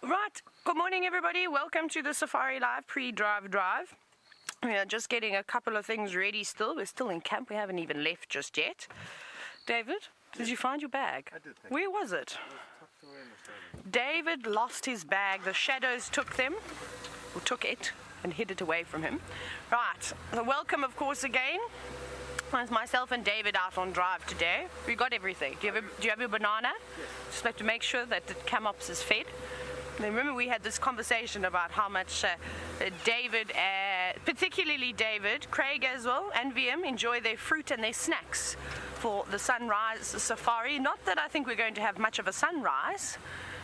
Right, good morning everybody. Welcome to the Safari Live pre-drive drive. We are just getting a couple of things ready still. We're still in camp. We haven't even left just yet. David, did you find your bag? I did. Where was it? It was tucked away in the side. David lost his bag. The shadows took them, or took it, and hid it away from him. Right, so welcome of course again. It's myself and David out on drive today. We got everything. Do you have your banana? Yes. Just have to make sure that the camops is fed. And remember we had this conversation about how much David, particularly David, Craig as well, and VM enjoy their fruit and their snacks for the sunrise safari. Not that I think we're going to have much of a sunrise.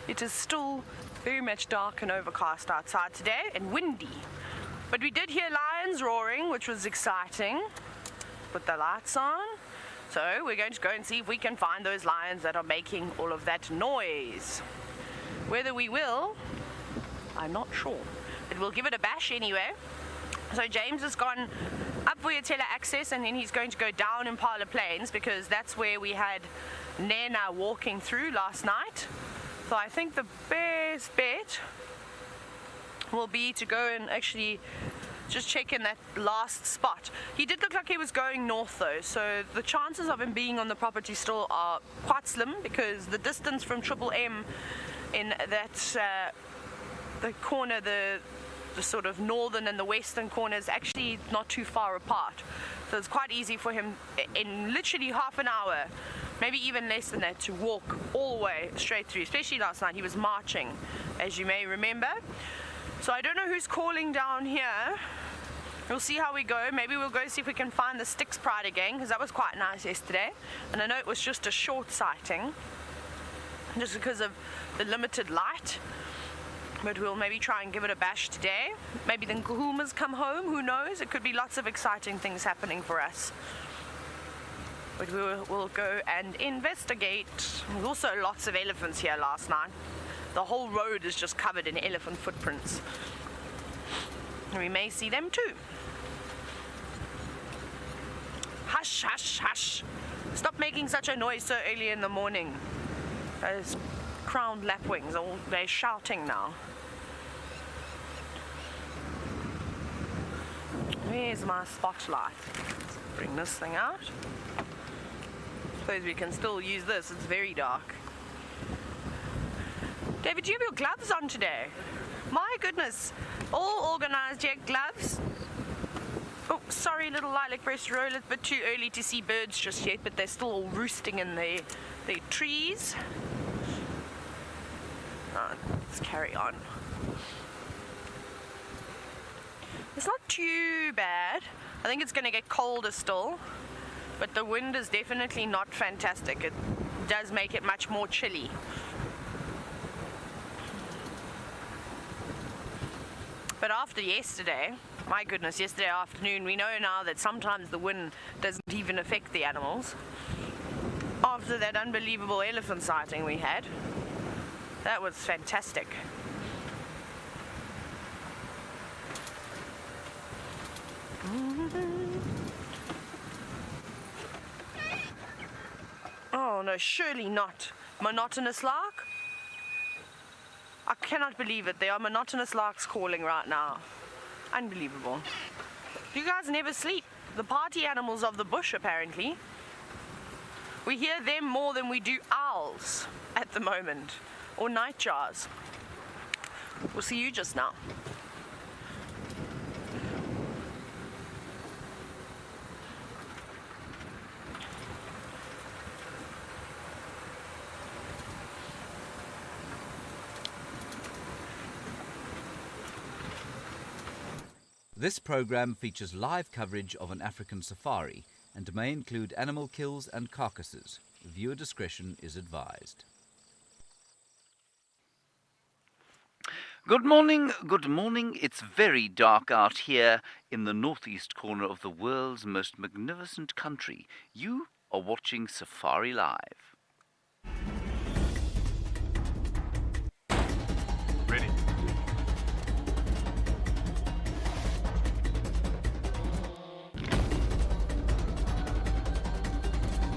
It is still very much dark and overcast outside today and windy. But we did hear lions roaring, which was exciting. Put the lights on. So we're going to go and see if we can find those lions that are making all of that noise. Whether we will, I'm not sure. But we'll give it a bash anyway. So James has gone up Vuyatela access and then he's going to go down Impala Plains because that's where we had Nena walking through last night. So I think the best bet will be to go and actually just check in that last spot. He did look like he was going north though, so the chances of him being on the property still are quite slim because the distance from Triple M in that the corner, the sort of northern and the western corner is actually not too far apart. So it's quite easy for him in literally half an hour, maybe even less than that, to walk all the way straight through, especially last night. He was marching, as you may remember. So I don't know who's calling down here. We'll see how we go. Maybe we'll go see if we can find the Styx Pride again, because that was quite nice yesterday. And I know it was just a short sighting, just because of the limited light. But we'll maybe try and give it a bash today. Maybe the Nkuhumas come home, who knows? It could be lots of exciting things happening for us. But we'll go and investigate. There's also lots of elephants here last night. The whole road is just covered in elephant footprints. And we may see them too. Hush, hush, hush. Stop making such a noise so early in the morning. Those crowned lapwings, they're shouting now. Where's my spotlight? Let's bring this thing out. Suppose we can still use this, it's very dark. David, do you have your gloves on today? My goodness, all organized here, gloves. Oh, sorry, little lilac-breast roller, but too early to see birds just yet, but they're still all roosting in their trees. Let's carry on. It's not too bad. I think it's going to get colder still, but the wind is definitely not fantastic. It does make it much more chilly. But after yesterday, my goodness, yesterday afternoon, we know now that sometimes the wind doesn't even affect the animals. After that unbelievable elephant sighting we had, that was fantastic. Oh no, surely not. Monotonous lark? I cannot believe it. There are monotonous larks calling right now. Unbelievable. You guys never sleep. The party animals of the bush, apparently. We hear them more than we do owls at the moment. Or nightjars. We'll see you just now. This program features live coverage of an African safari and may include animal kills and carcasses. Viewer discretion is advised. Good morning, good morning. It's very dark out here in the northeast corner of the world's most magnificent country. You are watching Safari Live. Ready.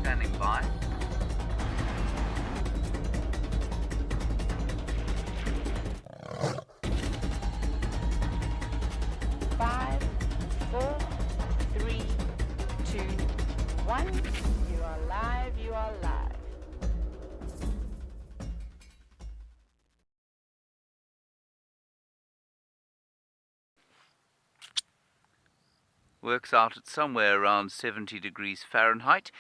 Standing by. Works out at somewhere around 70 degrees Fahrenheit.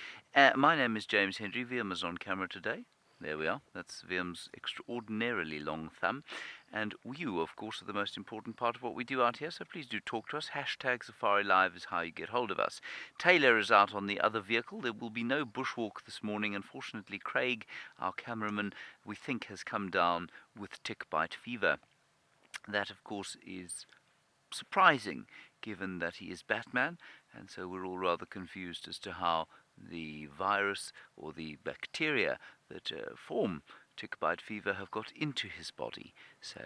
My name is James Hendry. Viam is on camera today. There we are. That's Viam's extraordinarily long thumb. And you, of course, are the most important part of what we do out here, so please do talk to us. Hashtag safariLIVE is how you get hold of us. Taylor is out on the other vehicle. There will be no bushwalk this morning. Unfortunately, Craig, our cameraman, we think has come down with tick bite fever. That, of course, is surprising, given that he is Batman, and so we're all rather confused as to how the virus or the bacteria that form tick bite fever have got into his body. So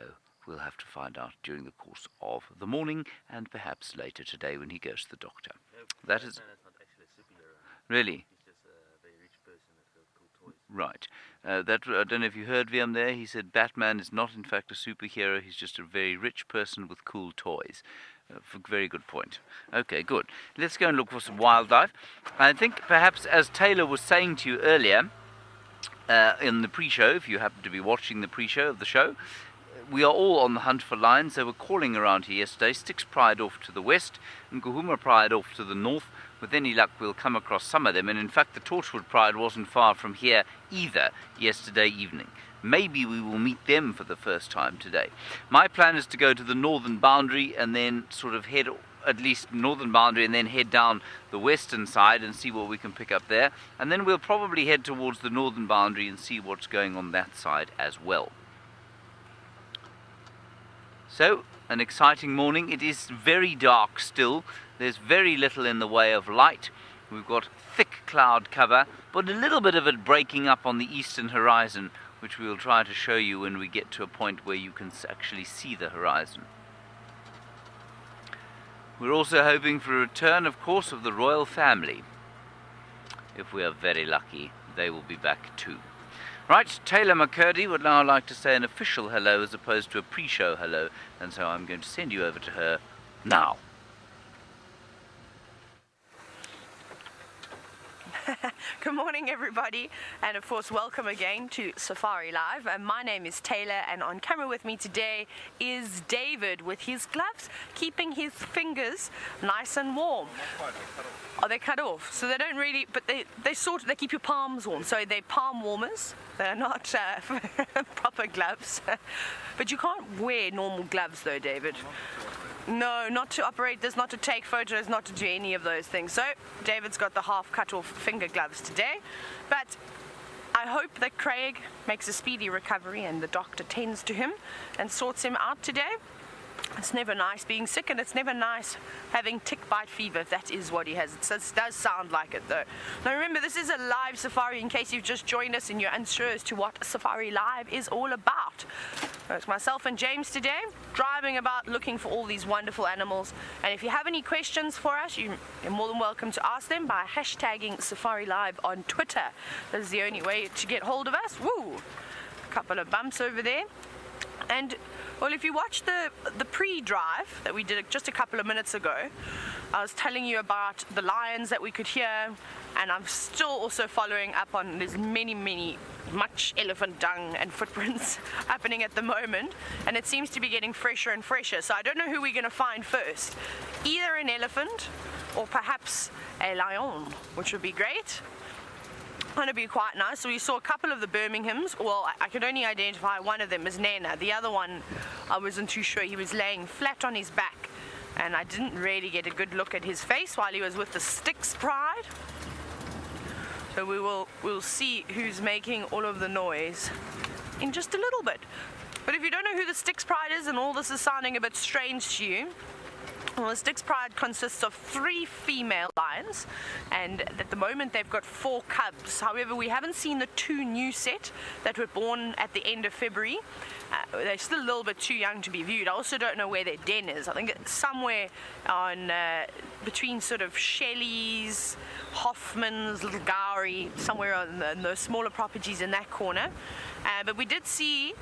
we'll have to find out during the course of the morning and perhaps later today when he goes to the doctor. That is not actually a superhero. really He's just a very rich person that's got cool toys. right. I don't know if you heard Viam there. He said Batman is not in fact a superhero. He's just a very rich person with cool toys. Very good point. Okay, good. Let's go and look for some wildlife. I think perhaps, as Taylor was saying to you earlier in the pre-show, if you happen to be watching the pre-show of the show, we are all on the hunt for lions. They were calling around here yesterday. Styx Pride off to the west and Kahuma Pride off to the north. With any luck, we'll come across some of them. And in fact, the Torchwood Pride wasn't far from here either yesterday evening. Maybe we will meet them for the first time today. My plan is to go to the northern boundary and then sort of head, at least northern boundary, and then head down the western side and see what we can pick up there. And then we'll probably head towards the northern boundary and see what's going on that side as well. So, an exciting morning. It is very dark still. There's very little in the way of light. We've got thick cloud cover, but a little bit of it breaking up on the eastern horizon, which we'll try to show you when we get to a point where you can actually see the horizon. We're also hoping for a return, of course, of the royal family. If we are very lucky, they will be back too. Right, Taylor McCurdy would now like to say an official hello as opposed to a pre-show hello, and so I'm going to send you over to her now. Good morning, everybody, and of course welcome again to Safari Live. My name is Taylor, and on camera with me today is David with his gloves, keeping his fingers nice and warm. Oh, they're cut off, so they don't really, but they keep your palms warm, so they're palm warmers. They're not proper gloves. But you can't wear normal gloves though, David. No, not to operate this, not to take photos, not to do any of those things. So David's got the half cut off finger gloves today, but I hope that Craig makes a speedy recovery and the doctor tends to him and sorts him out today. It's never nice being sick, and it's never nice having tick bite fever, if that is what he has. It does sound like it though. Now remember, this is a live safari in case you've just joined us and you're unsure as to what Safari Live is all about. It's myself and James today, driving about looking for all these wonderful animals. And if you have any questions for us, you're more than welcome to ask them by hashtagging safariLIVE on Twitter. That is the only way to get hold of us. Woo! A couple of bumps over there. And well, if you watch the pre-drive that we did just a couple of minutes ago, I was telling you about the lions that we could hear, and I'm still also following up on there's much elephant dung and footprints happening at the moment, and it seems to be getting fresher and fresher. So I don't know who we're going to find first, either an elephant or perhaps a lion, which would be great. Going to be quite nice. So we saw a couple of the Birminghams. Well, I could only identify one of them as Nana. The other one, I wasn't too sure. He was laying flat on his back, and I didn't really get a good look at his face while he was with the Styx Pride. So we'll see who's making all of the noise in just a little bit. But if you don't know who the Styx Pride is and all this is sounding a bit strange to you, well, the Styx Pride consists of 3 female lions, and at the moment they've got 4 cubs. However, we haven't seen the 2 new set that were born at the end of February. They're still a little bit too young to be viewed. I also don't know where their den is. I think it's somewhere on between sort of Shelley's, Hoffman's, Little Gowrie, somewhere on the smaller properties in that corner. But we did see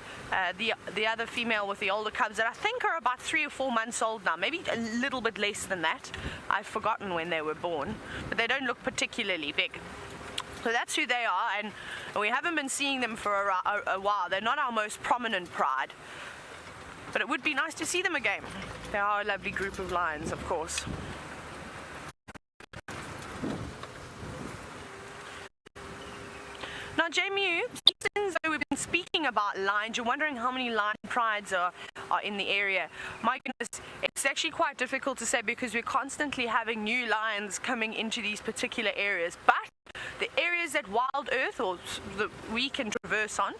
the other female with the older cubs that I think are about 3 or 4 months old now, maybe a little bit less than that. I've forgotten when they were born, but they don't look particularly big. So that's who they are, and we haven't been seeing them for a while. They're not our most prominent pride, but it would be nice to see them again. They are a lovely group of lions, of course. talking about lions, you're wondering how many lion prides are in the area. My goodness, it's actually quite difficult to say because we're constantly having new lions coming into these particular areas. But the areas that Wild Earth we can traverse on,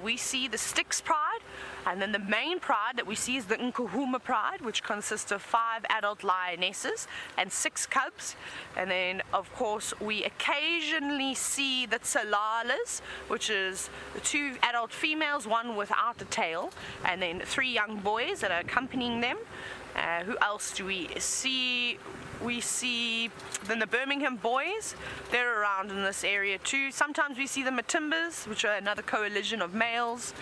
we see the Styx Pride, and then the main pride that we see is the Nkuhuma Pride, which consists of 5 adult lionesses and 6 cubs. And then, of course, we occasionally see the Tsalalas, which is 2 adult females, 1 without a tail, and then 3 young boys that are accompanying them. Who else do we see? We see then the Birmingham boys. They're around in this area too. Sometimes we see the Matimbas, which are another coalition of males.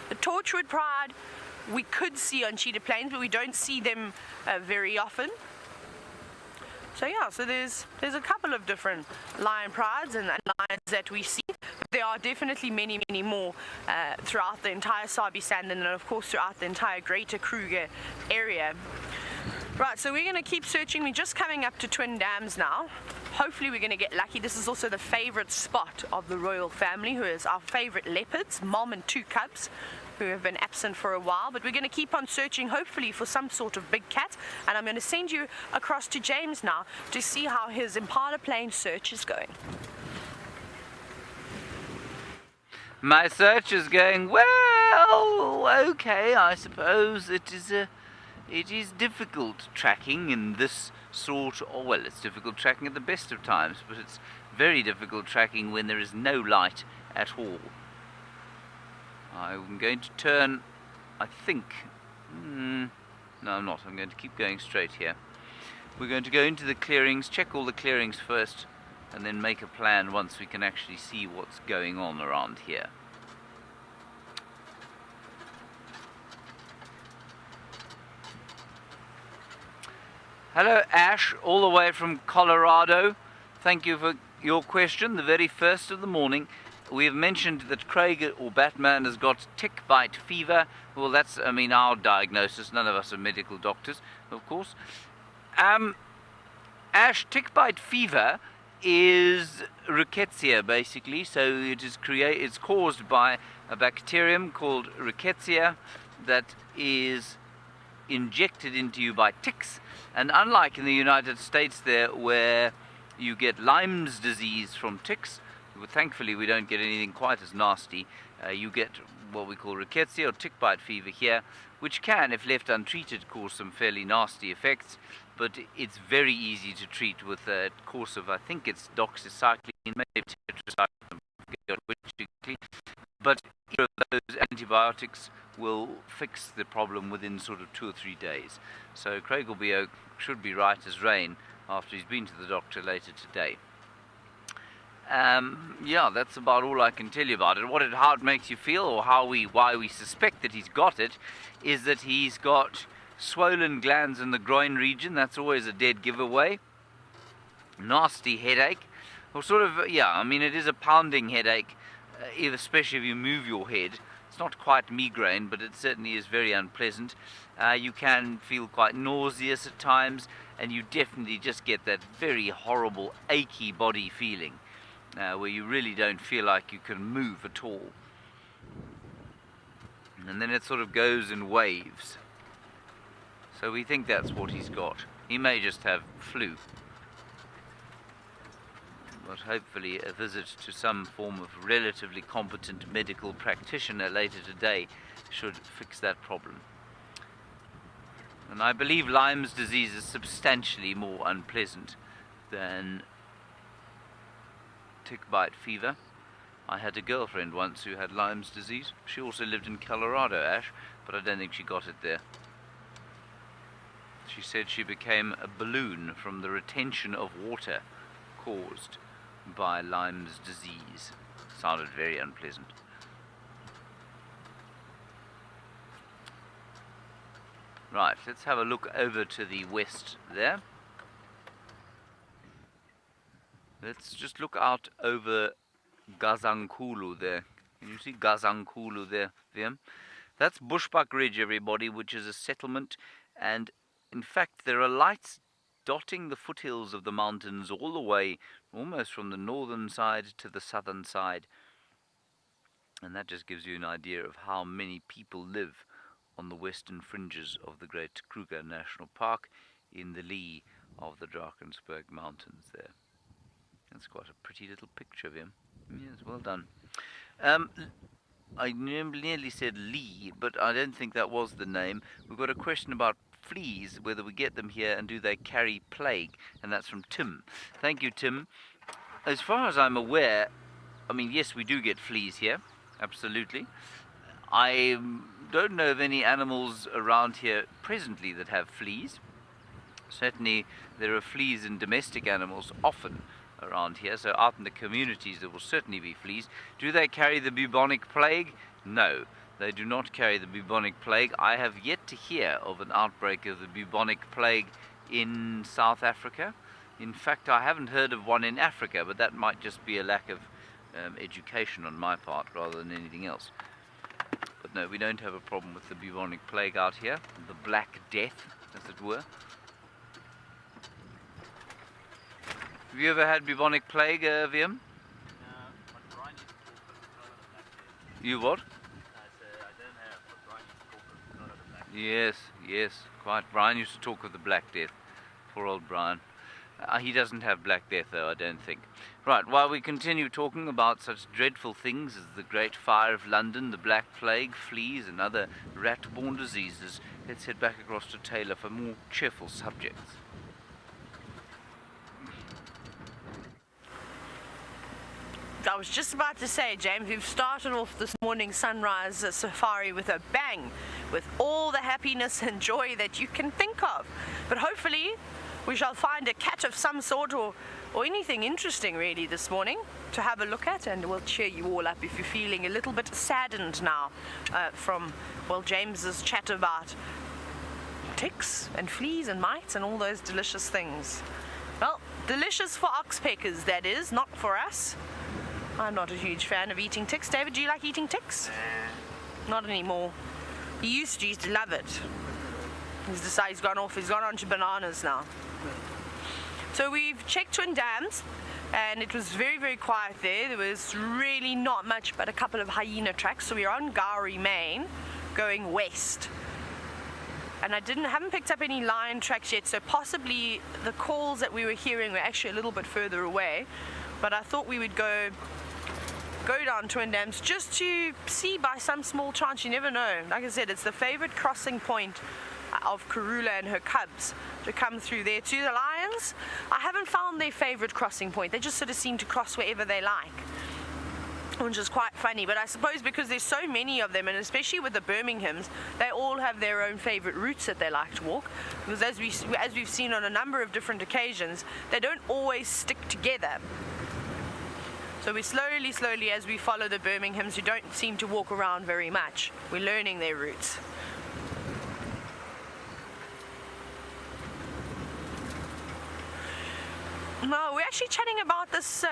The Torchwood Pride we could see on Cheetah Plains, but we don't see them very often. So yeah, so there's a couple of different lion prides and lions that we see. There are definitely many more throughout the entire Sabi Sand and of course throughout the entire Greater Kruger area. Right, so we're going to keep searching. We're just coming up to Twin Dams now. Hopefully we're going to get lucky. This is also the favorite spot of the royal family, who is our favorite leopards, mom and 2 cubs, who have been absent for a while. But we're going to keep on searching, hopefully for some sort of big cat. And I'm going to send you across to James now to see how his Impala Plain search is going. My search is going well. Okay, I suppose it is difficult tracking in this sort of, well, it's difficult tracking at the best of times, but it's very difficult tracking when there is no light at all. I'm going to turn, I think, no I'm not, I'm going to keep going straight here. We're going to go into the clearings, check all the clearings first, and then make a plan once we can actually see what's going on around here. Hello Ash, all the way from Colorado. Thank you for your question, the very first of the morning. We have mentioned that Craig or Batman has got tick bite fever. Well, that's, I mean, our diagnosis. None of us are medical doctors, of course. Ash, tick bite fever is rickettsia, basically. So it's caused by a bacterium called rickettsia that is injected into you by ticks. And unlike in the United States there, where you get Lyme's disease from ticks, thankfully we don't get anything quite as nasty. You get what we call rickettsia or tick bite fever here, which can, if left untreated, cause some fairly nasty effects. But it's very easy to treat with a course of, I think it's doxycycline, maybe tetracycline, but those antibiotics will fix the problem within sort of 2 or 3 days. So Craig should be right as rain after he's been to the doctor later today. Yeah, that's about all I can tell you about it. How it makes you feel, or why we suspect that he's got it, is that he's got swollen glands in the groin region. That's always a dead giveaway. Nasty headache, or sort of, yeah, I mean, it is a pounding headache, especially if you move your head. It's not quite migraine, but it certainly is very unpleasant. You can feel quite nauseous at times, and you definitely just get that very horrible, achy body feeling, where you really don't feel like you can move at all. And then it sort of goes in waves. So we think that's what he's got. He may just have flu. But hopefully a visit to some form of relatively competent medical practitioner later today should fix that problem. And I believe Lyme's disease is substantially more unpleasant than tick bite fever. I had a girlfriend once who had Lyme's disease. She also lived in Colorado, Ash, but I don't think she got it there. She said she became a balloon from the retention of water caused by Lyme's disease. Sounded very unpleasant. Right, let's have a look over to the west there. Let's just look out over Gazankulu there. Can you see Gazankulu there, Viam? That's Bushbuck Ridge, everybody, which is a settlement, and in fact there are lights dotting the foothills of the mountains all the way, almost from the northern side to the southern side. And that just gives you an idea of how many people live on the western fringes of the Great Kruger National Park in the lee of the Drakensberg Mountains there. That's quite a pretty little picture of him. Yes, well done. I nearly said lee, but I don't think that was the name. We've got a question about fleas, whether we get them here and do they carry plague, and that's from Tim. Thank you, Tim. As far as I'm aware, I mean, yes, we do get fleas here, absolutely. I don't know of any animals around here presently that have fleas. Certainly there are fleas in domestic animals often around here, so out in the communities there will certainly be fleas. Do they carry the bubonic plague? No, they do not carry the bubonic plague. I have yet to hear of an outbreak of the bubonic plague in South Africa. In fact, I haven't heard of one in Africa, but that might just be a lack of education on my part rather than anything else. But no, we don't have a problem with the bubonic plague out here, the Black Death, as it were. Have you ever had bubonic plague, Viam? You what? Yes, yes, quite. Brian used to talk of the Black Death. Poor old Brian. He doesn't have Black Death, though, I don't think. Right, while we continue talking about such dreadful things as the Great Fire of London, the Black Plague, fleas, and other rat-borne diseases, let's head back across to Taylor for more cheerful subjects. I was just about to say, James, we've started off this morning sunrise safari with a bang, with all the happiness and joy that you can think of. But hopefully we shall find a cat of some sort or anything interesting really this morning to have a look at, and we'll cheer you all up if you're feeling a little bit saddened now from, well, James's chat about ticks and fleas and mites and all those delicious things. Well, delicious for oxpeckers, that is, not for us. I'm not a huge fan of eating ticks. David, do you like eating ticks? Not anymore. He used to love it. He's decided he's gone on to bananas now. So we've checked Twin Dams, and it was very, very quiet there. There was really not much but a couple of hyena tracks. So we're on Gowrie Main, going west. And I haven't picked up any lion tracks yet, so possibly the calls that we were hearing were actually a little bit further away. But I thought we would go down Twin Dams just to see by some small chance. You never know. Like I said, it's the favorite crossing point of Karula and her cubs to come through there to the lions. I haven't found their favorite crossing point. They just sort of seem to cross wherever they like, which is quite funny. But I suppose because there's so many of them, and especially with the Birminghams, they all have their own favorite routes that they like to walk, because as we've seen on a number of different occasions, they don't always stick together. So we slowly, as we follow the Birminghams, who don't seem to walk around very much, we're learning their routes. No, we're actually chatting about this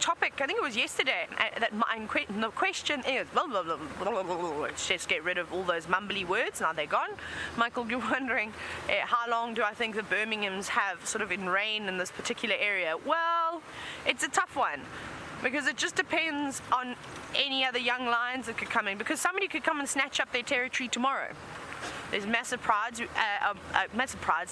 topic. I think it was yesterday. The question is, let's just get rid of all those mumbly words. Now they're gone. Michael, you're wondering how long do I think the Birminghams have sort of in reign in this particular area? Well, it's a tough one, because it just depends on any other young lions that could come in, because somebody could come and snatch up their territory tomorrow. There's massive prides,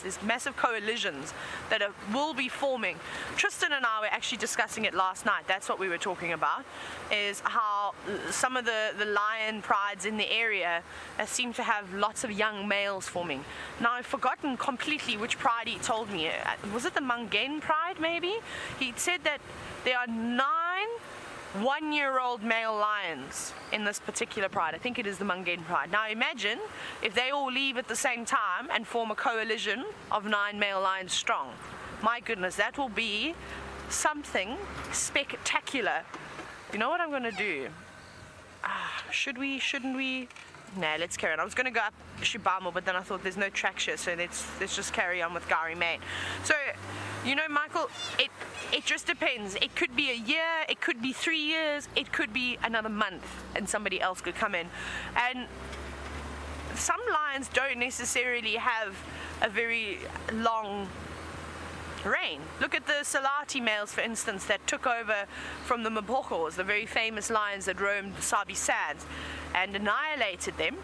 there's massive coalitions that will be forming. Tristan and I were actually discussing it last night. That's what we were talking about, is how some of the lion prides in the area seem to have lots of young males forming. Now, I've forgotten completely which pride he told me. Was it the Mungen pride, maybe? He said that there are 9 one-year-old male lions in this particular pride. I think it is the Mungen pride. Now imagine if they all leave at the same time and form a coalition of 9 male lions strong. My goodness, that will be something spectacular. You know what I'm going to do? Should we, shouldn't we? Nah, let's carry on. I was going to go up Shibamo, but then I thought there's no traction, so let's just carry on with Gowrie Main. So, you know, Michael, it just depends. It could be a year, it could be 3 years, it could be another month, and somebody else could come in. And some lions don't necessarily have a very long rain. Look at the Salati males, for instance, that took over from the Mabokos, the very famous lions that roamed the Sabi Sands, and annihilated them.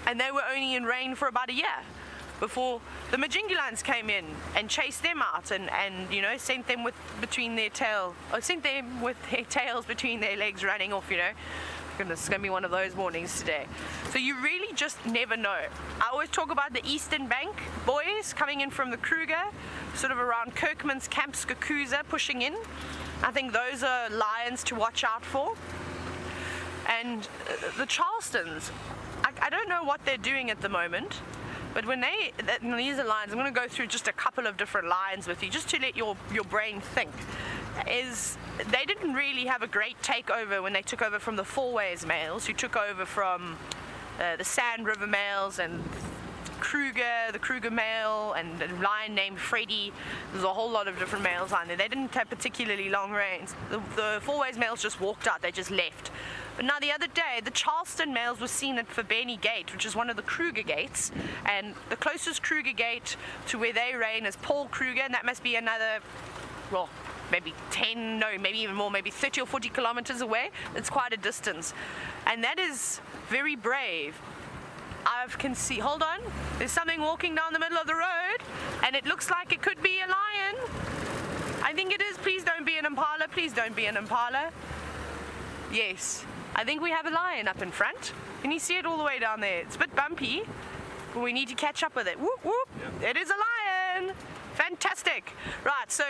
And they were only in rain for about a year before the Majingulans came in and chased them out and you know, sent them with their tails between their legs running off, you know. Goodness, it's going to be one of those mornings today. So you really just never know. I always talk about the Eastern Bank boys coming in from the Kruger, sort of around Kirkman's Camp Skakuza, pushing in. I think those are lions to watch out for. And the Charlestons, I don't know what they're doing at the moment, but when these are lions, I'm going to go through just a couple of different lions with you, just to let your brain think. They didn't really have a great takeover when they took over from the Fourways males, who took over from the Sand River males and the Kruger male, and a lion named Freddy. There's a whole lot of different males on there. They didn't have particularly long reins. The Fourways males just walked out, they just left. But now the other day, the Charleston males were seen at Verbeni Gate, which is one of the Kruger gates, and the closest Kruger gate to where they reign is Paul Kruger, and that must be another, well, maybe 10, no, maybe even more, maybe 30 or 40 kilometers away. It's quite a distance. And that is very brave. I can see, hold on, there's something walking down the middle of the road, and it looks like it could be a lion. I think it is. Please don't be an impala, please don't be an impala. Yes, I think we have a lion up in front. Can you see it all the way down there? It's a bit bumpy, but we need to catch up with it. Whoop, whoop. Yep. It is a lion. Fantastic. Right, so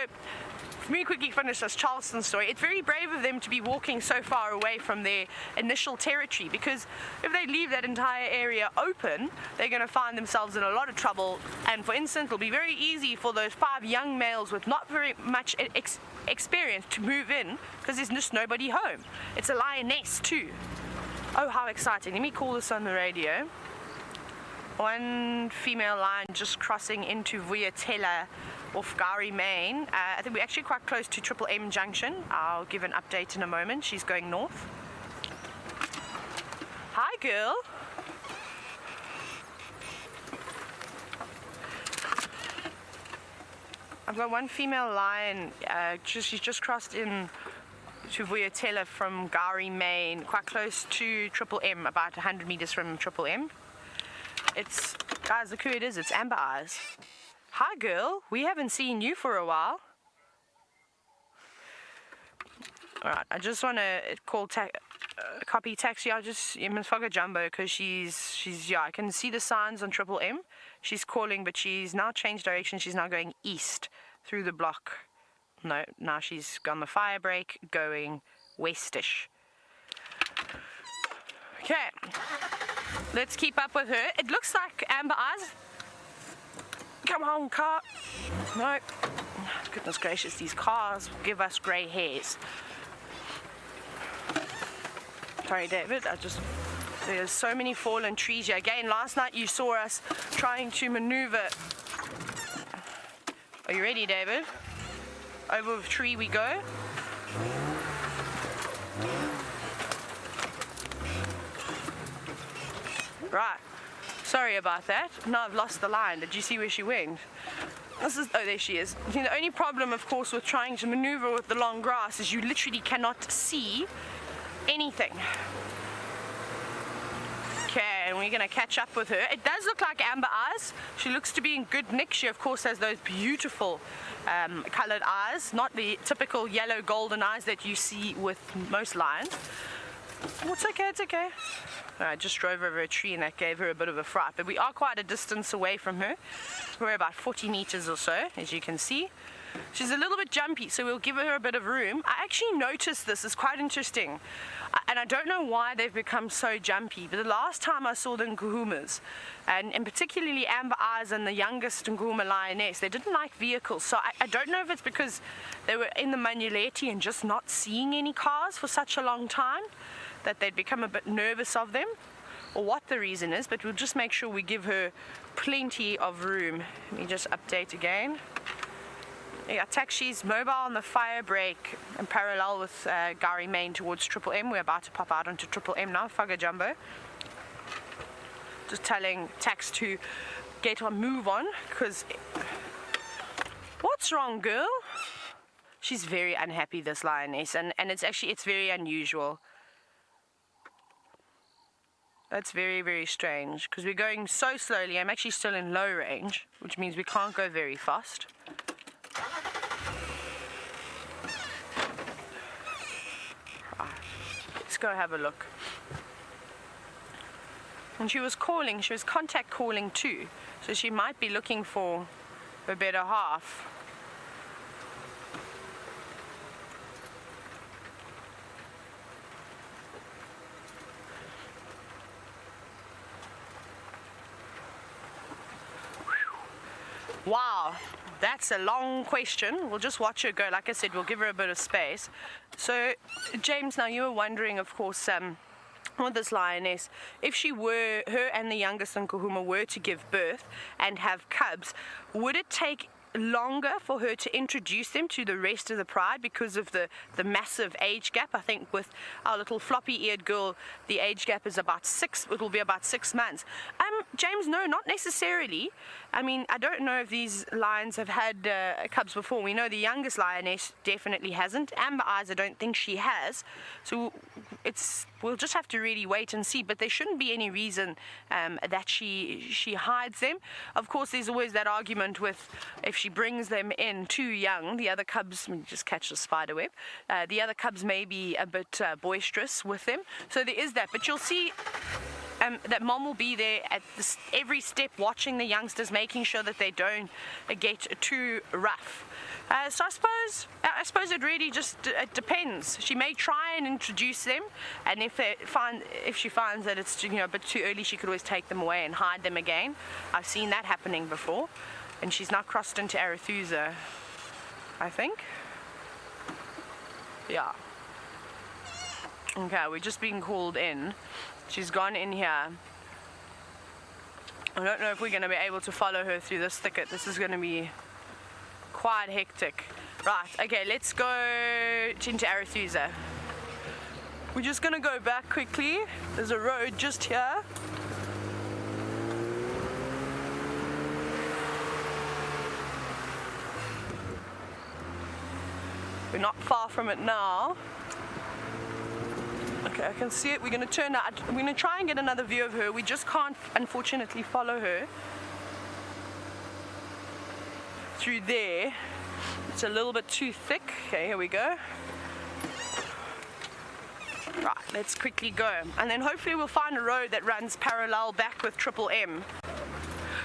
let me quickly finish this Charleston story. It's very brave of them to be walking so far away from their initial territory, because if they leave that entire area open, they're going to find themselves in a lot of trouble. And for instance, it'll be very easy for those 5 young males with not very much experience to move in, because there's just nobody home. It's a lioness too. Oh, how exciting. Let me call this on the radio. One female lion just crossing into Vuyatela off Gari Main. I think we're actually quite close to Triple M Junction. I'll give an update in a moment. She's going north. Hi, girl. I've got one female lion. She's just crossed in to Vuyatela from Gari Main, quite close to Triple M, about 100 meters from Triple M. Guys, look who it is. It's Amber Eyes. Hi, girl. We haven't seen you for a while. Alright, I just want to call copy taxi. I'll just Msfaga Jumbo, because she's I can see the signs on Triple M. She's calling, but she's now changed direction. She's now going east through the block. No, now she's on the fire break, going westish. Okay, let's keep up with her. It looks like Amber Eyes. Come on, car. No. Goodness gracious, these cars give us grey hairs. Sorry, David, there's so many fallen trees here. Again, last night you saw us trying to maneuver. Are you ready, David? Over the tree we go. Right. Sorry about that. Now I've lost the line. Did you see where she went? Oh, there she is. See, the only problem, of course, with trying to maneuver with the long grass is you literally cannot see anything. Okay, and we're going to catch up with her. It does look like Amber Eyes. She looks to be in good nick. She, of course, has those beautiful colored eyes, not the typical yellow golden eyes that you see with most lions. Oh, it's okay, it's okay. I just drove over a tree and that gave her a bit of a fright, but we are quite a distance away from her. We're about 40 meters or so, as you can see. She's a little bit jumpy, so we'll give her a bit of room. I actually noticed this. It's quite interesting. And I don't know why they've become so jumpy, but the last time I saw the Nguhumas, and particularly Amber Eyes and the youngest Nguhuma lioness, they didn't like vehicles. So I don't know if it's because they were in the Manuleti and just not seeing any cars for such a long time, that they'd become a bit nervous of them, or what the reason is, but we'll just make sure we give her plenty of room. Let me just update again. Yeah, taxi's mobile on the fire break in parallel with Gari Main towards Triple M. We're about to pop out onto Triple M now, Faga Jumbo. Just telling tax to get on, move on, because what What's wrong, girl? She's very unhappy, this lioness, and it's very unusual. That's very, very strange, because we're going so slowly. I'm actually still in low range, which means we can't go very fast. Right. Let's go have a look. And she was contact calling too, so she might be looking for her better half. Wow, that's a long question. We'll just watch her go. Like I said, we'll give her a bit of space. So, James, now you were wondering, of course, with this lioness, if her and the youngest Nkuhuma were to give birth and have cubs, would it take longer for her to introduce them to the rest of the pride because of the massive age gap? I think with our little floppy-eared girl, the age gap is it will be about 6 months. James, no, not necessarily. I mean, I don't know if these lions have had cubs before. We know the youngest lioness definitely hasn't. Amber Eyes, I don't think she has. So we'll just have to really wait and see. But there shouldn't be any reason that she hides them. Of course, there's always that argument with if she brings them in too young, the other cubs, let me just catch the spider web, the other cubs may be a bit boisterous with them. So there is that. But you'll see that mom will be there at every step, watching the youngsters, making sure that they don't get too rough. So I suppose it really just depends. She may try and introduce them, and if she finds that it's a bit too early, she could always take them away and hide them again. I've seen that happening before, and she's now crossed into Arethusa, I think. Yeah. Okay, we're just being called in. She's gone in here. I don't know if we're going to be able to follow her through this thicket. This is going to be quite hectic. Right, okay, let's go into Arethusa. We're just going to go back quickly. There's a road just here. We're not far from it now. Okay, I can see it. We're going to turn out. We're going to try and get another view of her. We just can't, unfortunately, follow her through there. It's a little bit too thick. Okay, here we go. Right, let's quickly go. And then hopefully we'll find a road that runs parallel back with Triple M.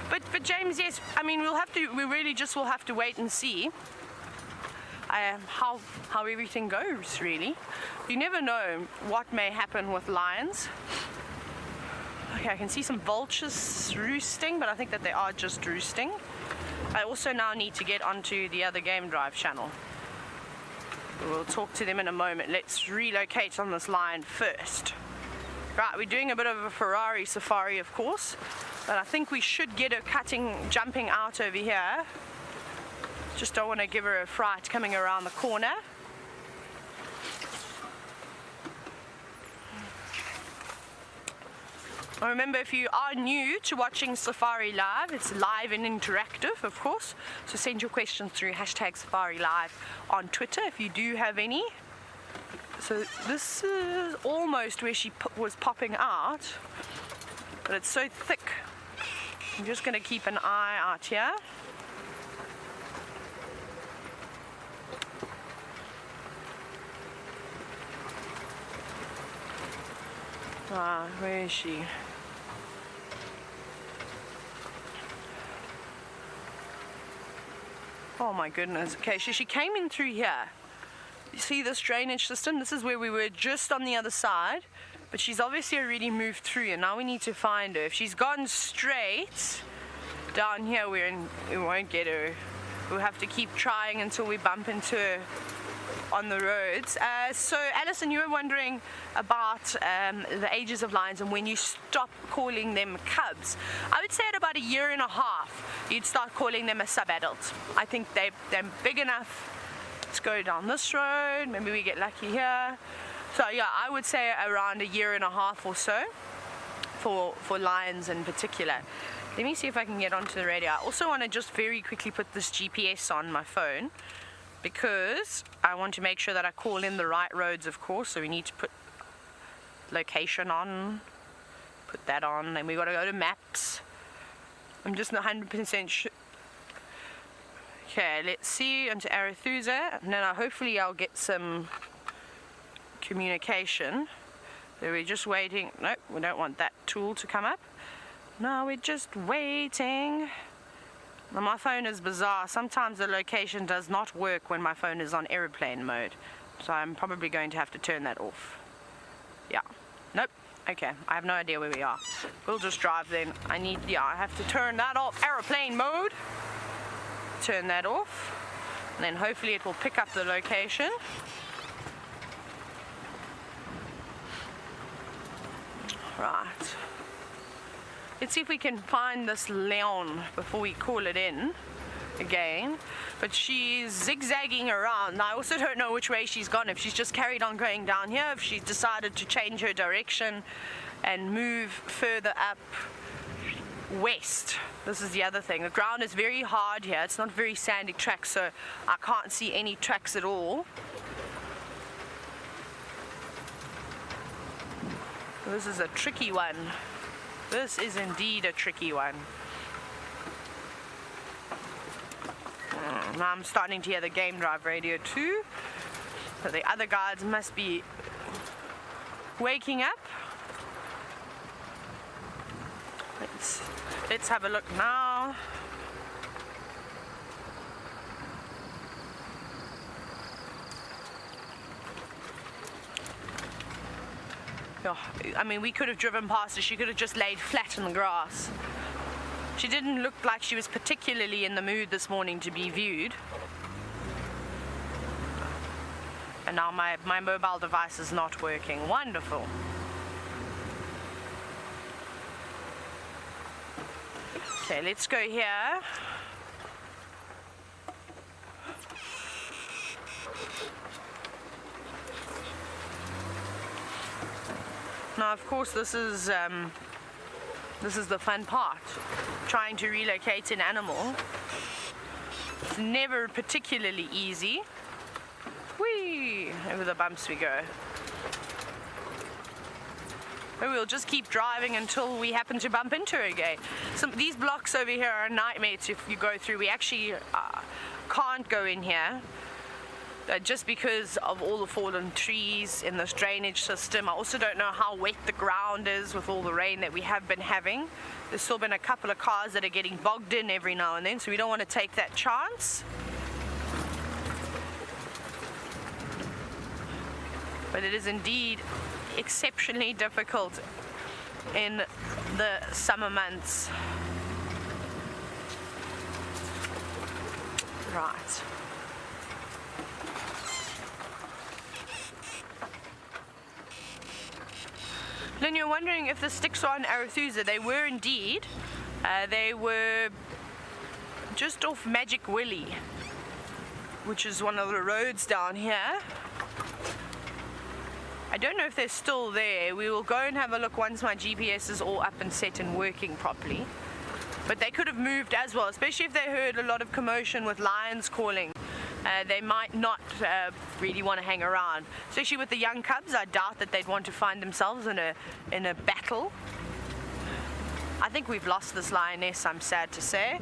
But James, yes, I mean, we really just will have to wait and see how everything goes, really. You never know what may happen with lions. Okay, I can see some vultures roosting, but I think that they are just roosting. I also now need to get onto the other Game Drive channel. We'll talk to them in a moment. Let's relocate on this lion first. Right, we're doing a bit of a Ferrari safari, of course, but I think we should get her jumping out over here. Just don't want to give her a fright coming around the corner. Remember, if you are new to watching Safari Live, it's live and interactive, of course. So send your questions through #SafariLive on Twitter if you do have any. So this is almost where she was popping out, but it's so thick. I'm just going to keep an eye out here. Where is she? Oh my goodness. Okay, so she came in through here. You see this drainage system? This is where we were, just on the other side. But she's obviously already moved through, and now we need to find her. If she's gone straight down here, we won't get her. We'll have to keep trying until we bump into her on the roads. So Alison, you were wondering about the ages of lions and when you stop calling them cubs. I would say at about 1.5 years, you'd start calling them a sub-adult. I think they're big enough. Let's go down this road, maybe we get lucky here. So yeah, I would say around 1.5 years or so for lions in particular. Let me see if I can get onto the radio. I also want to just very quickly put this GPS on my phone, because I want to make sure that I call in the right roads, of course. So we need to put location on, put that on, and we got to go to maps. I'm just not 100% sure. Okay, let's see, onto Arethusa, and then hopefully I'll get some communication. So we're just waiting. Nope, we don't want that tool to come up. No, we're just waiting. Now, my phone is bizarre. Sometimes the location does not work when my phone is on airplane mode. So I'm probably going to have to turn that off. Yeah. Nope. Okay, I have no idea where we are. We'll just drive then. I have to turn that off. Airplane mode. Turn that off. And then hopefully it will pick up the location. Right. Let's see if we can find this Leon before we call it in again. But she's zigzagging around. I also don't know which way she's gone. If she's just carried on going down here, if she's decided to change her direction and move further up west. This is the other thing. The ground is very hard here. It's not very sandy tracks, so I can't see any tracks at all. This is a tricky one. This is indeed a tricky one. Now I'm starting to hear the game drive radio too. So the other guards must be waking up. Let's have a look now. Oh, I mean, we could have driven past her. She could have just laid flat in the grass. She didn't look like she was particularly in the mood this morning to be viewed. And now my mobile device is not working. Wonderful. Okay, let's go here. Now, of course, this is the fun part. Trying to relocate an animal. It's never particularly easy. Whee! Over the bumps we go. But we'll just keep driving until we happen to bump into her again. These blocks over here are a nightmare if you go through. We actually can't go in here. Just because of all the fallen trees in this drainage system. I also don't know how wet the ground is with all the rain that we have been having. There's still been a couple of cars that are getting bogged in every now and then, so we don't want to take that chance. But it is indeed exceptionally difficult in the summer months. Right. Then you're wondering if the sticks are on Arethusa. They were indeed. They were just off Magic Willie, which is one of the roads down here. I don't know if they're still there. We will go and have a look once my GPS is all up and set and working properly. But they could have moved as well, especially if they heard a lot of commotion with lions calling. They might not really want to hang around, especially with the young cubs. I doubt that they'd want to find themselves in a battle. I think we've lost this lioness, I'm sad to say.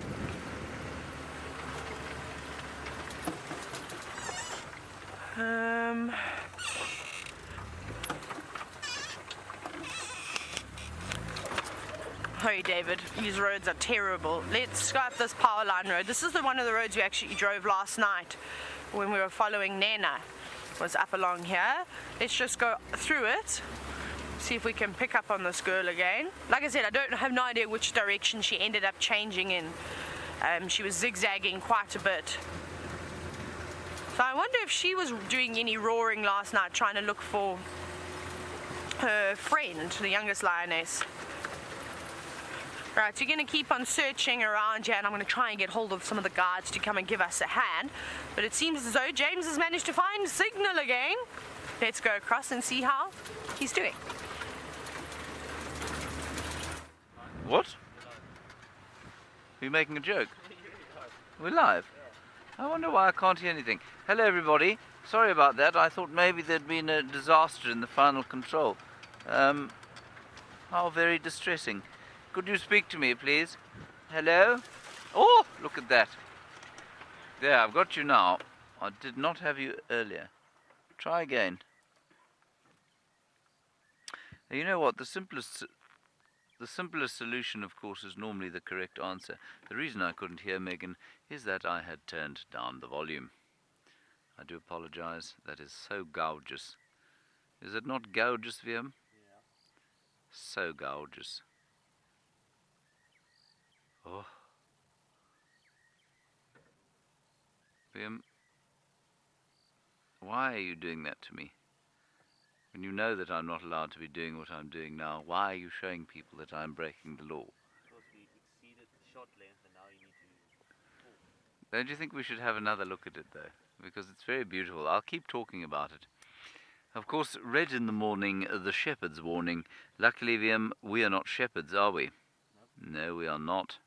Hurry, David. These roads are terrible. Let's go up this power line road. This is one of the roads we actually drove last night when we were following Nena. It was up along here. Let's just go through it. See if we can pick up on this girl again. Like I said, I have no idea which direction she ended up changing in. She was zigzagging quite a bit. So I wonder if she was doing any roaring last night, trying to look for her friend, the youngest lioness. Right, so you're going to keep on searching around here, and I'm going to try and get hold of some of the guards to come and give us a hand. But it seems as though James has managed to find signal again. Let's go across and see how he's doing. What? Are you making a joke? We're live. I wonder why I can't hear anything. Hello, everybody. Sorry about that. I thought maybe there'd been a disaster in the final control. How very distressing. Could you speak to me, please? Hello? Oh, look at that. There, I've got you now. I did not have you earlier. Try again. You know what? The simplest solution, of course, is normally the correct answer. The reason I couldn't hear Megan is that I had turned down the volume. I do apologize. That is so gorgeous. Is it not gorgeous, VM? Yeah. So gorgeous. Oh. VM, why are you doing that to me? When you know that I'm not allowed to be doing what I'm doing now, why are you showing people that I'm breaking the law? Because we exceeded the shot length and now you need to talk. Don't you think we should have another look at it, though? Because it's very beautiful. I'll keep talking about it. Of course, read in the morning, the shepherd's warning. Luckily, VM, we are not shepherds, are we? No, we are not.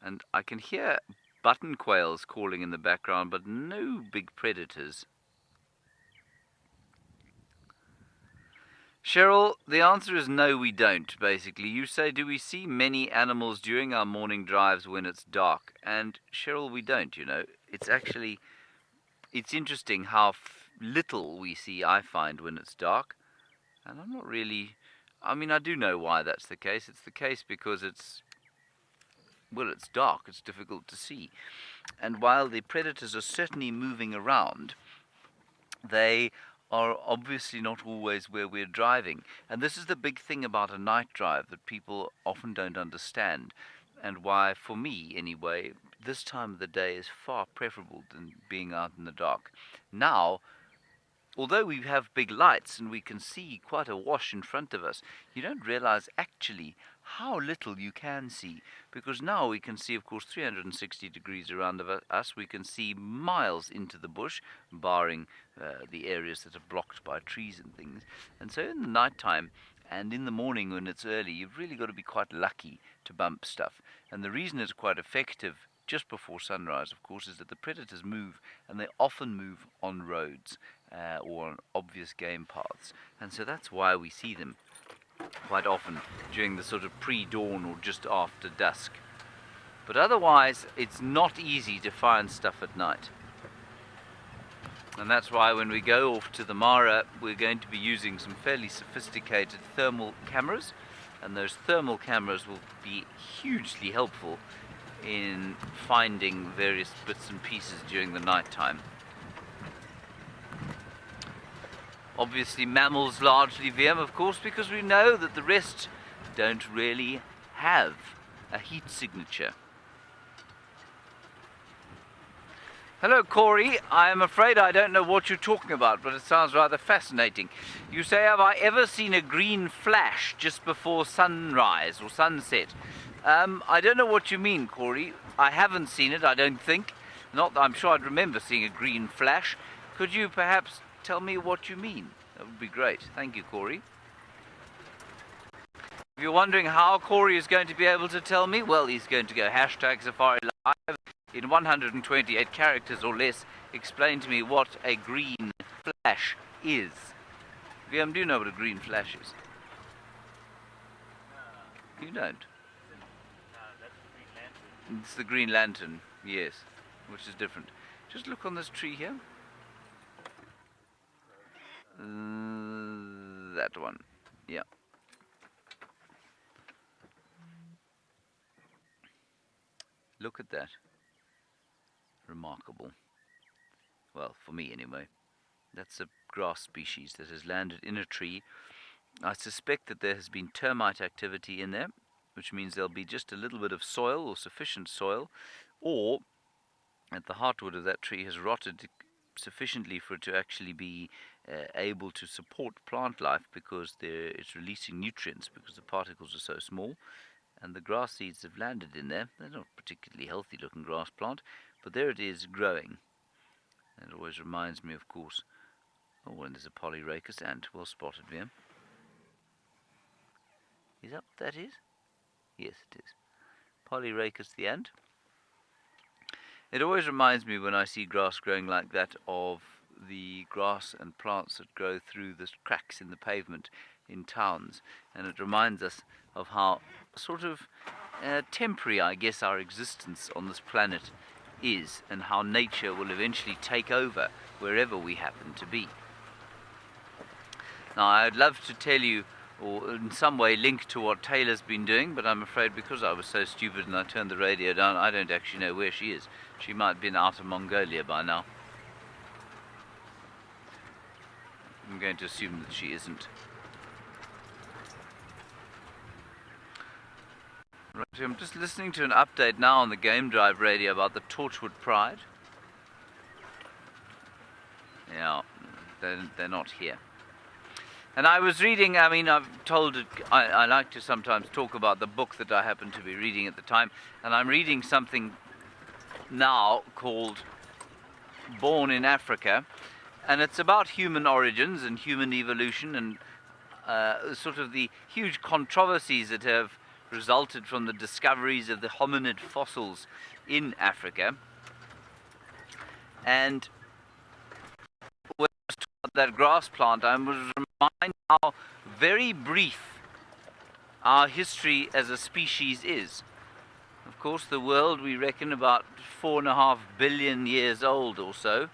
And I can hear button quails calling in the background, but no big predators. Cheryl, the answer is no, we don't, basically. You say, do we see many animals during our morning drives when it's dark? And Cheryl, we don't, you know. It's interesting how little we see, I find, when it's dark. And I'm not really, I mean, I do know why that's the case. It's the case because it's dark, it's difficult to see. And while the predators are certainly moving around, they are obviously not always where we're driving. And this is the big thing about a night drive that people often don't understand, and why, for me anyway, this time of the day is far preferable than being out in the dark. Now, although we have big lights and we can see quite a wash in front of us, you don't realize actually how little you can see, because now we can see, of course, 360 degrees around us. We can see miles into the bush, barring the areas that are blocked by trees and things. And so in the night time and in the morning when it's early, you've really got to be quite lucky to bump stuff. And the reason it's quite effective just before sunrise, of course, is that the predators move, and they often move on roads or on obvious game paths. And so that's why we see them quite often during the sort of pre-dawn or just after dusk. But otherwise, it's not easy to find stuff at night. And that's why when we go off to the Mara, we're going to be using some fairly sophisticated thermal cameras, and those thermal cameras will be hugely helpful in finding various bits and pieces during the night time. Obviously mammals largely, VM, of course, because we know that the rest don't really have a heat signature. Hello, Corey. I am afraid I don't know what you're talking about, but it sounds rather fascinating. You say, have I ever seen a green flash just before sunrise or sunset? I don't know what you mean, Corey. I haven't seen it, I don't think. Not that I'm sure I'd remember seeing a green flash. Could you perhaps tell me what you mean? That would be great. Thank you, Corey. If you're wondering how Corey is going to be able to tell me, well, he's going to go #safariLIVE in 128 characters or less, explain to me what a green flash is. VM, do you know what a green flash is? You don't? That's the Green Lantern. It's the Green Lantern, yes, which is different. Just look on this tree here. That one, yeah. Look at that. Remarkable. Well, for me anyway. That's a grass species that has landed in a tree. I suspect that there has been termite activity in there, which means there'll be just a little bit of soil or sufficient soil, or that the heartwood of that tree has rotted sufficiently for it to actually be able to support plant life, because it's releasing nutrients because the particles are so small, and the grass seeds have landed in there. They're not particularly healthy looking grass plant, but there it is growing. And it always reminds me, of course, oh, and there's a polyrachus ant, well spotted there. Is that what that is? Yes, it is. Polyrhacus the ant. It always reminds me when I see grass growing like that of the grass and plants that grow through the cracks in the pavement in towns, and it reminds us of how sort of temporary, I guess, our existence on this planet is, and how nature will eventually take over wherever we happen to be. Now, I'd love to tell you, or in some way link to what Taylor's been doing, but I'm afraid because I was so stupid and I turned the radio down, I don't actually know where she is. She might have been out of Mongolia by now. I'm going to assume that she isn't. Right, I'm just listening to an update now on the Game Drive radio about the Torchwood Pride. Yeah, they're not here. And I was reading, I mean, I've told it, I like to sometimes talk about the book that I happen to be reading at the time, and I'm reading something now called Born in Africa, and it's about human origins and human evolution and sort of the huge controversies that have resulted from the discoveries of the hominid fossils in Africa. And when I was talking about that grass plant, I was reminded how very brief our history as a species is. Of course, the world, we reckon, about 4.5 billion years old or so.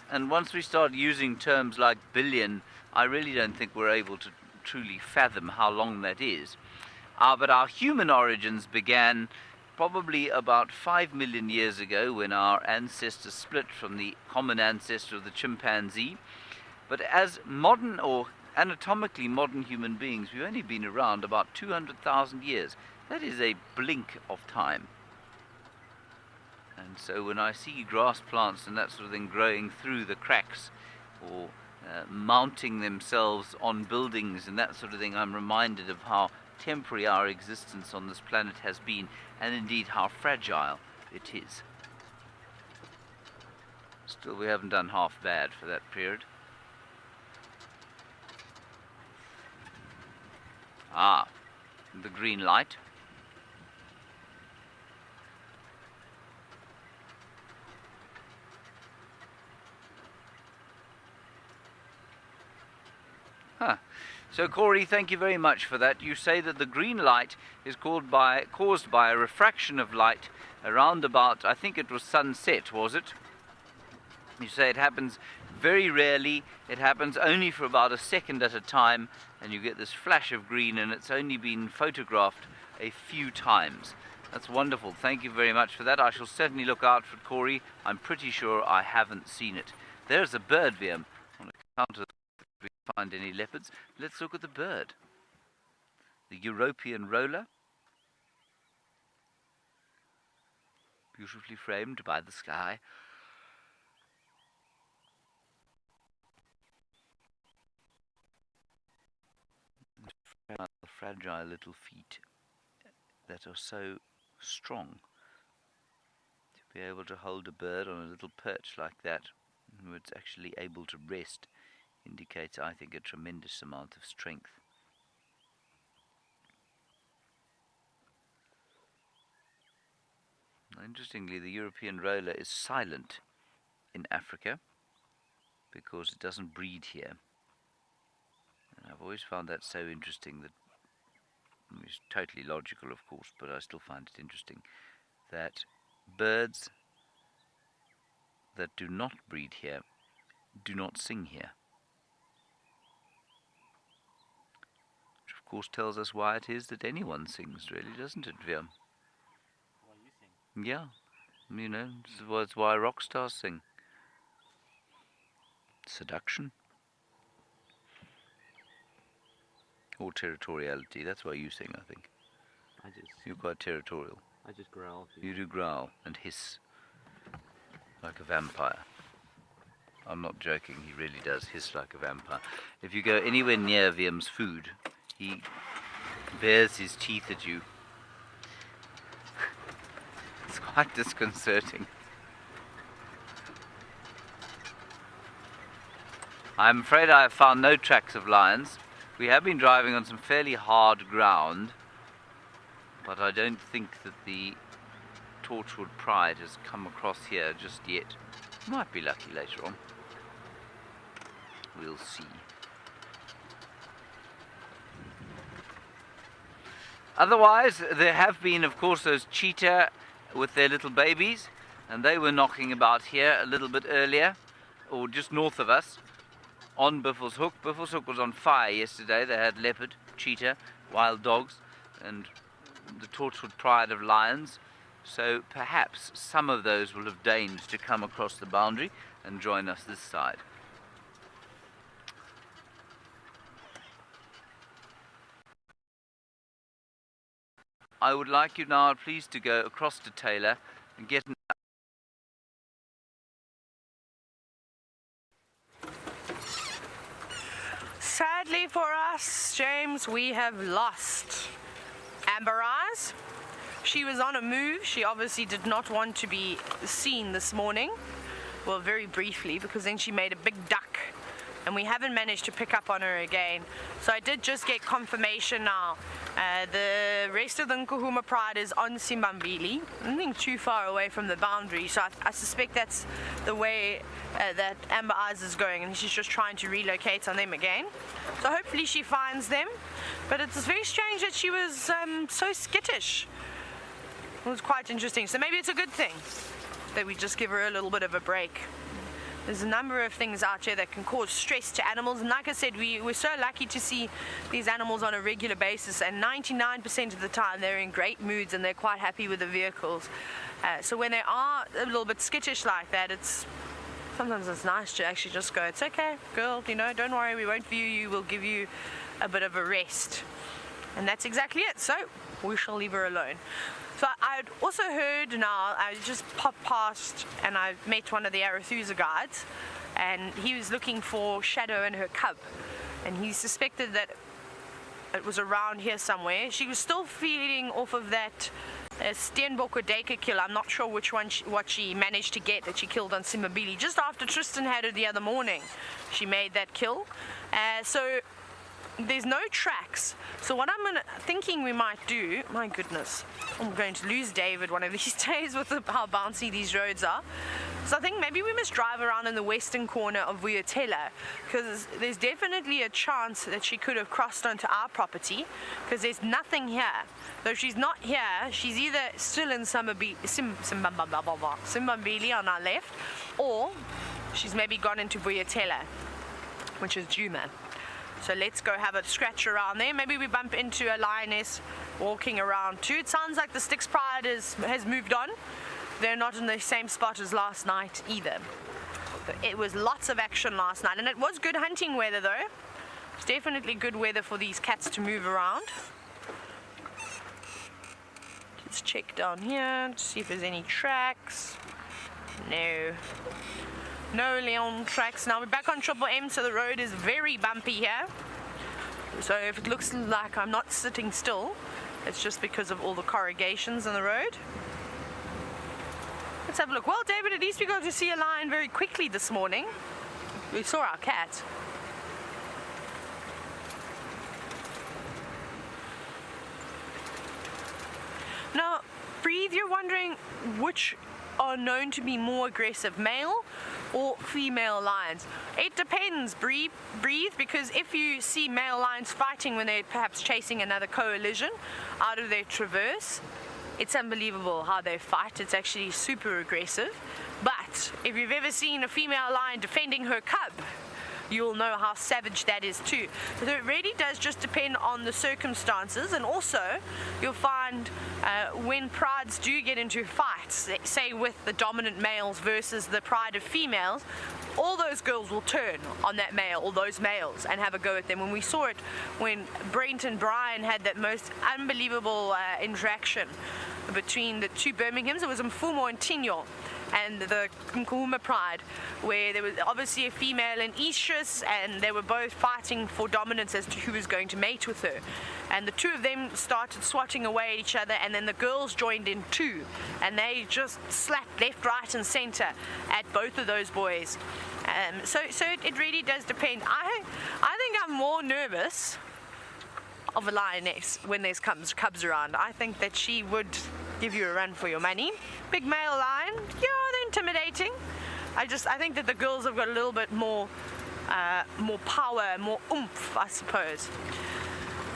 And once we start using terms like billion, I really don't think we're able to truly fathom how long that is. But our human origins began probably about 5 million years ago, when our ancestors split from the common ancestor of the chimpanzee. But as modern or anatomically modern human beings, we've only been around about 200,000 years. That is a blink of time. And so when I see grass plants and that sort of thing growing through the cracks, or mounting themselves on buildings and that sort of thing, I'm reminded of how temporary our existence on this planet has been, and indeed how fragile it is. Still, we haven't done half bad for that period. The green light. So Corey, thank you very much for that. You say that the green light is caused by a refraction of light around about, I think it was sunset, was it? You say it happens very rarely, it happens only for about a second at a time, and you get this flash of green, and it's only been photographed a few times. That's wonderful. Thank you very much for that. I shall certainly look out for Corey. I'm pretty sure I haven't seen it. There's a bird, Viam, on account of we find any leopards. Let's look at the bird. The European roller. Beautifully framed by the sky. Fragile little feet that are so strong. To be able to hold a bird on a little perch like that, where it's actually able to rest, indicates, I think, a tremendous amount of strength. Interestingly, the European roller is silent in Africa because it doesn't breed here. And I've always found that so interesting, that it's totally logical, of course, but I still find it interesting that birds that do not breed here do not sing here. Which of course tells us why it is that anyone sings, really, doesn't it, Viam? Why you sing? Yeah, you know, it's why rock stars sing. Seduction. Or territoriality, that's why you sing, I think. You're quite territorial. I just growl. You do growl and hiss like a vampire. I'm not joking, he really does hiss like a vampire. If you go anywhere near Viam's food, he bares his teeth at you. It's quite disconcerting. I'm afraid I have found no tracks of lions. We have been driving on some fairly hard ground, but I don't think that the Torchwood Pride has come across here just yet. Might be lucky later on. We'll see. Otherwise, there have been, of course, those cheetah with their little babies, and they were knocking about here a little bit earlier, or just north of us, on Biffle's Hook. Biffle's Hook was on fire yesterday. They had leopard, cheetah, wild dogs, and the Torchwood Pride of lions. So perhaps some of those will have deigned to come across the boundary and join us this side. I would like you now, please, to go across to Taylor and get... Sadly for us, James, we have lost Amber Eyes. She was on a move. She obviously did not want to be seen this morning. Well, very briefly, because then she made a big duck, and we haven't managed to pick up on her again. So I did just get confirmation now. The rest of the Nkuhuma Pride is on Simbambili. I don't think too far away from the boundary, so I suspect that's the way that Amber Eyes is going, and she's just trying to relocate on them again. So hopefully she finds them. But it's very strange that she was so skittish. It was quite interesting. So maybe it's a good thing that we just give her a little bit of a break. There's a number of things out here that can cause stress to animals, and like I said, we're so lucky to see these animals on a regular basis, and 99% of the time they're in great moods and they're quite happy with the vehicles. So when they are a little bit skittish like that, sometimes it's nice to actually just go, it's okay, girl, don't worry, we won't view you, we'll give you a bit of a rest. And that's exactly it. So we shall leave her alone. So I'd also heard now, I just popped past and I met one of the Arathusa guides, and he was looking for Shadow and her cub, and he suspected that it was around here somewhere. She was still feeding off of that Steenbok or Dacre kill. I'm not sure which one what she managed to get that she killed on Simbambili. Just after Tristan had her the other morning, she made that kill. So there's no tracks. So what I'm thinking we might do, my goodness, I'm going to lose David one of these days with how bouncy these roads are. So I think maybe we must drive around in the western corner of Vuyatela, because there's definitely a chance that she could have crossed onto our property, because there's nothing here. Though she's not here, she's either still in Simbambili on our left, or she's maybe gone into Vuyatela, which is Juma. So let's go have a scratch around there. Maybe we bump into a lioness walking around too. It sounds like the Styx Pride has moved on. They're not in the same spot as last night either. It was lots of action last night, and it was good hunting weather though. It's definitely good weather for these cats to move around. Let's check down here to see if there's any tracks. No Leon tracks. Now we're back on Triple M, so the road is very bumpy here. So if it looks like I'm not sitting still, it's just because of all the corrugations in the road. Let's have a look. Well, David, at least we got to see a lion very quickly this morning. We saw our cat. Now, Breathe, you're wondering which are known to be more aggressive, male or female lions. It depends, Breathe, because if you see male lions fighting when they're perhaps chasing another coalition out of their traverse, it's unbelievable how they fight. It's actually super aggressive. But if you've ever seen a female lion defending her cub, you'll know how savage that is too. So it really does just depend on the circumstances, and also you'll find when prides do get into fights, say with the dominant males versus the pride of females, all those girls will turn on that male or those males and have a go at them. When we saw it when Brent and Brian had that most unbelievable interaction between the two Birminghams, it was Mfumo and Tinyo and the Nkuhuma Pride, where there was obviously a female in Estrus, and they were both fighting for dominance as to who was going to mate with her. And the two of them started swatting away at each other, and then the girls joined in too, and they just slapped left, right and center at both of those boys. So it really does depend. I think I'm more nervous of a lioness when there's cubs around. I think that she would give you a run for your money. Big male lion, yeah, they're intimidating. I think that the girls have got a little bit more power, more oomph, I suppose.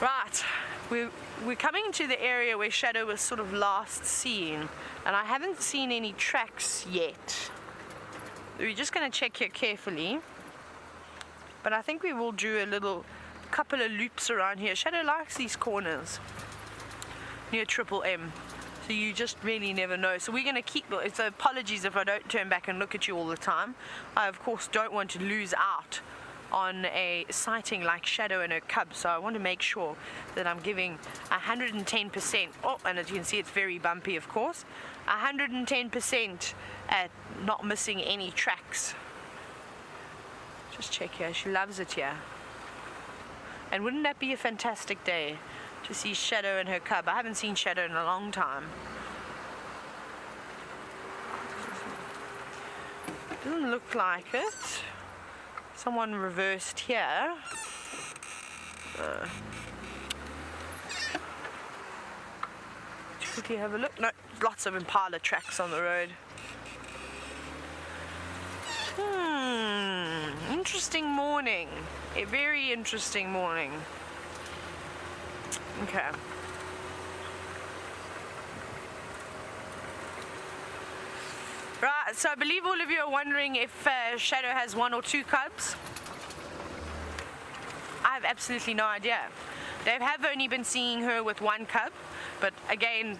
Right, we're coming to the area where Shadow was sort of last seen, and I haven't seen any tracks yet. We're just going to check here carefully, but I think we will do a couple of loops around here. Shadow likes these corners near Triple M, so you just really never know. So we're going to keep, so apologies if I don't turn back and look at you all the time. I of course don't want to lose out on a sighting like Shadow and her cub, so I want to make sure that I'm giving 110%. Oh, and as you can see, it's very bumpy, of course. 110% at not missing any tracks. Just check here. She loves it here. And wouldn't that be a fantastic day to see Shadow and her cub? I haven't seen Shadow in a long time. Doesn't look like it. Someone reversed here. Quickly have a look. No, lots of Impala tracks on the road. Interesting morning. A very interesting morning. Okay. Right, so I believe all of you are wondering if Shadow has 1 or 2 cubs. I have absolutely no idea. They have only been seeing her with 1 cub, but again,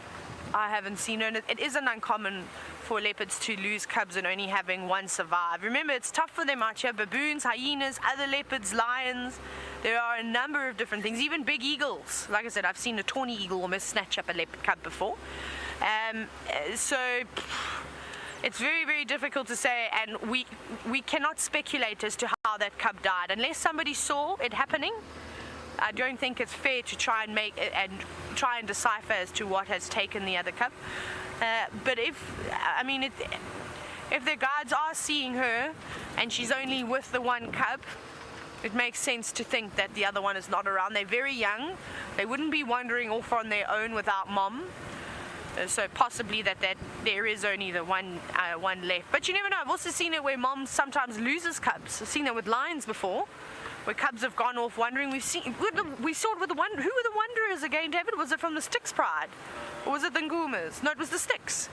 I haven't seen her. It isn't uncommon for leopards to lose cubs and only having 1 survive. Remember, it's tough for them out here. Baboons, hyenas, other leopards, lions. There are a number of different things, even big eagles. Like I said, I've seen a tawny eagle almost snatch up a leopard cub before. So it's very, very difficult to say, and we cannot speculate as to how that cub died unless somebody saw it happening. I don't think it's fair to try and try and decipher as to what has taken the other cub. But if the guides are seeing her and she's only with the 1 cub, it makes sense to think that the other one is not around. They're very young. They wouldn't be wandering off on their own without mom. So possibly that there is only the one left. But you never know. I've also seen it where mom sometimes loses cubs. I've seen that with lions before, where cubs have gone off wandering. We saw it with who were the wanderers again, David? Was it from the Styx Pride? Or was it the Ngumas? No, it was the Styx.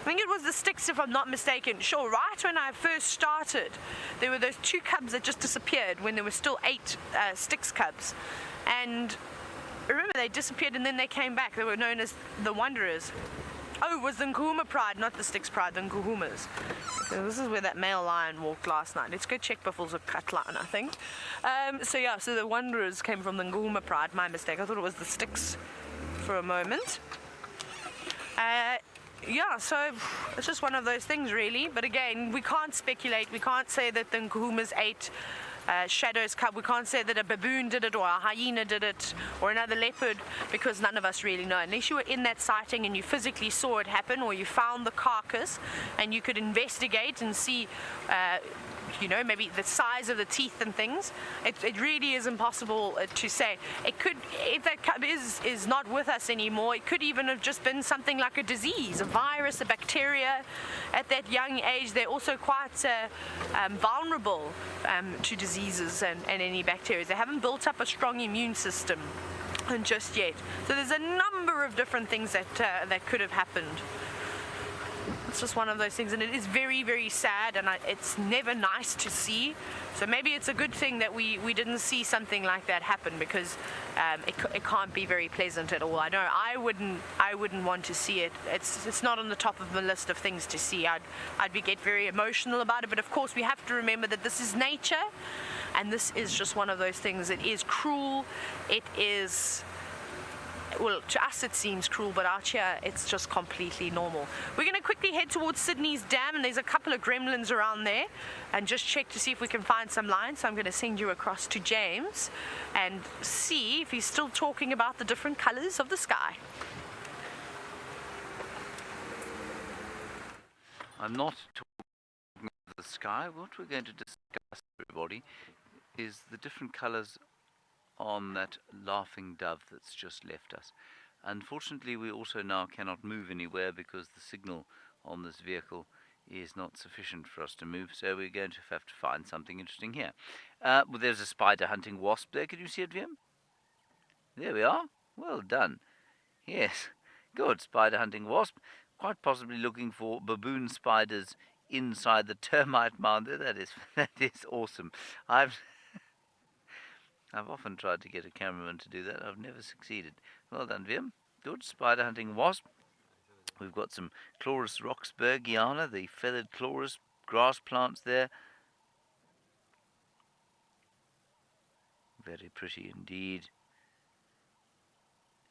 I think it was the Styx, if I'm not mistaken. Sure, right when I first started, there were those 2 cubs that just disappeared when there were still 8 Styx cubs. And remember, they disappeared and then they came back. They were known as the Wanderers. Oh, it was the Nguma Pride, not the Styx Pride, the Nguhumas. So this is where that male lion walked last night. Let's go check Buffles a cut line, I think. So the Wanderers came from the Nguma Pride. My mistake. I thought it was the Styx for a moment. Yeah, so it's just one of those things, really. But again, we can't speculate. We can't say that the Nguhumas ate Shadow's cub. We can't say that a baboon did it or a hyena did it or another leopard, because none of us really know. Unless you were in that sighting and you physically saw it happen, or you found the carcass and you could investigate and see maybe the size of the teeth and things, it really is impossible to say. It could, if that cub is not with us anymore, it could even have just been something like a disease, a virus, a bacteria. At that young age, they're also quite vulnerable to diseases and any bacteria. They haven't built up a strong immune system just yet. So there's a number of different things that could have happened. It's just one of those things, and it is very, very sad, and it's never nice to see. So maybe it's a good thing that we didn't see something like that happen, because it can't be very pleasant at all. I know I wouldn't want to see it. It's not on the top of the list of things to see. I'd get very emotional about it, but of course we have to remember that this is nature, and this is just one of those things. It is cruel. It is, well, to us it seems cruel, but out here it's just completely normal. We're going to quickly head towards Sydney's dam, and there's a couple of gremlins around there, and just check to see if we can find some lines. So I'm going to send you across to James and see if he's still talking about the different colors of the sky. I'm not talking about the sky. What we're going to discuss, everybody, is the different colors on that laughing dove that's just left us. Unfortunately, we also now cannot move anywhere because the signal on this vehicle is not sufficient for us to move, so we're going to have to find something interesting here. Well, there's a spider hunting wasp there. Can you see it, Vim? There we are. Well done. Yes, good. Spider hunting wasp. Quite possibly looking for baboon spiders inside the termite mound. That is awesome. I've often tried to get a cameraman to do that. I've never succeeded. Well done, Vim. Good. Spider hunting wasp. We've got some Chloris roxburghiana, the feathered chloris grass plants there. Very pretty indeed.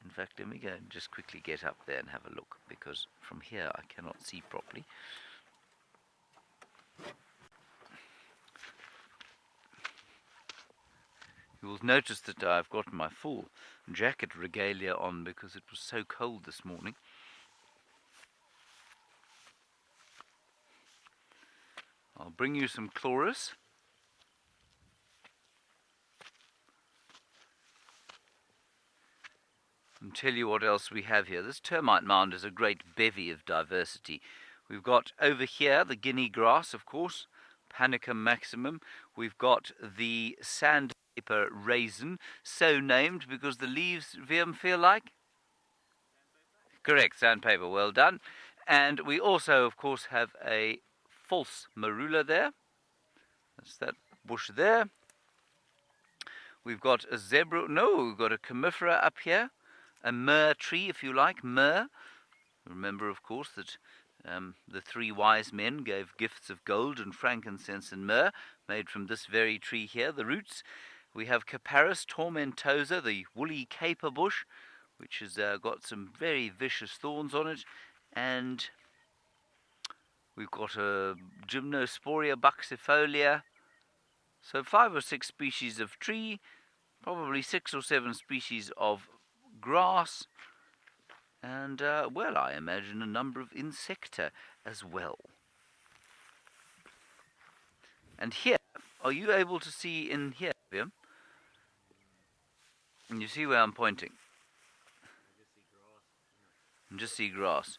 In fact, let me go and just quickly get up there and have a look, because from here I cannot see properly. You will notice that I've got my full jacket regalia on because it was so cold this morning. I'll bring you some chloris. And tell you what else we have here. This termite mound is a great bevy of diversity. We've got over here the guinea grass, of course, Panicum maximum. We've got the sandpaper raisin, so named because the leaves, Viam, feel like? Correct, sandpaper, well done. And we also, of course, have a false marula there. That's that bush there. We've got a zebra, no, we've got a comifera up here. A myrrh tree, if you like, myrrh. Remember, of course, that the three wise men gave gifts of gold and frankincense and myrrh, made from this very tree here, the roots. We have Capparis tomentosa, the woolly caper bush, which has got some very vicious thorns on it. And we've got a Gymnosporia buxifolia. So 5 or 6 species of tree, probably 6 or 7 species of grass, and, well, I imagine a number of insecta as well. And here, are you able to see in here, Liam? And you see where I'm pointing? I just see grass.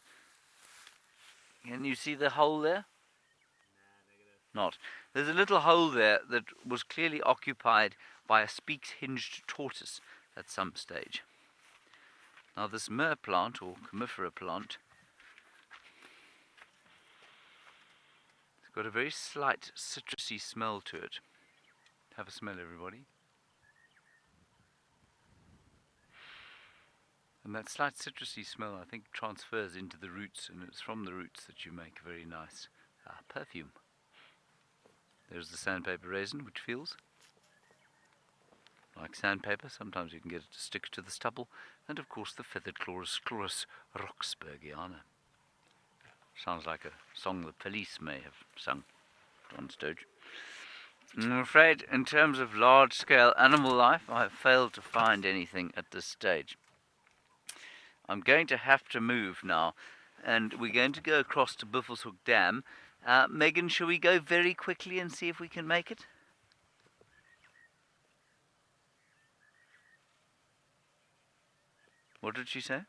Can you see the hole there? Not. There's a little hole there that was clearly occupied by a speaks-hinged tortoise at some stage. Now this myrrh plant, or comifera plant, it's got a very slight citrusy smell to it. Have a smell, everybody. And that slight citrusy smell, I think, transfers into the roots, and it's from the roots that you make a very nice perfume. There's the sandpaper raisin, which feels like sandpaper. Sometimes you can get it to stick to the stubble. And of course the feathered Chloris roxburghiana. Sounds like a song the Police may have sung on stage. I'm afraid in terms of large-scale animal life, I have failed to find anything at this stage. I'm going to have to move now, and we're going to go across to Buffelshoek Dam. Megan, shall we go very quickly and see if we can make it? What did she say?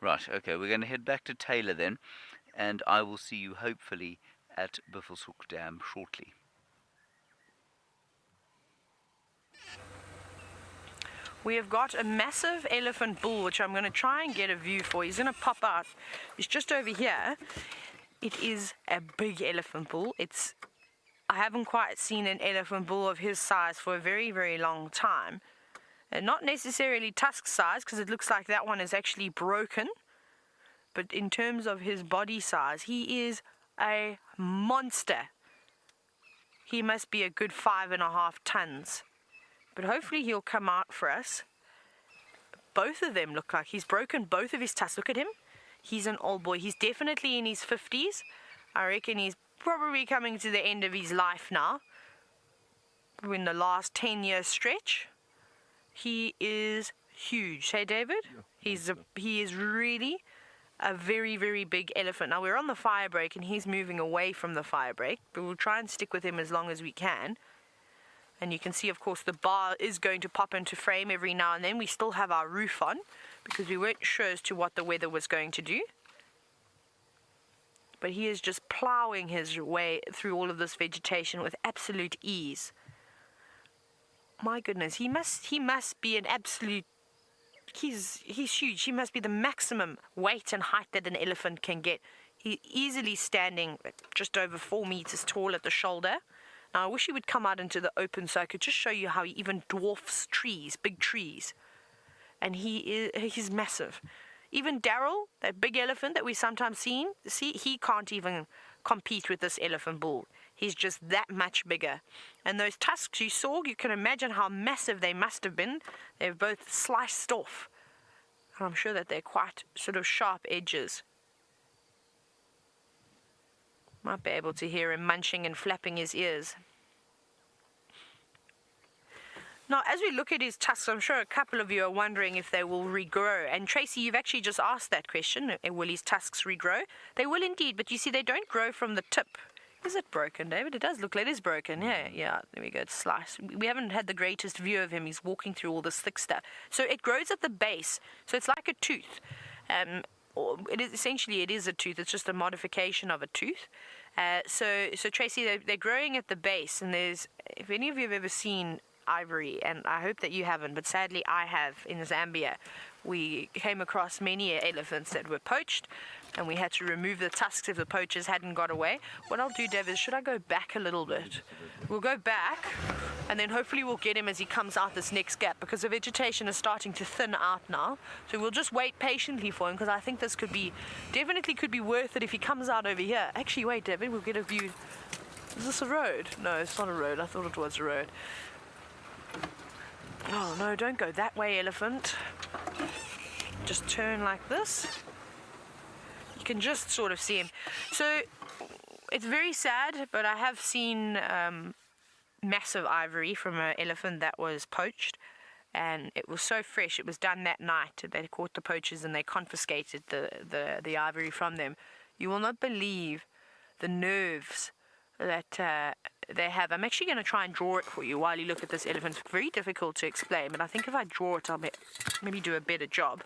Right, okay, we're going to head back to Taylor then, and I will see you hopefully at Buffelshoek Dam shortly. We have got a massive elephant bull, which I'm going to try and get a view for. He's going to pop out. He's just over here. It is a big elephant bull. I haven't quite seen an elephant bull of his size for a very, very long time. And not necessarily tusk size, because it looks like that one is actually broken. But in terms of his body size, he is a monster. He must be a good 5.5 tons. But hopefully he'll come out for us. Both of them look like he's broken both of his tusks. Look at him. He's an old boy. He's definitely in his 50s. I reckon he's probably coming to the end of his life now. We're in the last 10-year stretch. He is huge. Hey, David? Yeah. He is really a very, very big elephant. Now, we're on the fire break, and he's moving away from the fire break, but we'll try and stick with him as long as we can. And you can see, of course, the bar is going to pop into frame every now and then. We still have our roof on because we weren't sure as to what the weather was going to do. But he is just plowing his way through all of this vegetation with absolute ease. My goodness, he must be an absolute... He's huge. He must be the maximum weight and height that an elephant can get. He's easily standing just over 4 meters tall at the shoulder. Now, I wish he would come out into the open so I could just show you how he even dwarfs trees, big trees. And he's massive. Even Daryl, that big elephant that we sometimes see, he can't even compete with this elephant bull. He's just that much bigger. And those tusks you saw, you can imagine how massive they must have been. They've both sliced off. And I'm sure that they're quite sort of sharp edges. Might be able to hear him munching and flapping his ears. Now, as we look at his tusks, I'm sure a couple of you are wondering if they will regrow. And Tracy, you've actually just asked that question. Will his tusks regrow? They will indeed, but you see, they don't grow from the tip. Is it broken, David? It does look like it is broken. Yeah, there we go. It's sliced. We haven't had the greatest view of him. He's walking through all this thick stuff. So it grows at the base. So it's like a tooth. Essentially, it is a tooth. It's just a modification of a tooth. So Tracy, they're growing at the base. And if any of you have ever seen ivory, and I hope that you haven't, but sadly I have, in Zambia, we came across many elephants that were poached, and we had to remove the tusks if the poachers hadn't got away. What I'll do, David, should I go back a little bit? We'll go back, and then hopefully we'll get him as he comes out this next gap, because the vegetation is starting to thin out now. So we'll just wait patiently for him, because I think this definitely could be worth it if he comes out over here. Actually, wait, David, we'll get a view. Is this a road? No, it's not a road. I thought it was a road. Oh no, don't go that way, elephant. Just turn like this. You can just sort of see him. So it's very sad, but I have seen massive ivory from an elephant that was poached, and it was so fresh. It was done that night. They caught the poachers and they confiscated the ivory from them. You will not believe the nerves that they have. I'm actually going to try and draw it for you while you look at this elephant. It's very difficult to explain, but I think if I draw it, I'll maybe do a better job.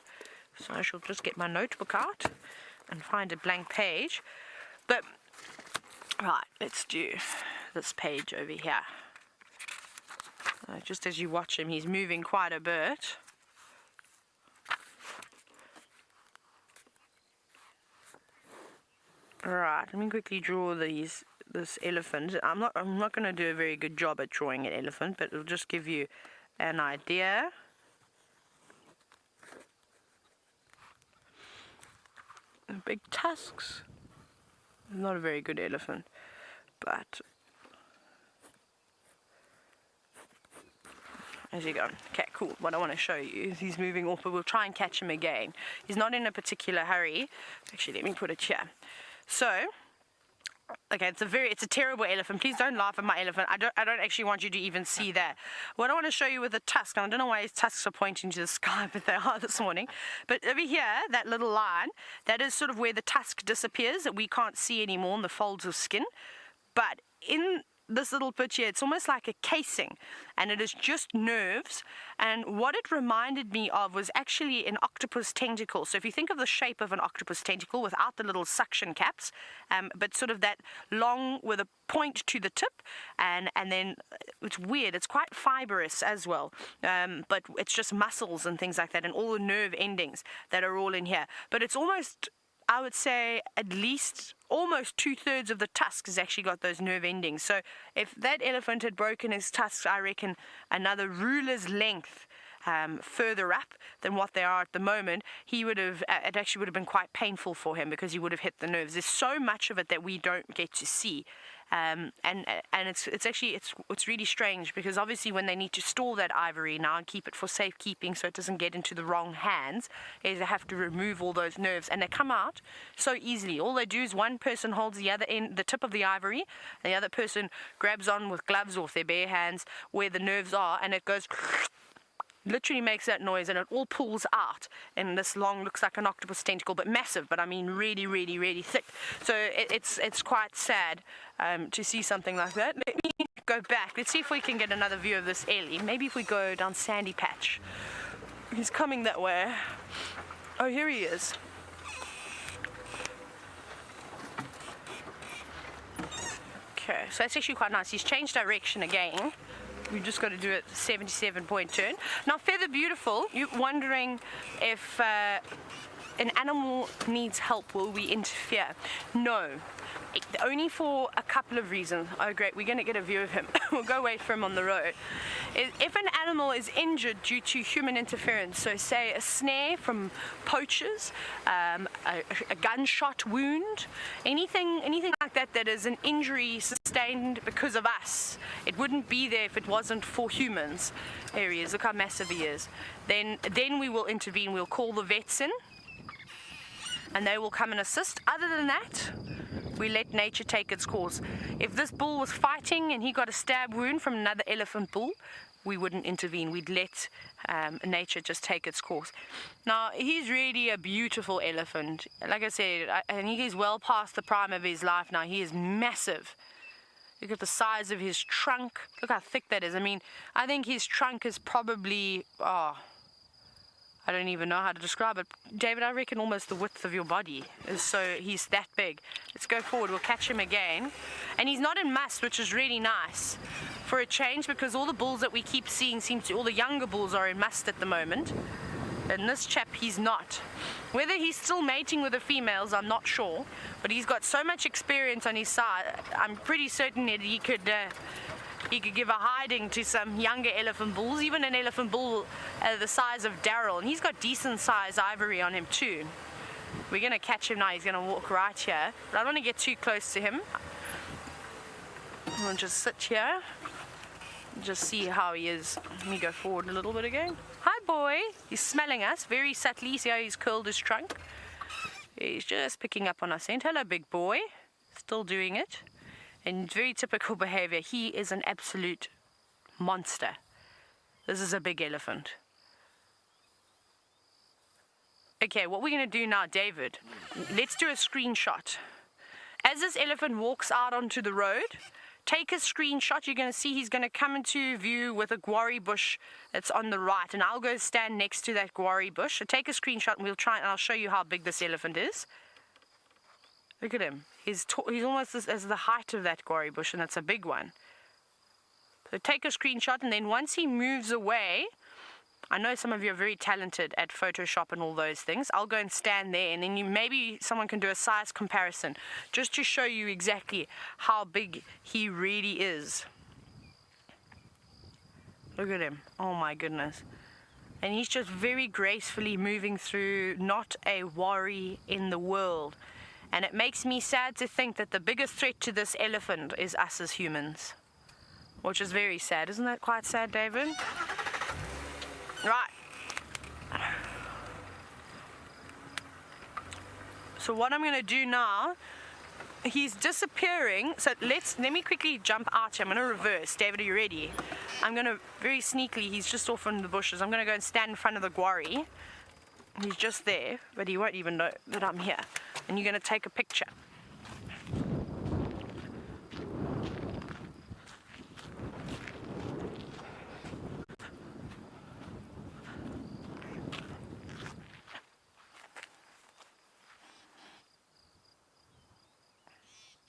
So I shall just get my notebook out and find a blank page. But, right, let's do this page over here. Just as you watch him, he's moving quite a bit. Right, let me quickly draw this elephant. I'm not going to do a very good job at drawing an elephant, but it'll just give you an idea. Big tusks. Not a very good elephant, but as you go. Okay, cool. What I want to show you is he's moving off, but we'll try and catch him again. He's not in a particular hurry. Actually, let me put it here. So, okay, it's a terrible elephant. Please don't laugh at my elephant. I don't actually want you to even see that. What I want to show you with the tusk, and I don't know why his tusks are pointing to the sky, but they are this morning. But over here, that little line, that is sort of where the tusk disappears, that we can't see anymore in the folds of skin. But in this little bit here, it's almost like a casing, and it is just nerves. And what it reminded me of was actually an octopus tentacle. So if you think of the shape of an octopus tentacle without the little suction caps, but sort of that long with a point to the tip, and then it's weird, it's quite fibrous as well, but it's just muscles and things like that, and all the nerve endings that are all in here. But it's almost, I would say, at least almost 2/3 of the tusk has actually got those nerve endings. So if that elephant had broken his tusks, I reckon another ruler's length further up than what they are at the moment, it actually would have been quite painful for him, because he would have hit the nerves. There's so much of it that we don't get to see. And it's really strange, because obviously when they need to store that ivory now and keep it for safekeeping so it doesn't get into the wrong hands, they have to remove all those nerves, and they come out so easily. All they do is one person holds the other end, the tip of the ivory, the other person grabs on with gloves or with their bare hands where the nerves are, and it goes, literally makes that noise, and it all pulls out. And this long, looks like an octopus tentacle, but massive, but I mean really, really, really thick. So it's quite sad to see something like that. Let me go back. Let's see if we can get another view of this Ellie. Maybe if we go down Sandy Patch. He's coming that way. Oh, here he is. Okay, so that's actually quite nice. He's changed direction again. We've just got to do a 77-point turn. Now, Feather Beautiful, you're wondering if an animal needs help, will we interfere? No. Only for a couple of reasons. Oh great, we're going to get a view of him. We'll go wait for him on the road. If an animal is injured due to human interference, so say a snare from poachers, a gunshot wound, anything like that that is an injury sustained because of us, it wouldn't be there if it wasn't for humans. There he is, look how massive he is. Then we will intervene, we'll call the vets in and they will come and assist. Other than that, we let nature take its course. If this bull was fighting and he got a stab wound from another elephant bull, we wouldn't intervene. We'd let nature just take its course. Now, he's really a beautiful elephant. Like I said, I think he's well past the prime of his life now. He is massive. Look at the size of his trunk. Look how thick that is. I mean, I think his trunk is probably, I don't even know how to describe it. David, I reckon almost the width of your body. So he's that big. Let's go forward. We'll catch him again. And he's not in must, which is really nice for a change, because all the bulls that we keep seeing all the younger bulls are in must at the moment. And this chap, he's not. Whether he's still mating with the females, I'm not sure. But he's got so much experience on his side, I'm pretty certain that he could give a hiding to some younger elephant bulls, even an elephant bull the size of Daryl. And he's got decent size ivory on him too. We're going to catch him now. He's going to walk right here. But I don't want to get too close to him. I'm going to just sit here. Just see how he is. Let me go forward a little bit again. Hi, boy. He's smelling us very subtly. See how he's curled his trunk? He's just picking up on our scent. Hello, big boy. Still doing it. And very typical behavior. He is an absolute monster. This is a big elephant. Okay, what we're going to do now, David, let's do a screenshot. As this elephant walks out onto the road, take a screenshot. You're going to see he's going to come into view with a guarri bush that's on the right. And I'll go stand next to that guarri bush. So take a screenshot and I'll show you how big this elephant is. Look at him. He's almost as the height of that guarri bush, and that's a big one. So take a screenshot, and then once he moves away, I know some of you are very talented at Photoshop and all those things. I'll go and stand there, and then maybe someone can do a size comparison just to show you exactly how big he really is. Look at him. Oh my goodness. And he's just very gracefully moving through, not a worry in the world. And it makes me sad to think that the biggest threat to this elephant is us as humans. Which is very sad. Isn't that quite sad, David? Right. So what I'm going to do now, he's disappearing. So let me quickly jump out here. I'm going to reverse. David, are you ready? I'm going to, very sneakily, he's just off in the bushes. I'm going to go and stand in front of the guarri. He's just there, but he won't even know that I'm here. And you're going to take a picture.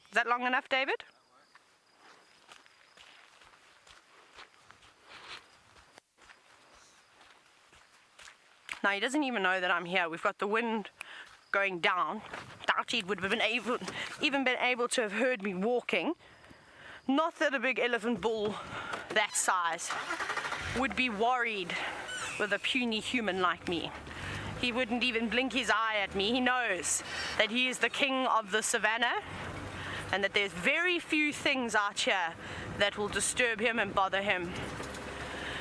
Is that long enough, David? Now, he doesn't even know that I'm here. We've got the wind going down. Doubt he would have even been able to have heard me walking. Not that a big elephant bull that size would be worried with a puny human like me. He wouldn't even blink his eye at me. He knows that he is the king of the savannah and that there's very few things out here that will disturb him and bother him.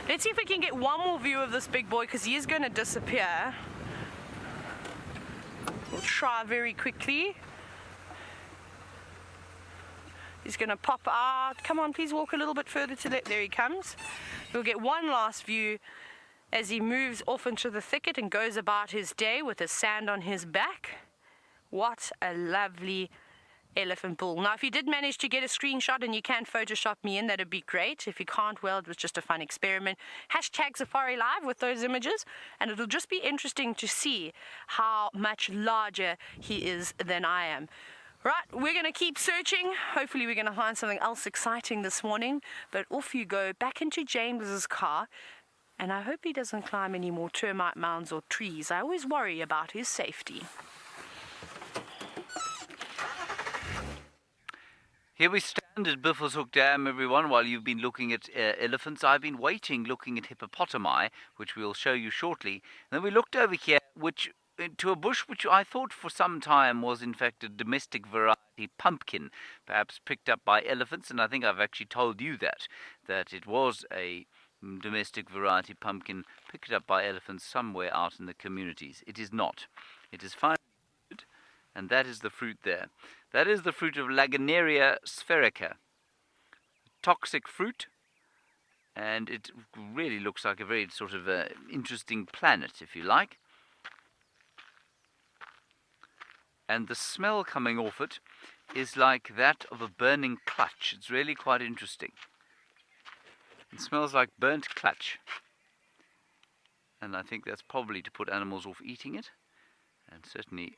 Let's see if we can get one more view of this big boy, because he is going to disappear. We'll try very quickly. He's going to pop out. Come on, please walk a little bit further to that. There he comes. We'll get one last view as he moves off into the thicket and goes about his day with the sand on his back. What a lovely elephant bull. Now, if you did manage to get a screenshot and you can Photoshop me in, that'd be great. If you can't, well, it was just a fun experiment. Hashtag safariLIVE with those images, and it'll just be interesting to see how much larger he is than I am. Right, we're going to keep searching. Hopefully we're going to find something else exciting this morning. But off you go, back into James's car. And I hope he doesn't climb any more termite mounds or trees. I always worry about his safety. Here we stand at Buffelshoek Dam, everyone, while you've been looking at elephants. I've been waiting, looking at hippopotami, which we'll show you shortly. And then we looked over here, to a bush which I thought for some time was in fact a domestic variety pumpkin, perhaps picked up by elephants, and I think I've actually told you that it was a domestic variety pumpkin picked up by elephants somewhere out in the communities. It is not. It is fine, and that is the fruit there. That is the fruit of Laganaria spherica, toxic fruit, and it really looks like a very sort of interesting planet, if you like. And the smell coming off it is like that of a burning clutch. It's really quite interesting. It smells like burnt clutch. And I think that's probably to put animals off eating it. And certainly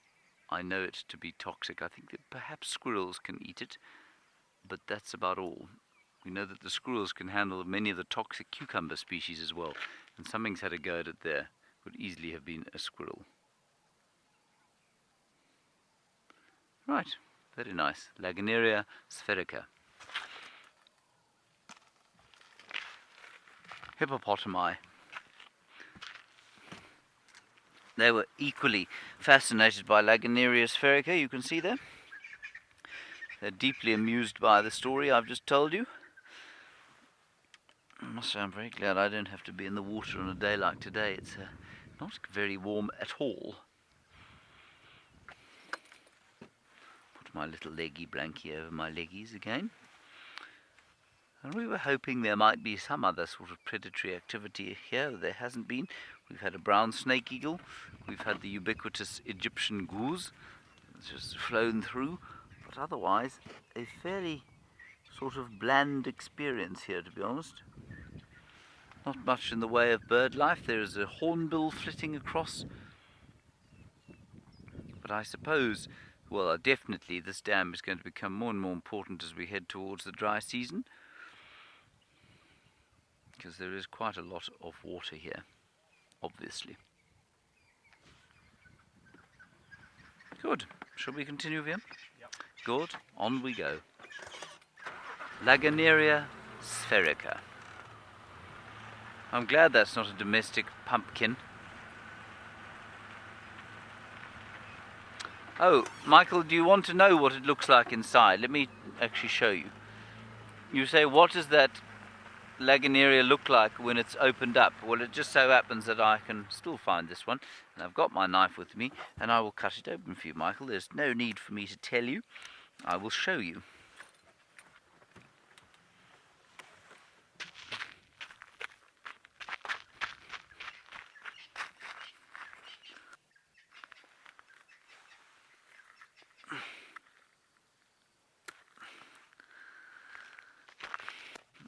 I know it to be toxic. I think that perhaps squirrels can eat it, but that's about all. We know that the squirrels can handle many of the toxic cucumber species as well. And something's had a go at it there. Could easily have been a squirrel. Right, very nice. Laganaria spherica. Hippopotami. They were equally fascinated by Laganaria spherica, you can see there. They're deeply amused by the story I've just told you. I must say I'm very glad I don't have to be in the water on a day like today. It's not very warm at all. My little leggy blankie over my leggies again. And we were hoping there might be some other sort of predatory activity here. There hasn't been. We've had a brown snake eagle. We've had the ubiquitous Egyptian goose just flown through. But otherwise, a fairly sort of bland experience here, to be honest. Not much in the way of bird life. There is a hornbill flitting across. But I suppose, well, definitely this dam is going to become more and more important as we head towards the dry season, because there is quite a lot of water here, obviously. Good. Shall we continue, Viam? Yep. Good. On we go. Laganaria spherica. I'm glad that's not a domestic pumpkin. Oh, Michael, do you want to know what it looks like inside? Let me actually show you. You say, what does that Laganaria look like when it's opened up? Well, it just so happens that I can still find this one, and I've got my knife with me, and I will cut it open for you, Michael. There's no need for me to tell you. I will show you.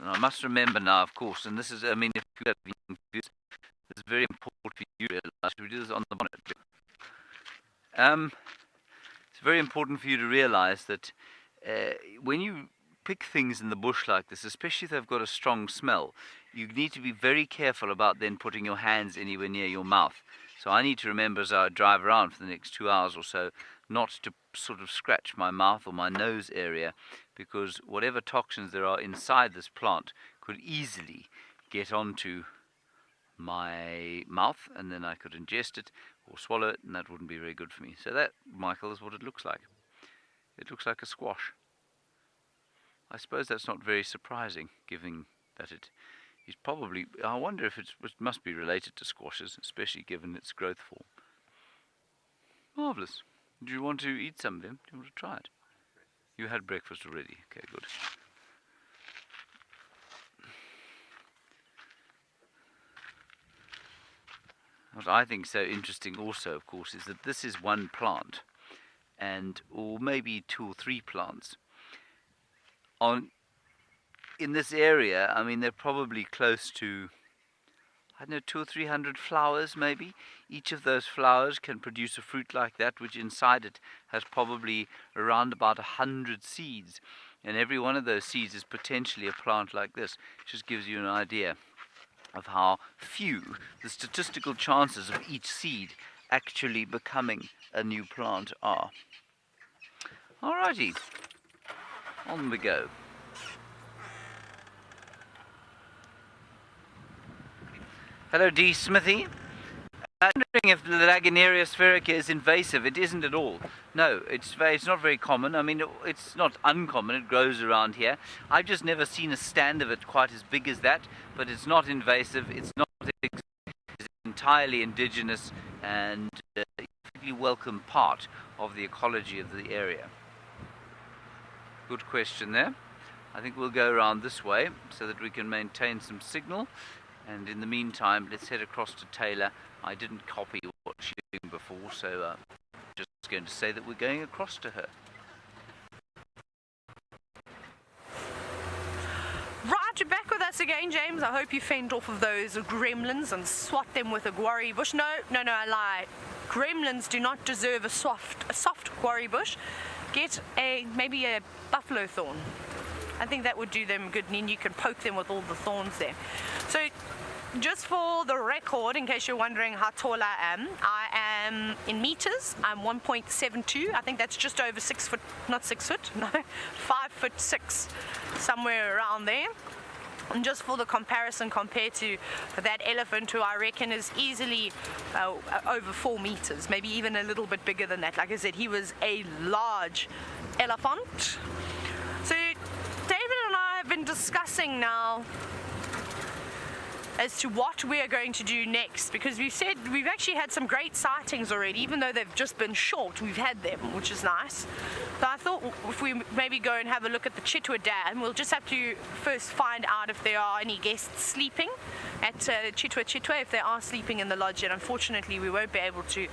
And I must remember now, of course, and this is, I mean, if you have young viewers, this is very important for you to realize. We do this on the bonnet. It's very important for you to realize that when you pick things in the bush like this, especially if they've got a strong smell, you need to be very careful about then putting your hands anywhere near your mouth. So I need to remember as I drive around for the next 2 hours or so not to sort of scratch my mouth or my nose area, because whatever toxins there are inside this plant could easily get onto my mouth, and then I could ingest it or swallow it, and that wouldn't be very good for me. So that, Michael, is what it looks like. It looks like a squash. I suppose that's not very surprising, given that it is probably, I wonder if it must be related to squashes, especially given its growth form. Marvellous. Do you want to eat some of them? Do you want to try it? You had breakfast already. Okay, good. What I think is so interesting also, of course, is that this is one plant. or maybe 2 or 3 plants. In this area, I mean, they're probably close to, I don't know, 200 or 300 flowers maybe. Each of those flowers can produce a fruit like that, which inside it has probably around about 100 seeds. And every one of those seeds is potentially a plant like this. It just gives you an idea of how few the statistical chances of each seed actually becoming a new plant are. Alrighty, on we go. Hello, D. Smithy. I'm wondering if the Lagenaria spherica is invasive. It isn't at all. No, it's not very common. I mean, it's not uncommon. It grows around here. I've just never seen a stand of it quite as big as that, but it's not invasive. It's not it's entirely indigenous and a completely welcome part of the ecology of the area. Good question there. I think we'll go around this way so that we can maintain some signal. And in the meantime, let's head across to Taylor. I didn't copy what she was doing before, so I'm just going to say that we're going across to her. Right, you're back with us again, James. I hope you fend off of those gremlins and swat them with a guarri bush. No, I lie. Gremlins do not deserve a soft guarri bush. Get maybe a buffalo thorn. I think that would do them good, and then you can poke them with all the thorns there. So, just for the record, in case you're wondering how tall I am in meters. I'm 1.72. I think that's just over 6 foot, not 6 foot, no, 5'6", somewhere around there. And just for the comparison, compared to that elephant, who I reckon is easily over 4 meters, maybe even a little bit bigger than that. Like I said, he was a large elephant. So David and I have been discussing now as to what we are going to do next, because we've actually had some great sightings already. Even though they've just been short, we've had them, which is nice. So I thought if we maybe go and have a look at the Chitwa Dam, we'll just have to first find out if there are any guests sleeping at Chitwa, if they are sleeping in the lodge. And unfortunately we won't be able to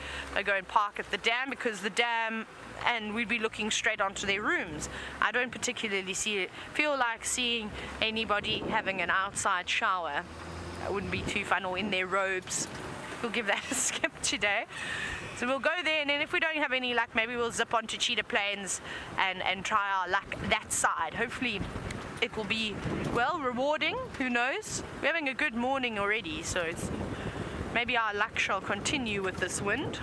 go and park at the dam, because the dam, and we'd be looking straight onto their rooms. I don't particularly feel like seeing anybody having an outside shower. That wouldn't be too fun, or in their robes. We'll give that a skip today. So we'll go there, and then if we don't have any luck, maybe we'll zip onto Cheetah Plains and try our luck that side. Hopefully it will be, well, rewarding. Who knows? We're having a good morning already, so maybe our luck shall continue with this wind.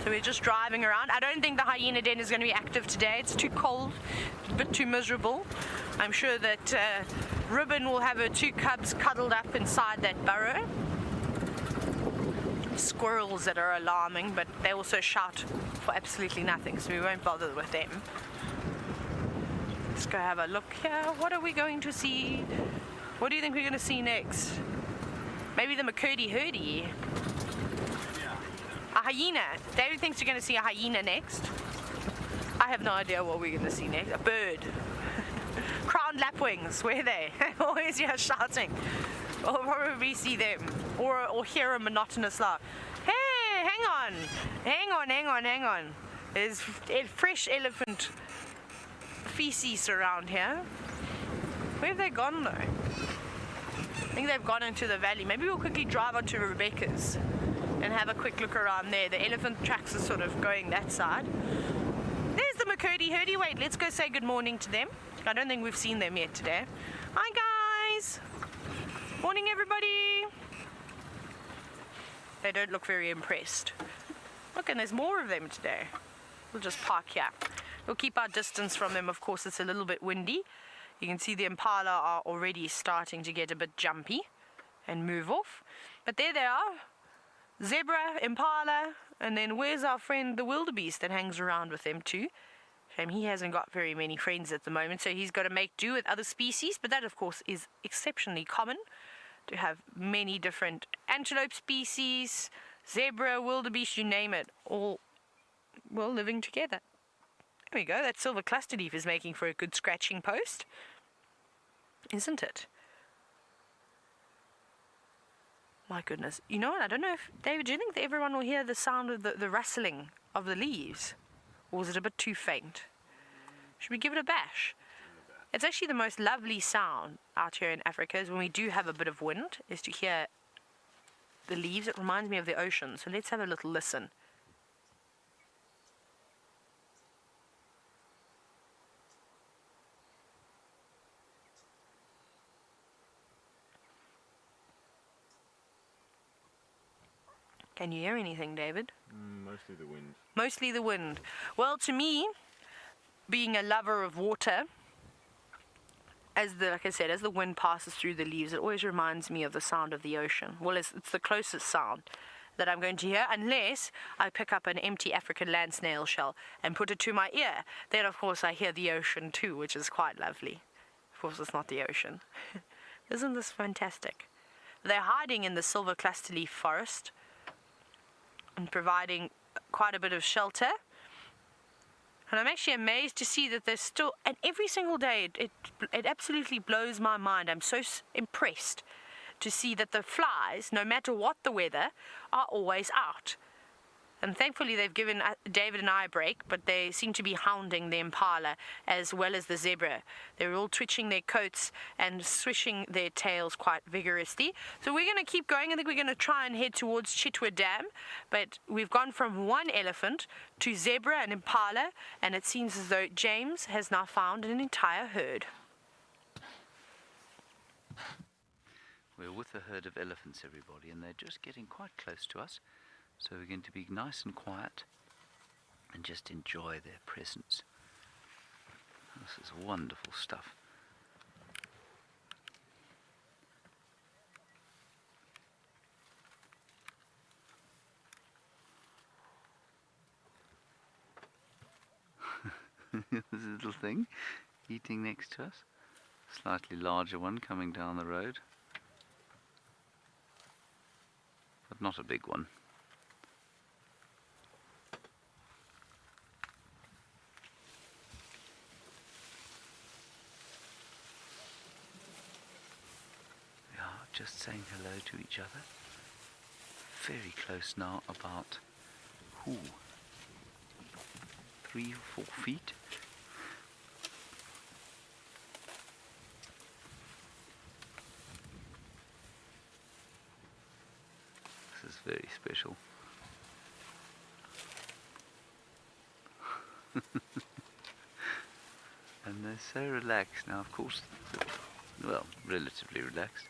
So we're just driving around. I don't think the hyena den is going to be active today. It's too cold, a bit too miserable. I'm sure that Ribbon will have her 2 cubs cuddled up inside that burrow. Squirrels that are alarming, but they also shout for absolutely nothing, so we won't bother with them. Let's go have a look here. What are we going to see? What do you think we're going to see next? Maybe the McCurdy-Hurdy. A hyena. David thinks you're going to see a hyena next. I have no idea what we're going to see next. A bird. Crowned lapwings. Where are they? Always here shouting. We'll probably see them. Or hear a monotonous laugh. Hey, hang on. There's fresh elephant feces around here. Where have they gone though? I think they've gone into the valley. Maybe we'll quickly drive onto Rebecca's and have a quick look around there. The elephant tracks are sort of going that side. There's the McCurdy-Hurdy. Wait, let's go say good morning to them. I don't think we've seen them yet today. Hi guys. Morning everybody. They don't look very impressed. Look, and there's more of them today. We'll just park here. We'll keep our distance from them. Of course, it's a little bit windy. You can see the impala are already starting to get a bit jumpy and move off. But there they are. Zebra, impala, and then where's our friend the wildebeest that hangs around with them too? Shame he hasn't got very many friends at the moment, so he's got to make do with other species. But that, of course, is exceptionally common, to have many different antelope species, zebra, wildebeest, you name it, all, well, living together. There we go. That silver cluster leaf is making for a good scratching post, isn't it? My goodness. You know what? I don't know if, David, do you think that everyone will hear the sound of the rustling of the leaves? Or was it a bit too faint? Should we give it a bash? It's actually the most lovely sound out here in Africa is when we do have a bit of wind, is to hear the leaves. It reminds me of the ocean. So let's have a little listen. Can you hear anything, David? Mostly the wind. Mostly the wind. Well, to me, being a lover of water, like I said, as the wind passes through the leaves, it always reminds me of the sound of the ocean. Well, it's the closest sound that I'm going to hear, unless I pick up an empty African land snail shell and put it to my ear. Then, of course, I hear the ocean too, which is quite lovely. Of course, it's not the ocean. Isn't this fantastic? They're hiding in the silver cluster leaf forest and providing quite a bit of shelter. And I'm actually amazed to see that there's still, and every single day, it absolutely blows my mind. I'm so impressed to see that the flies, no matter what the weather, are always out. And thankfully they've given David and I a break, but they seem to be hounding the impala as well as the zebra. They're all twitching their coats and swishing their tails quite vigorously. So we're going to keep going. I think we're going to try and head towards Chitwa Dam, but we've gone from one elephant to zebra and impala, and it seems as though James has now found an entire herd. We're with a herd of elephants, everybody, and they're just getting quite close to us. So we're going to be nice and quiet and just enjoy their presence. This is wonderful stuff. This little thing eating next to us. Slightly larger one coming down the road. But not a big one. Just saying hello to each other. Very close now, about 3 or 4 feet. This is very special. And they're so relaxed now, of course, well, relatively relaxed.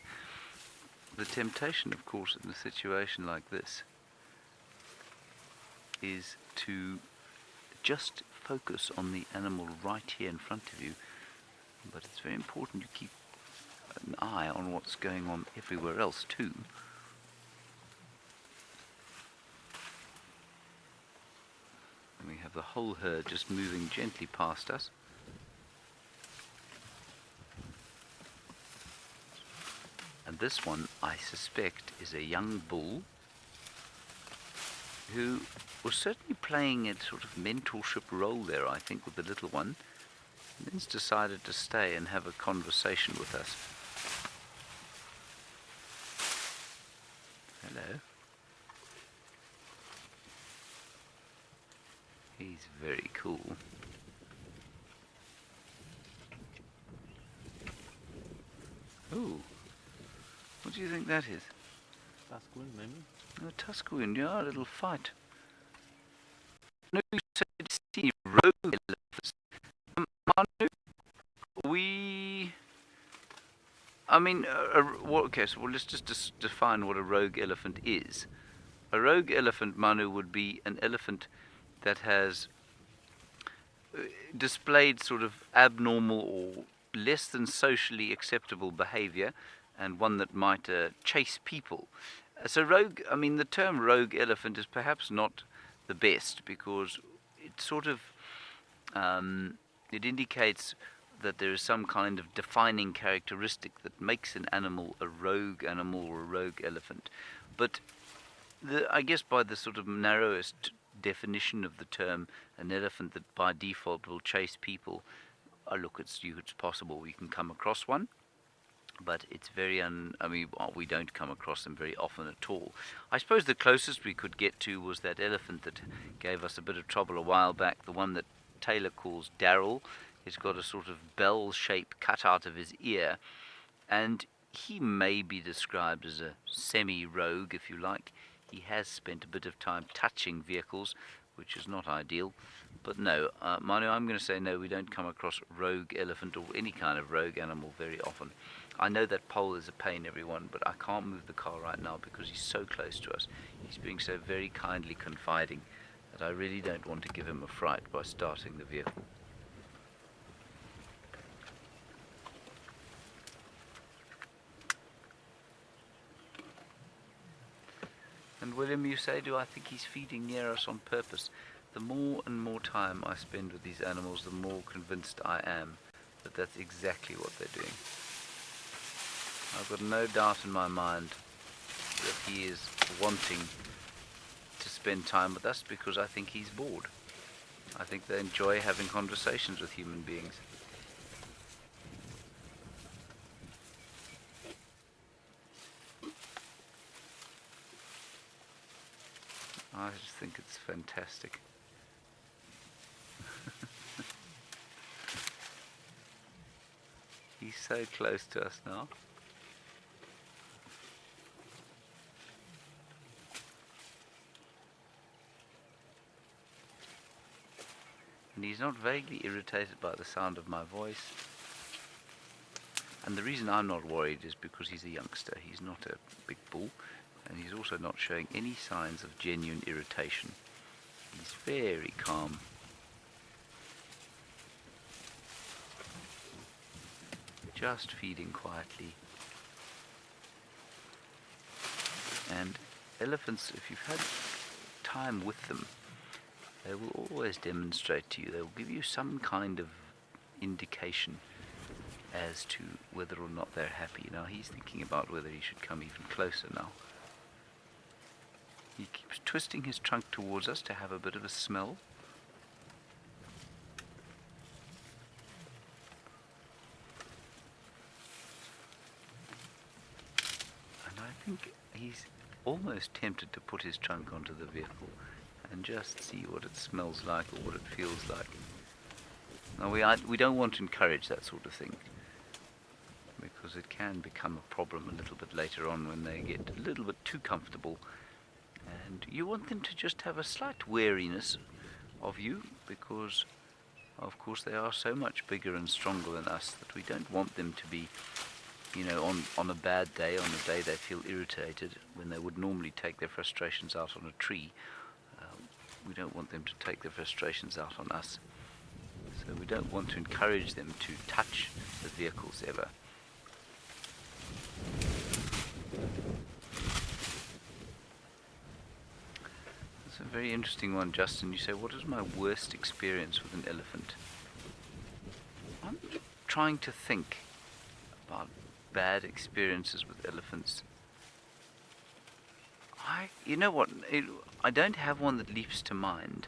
The temptation, of course, in a situation like this is to just focus on the animal right here in front of you, but it's very important you keep an eye on what's going on everywhere else too. And we have the whole herd just moving gently past us. And this one, I suspect, is a young bull who was certainly playing a sort of mentorship role there, I think, with the little one, and then's decided to stay and have a conversation with us. Hello. He's very cool. Ooh. What do you think that is? Tuscan, maybe? A Tuscan, yeah, a little fight. No, you said see rogue elephants. Manu, okay, so let's just define what a rogue elephant is. A rogue elephant, Manu, would be an elephant that has displayed sort of abnormal or less than socially acceptable behavior, and one that might chase people. So the term rogue elephant is perhaps not the best, because it sort of, it indicates that there is some kind of defining characteristic that makes an animal a rogue animal or a rogue elephant. But I guess by the sort of narrowest definition of the term, an elephant that by default will chase people, it's possible we can come across one. but it's very we don't come across them very often at all. I suppose the closest we could get to was that elephant that gave us a bit of trouble a while back, the one that Taylor calls Daryl. He's got a sort of bell shape cut out of his ear, and he may be described as a semi-rogue, if you like. He has spent a bit of time touching vehicles, which is not ideal. But no, Manu, I'm going to say no, we don't come across rogue elephant or any kind of rogue animal very often. I know that pole is a pain, everyone, but I can't move the car right now because he's so close to us. He's being so very kindly confiding that I really don't want to give him a fright by starting the vehicle. And William, you say, do I think he's feeding near us on purpose? The more and more time I spend with these animals, the more convinced I am that that's exactly what they're doing. I've got no doubt in my mind that he is wanting to spend time with us because I think he's bored. I think they enjoy having conversations with human beings. I just think it's fantastic. He's so close to us now. And he's not vaguely irritated by the sound of my voice. And the reason I'm not worried is because he's a youngster. He's not a big bull. And he's also not showing any signs of genuine irritation. He's very calm. Just feeding quietly. And elephants, if you've had time with them, they will always demonstrate to you, they will give you some kind of indication as to whether or not they're happy. Now he's thinking about whether he should come even closer now. He keeps twisting his trunk towards us to have a bit of a smell. And I think he's almost tempted to put his trunk onto the vehicle and just see what it smells like or what it feels like. Now we don't want to encourage that sort of thing, because it can become a problem a little bit later on when they get a little bit too comfortable, and you want them to just have a slight wariness of you, because of course they are so much bigger and stronger than us that we don't want them to be, you know, on a bad day, on a day they feel irritated, when they would normally take their frustrations out on a tree. We don't want them to take their frustrations out on us. So we don't want to encourage them to touch the vehicles ever. That's a very interesting one, Justin. You say, what is my worst experience with an elephant? I'm trying to think about bad experiences with elephants. You know what, I don't have one that leaps to mind.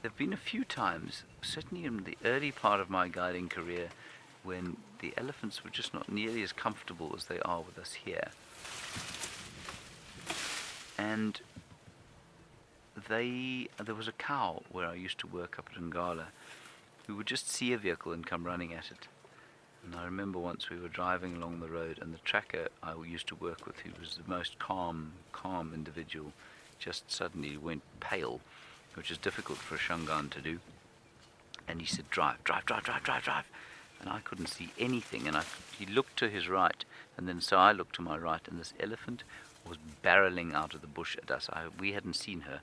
There have been a few times, certainly in the early part of my guiding career, when the elephants were just not nearly as comfortable as they are with us here. And there was a cow where I used to work up at Ngala who would just see a vehicle and come running at it. And I remember once we were driving along the road, and the tracker I used to work with, who was the most calm individual, just suddenly went pale, which is difficult for a Shangaan to do. And he said, drive. And I couldn't see anything, and he looked to his right, and then so I looked to my right, and this elephant was barreling out of the bush at us. We hadn't seen her,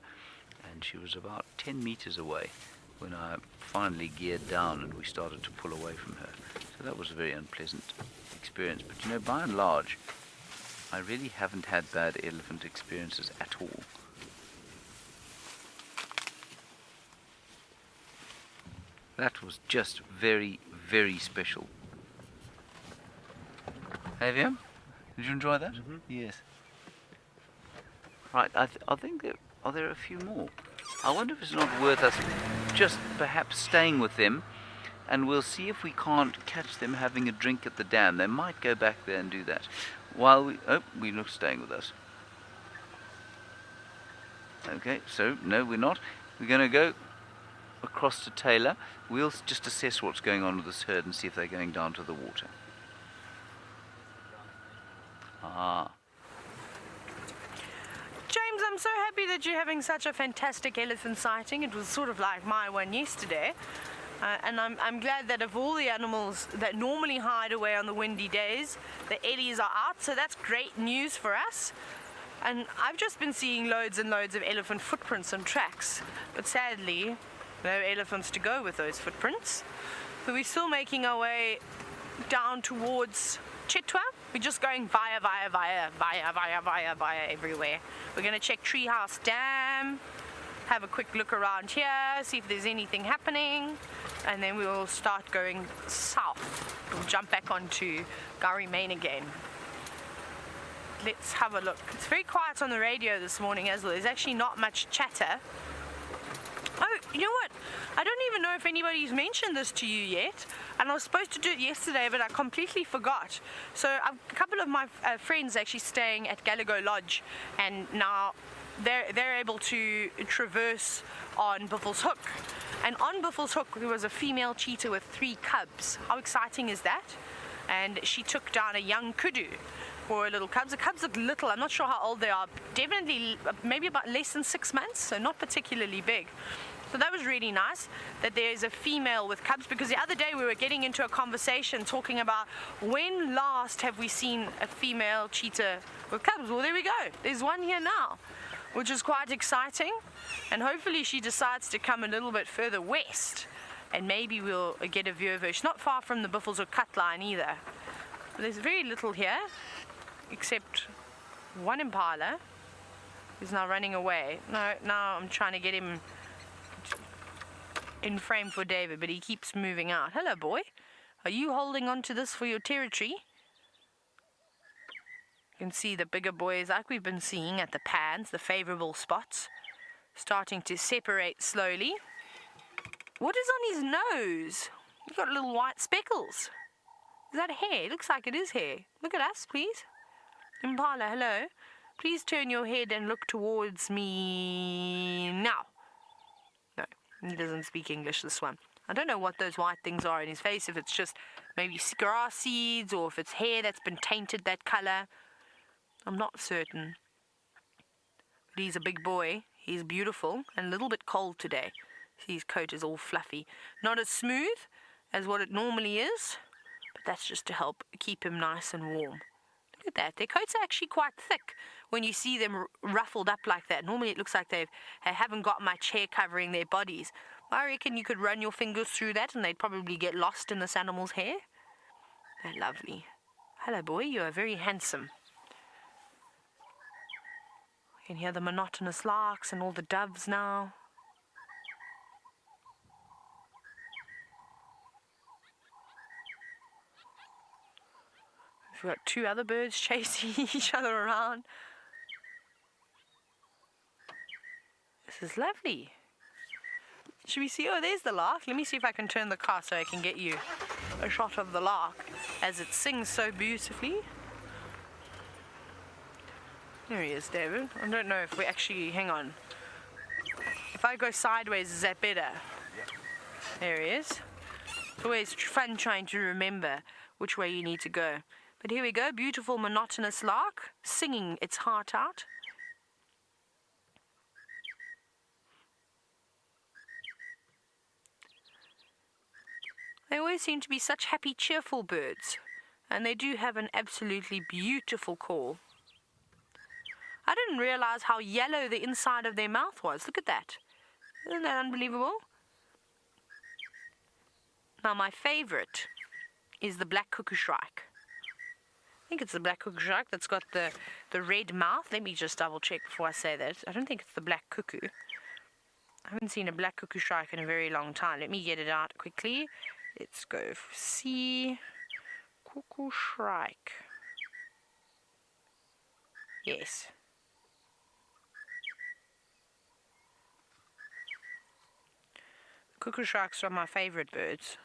and she was about 10 meters away when I finally geared down and we started to pull away from her. So that was a very unpleasant experience. But you know, by and large, I really haven't had bad elephant experiences at all. That was just very, very special. Have you? Did you enjoy that? Mm-hmm. Yes. Right, I think are there a few more? I wonder if it's not worth us just perhaps staying with them and we'll see if we can't catch them having a drink at the dam. They might go back there and do that. While we're not staying with us. Okay, so no, we're not. We're going to go across to Taylor. We'll just assess what's going on with this herd and see if they're going down to the water. Ah. James, I'm so happy that you're having such a fantastic elephant sighting. It was sort of like my one yesterday. And I'm glad that of all the animals that normally hide away on the windy days, the ellies are out, so that's great news for us. And I've just been seeing loads and loads of elephant footprints and tracks, but sadly, no elephants to go with those footprints. But we're still making our way down towards Chitwa. We're just going via everywhere. We're going to check Treehouse Dam, have a quick look around here, see if there's anything happening, and then we'll start going south. We'll jump back onto Gowrie Main again. Let's have a look. It's very quiet on the radio this morning as well. There's actually not much chatter. Oh, you know what? I don't even know if anybody's mentioned this to you yet, and I was supposed to do it yesterday, but I completely forgot. So a couple of my friends actually staying at Gallagher Lodge, and now they're able to traverse on Buffels Hook. And on Buffels Hook there was a female cheetah with 3 cubs. How exciting is that? And she took down a young kudu for her little cubs. The cubs look little. I'm not sure how old they are. Definitely maybe about less than 6 months, so not particularly big. So that was really nice that there's a female with cubs, because the other day we were getting into a conversation talking about when last have we seen a female cheetah with cubs. Well, there we go. There's one here now, which is quite exciting, and hopefully she decides to come a little bit further west, and maybe we'll get a view of her. She's not far from the Buffels or cut line either. But there's very little here, except one impala who's now running away. No, now I'm trying to get him in frame for David, but he keeps moving out. Hello, boy. Are you holding on to this for your territory? You can see the bigger boys, like we've been seeing at the pans, the favorable spots, starting to separate slowly. What is on his nose? He's got little white speckles. Is that hair? It looks like it is hair. Look at us, please. Impala, hello. Please turn your head and look towards me now. No, he doesn't speak English, this one. I don't know what those white things are in his face, if it's just maybe grass seeds or if it's hair that's been tainted that color. I'm not certain. But he's a big boy. He's beautiful and a little bit cold today. See, his coat is all fluffy. Not as smooth as what it normally is, but that's just to help keep him nice and warm. Look at that. Their coats are actually quite thick when you see them ruffled up like that. Normally it looks like they haven't got much hair covering their bodies. I reckon you could run your fingers through that and they'd probably get lost in this animal's hair. They're lovely. Hello, boy. You are very handsome. You can hear the monotonous larks and all the doves now. We've got 2 other birds chasing each other around. This is lovely. Should we see? Oh, there's the lark. Let me see if I can turn the car so I can get you a shot of the lark as it sings so beautifully. There he is, David. I don't know if we actually... Hang on. If I go sideways, is that better? There he is. It's always fun trying to remember which way you need to go. But here we go. Beautiful, monotonous lark singing its heart out. They always seem to be such happy, cheerful birds. And they do have an absolutely beautiful call. I didn't realize how yellow the inside of their mouth was. Look at that. Isn't that unbelievable? Now my favorite is the black cuckoo shrike. I think it's the black cuckoo shrike that's got the red mouth. Let me just double check before I say that. I don't think it's the black cuckoo. I haven't seen a black cuckoo shrike in a very long time. Let me get it out quickly. Let's go see cuckoo shrike. Yes. Cuckoo shrikes are my favorite birds.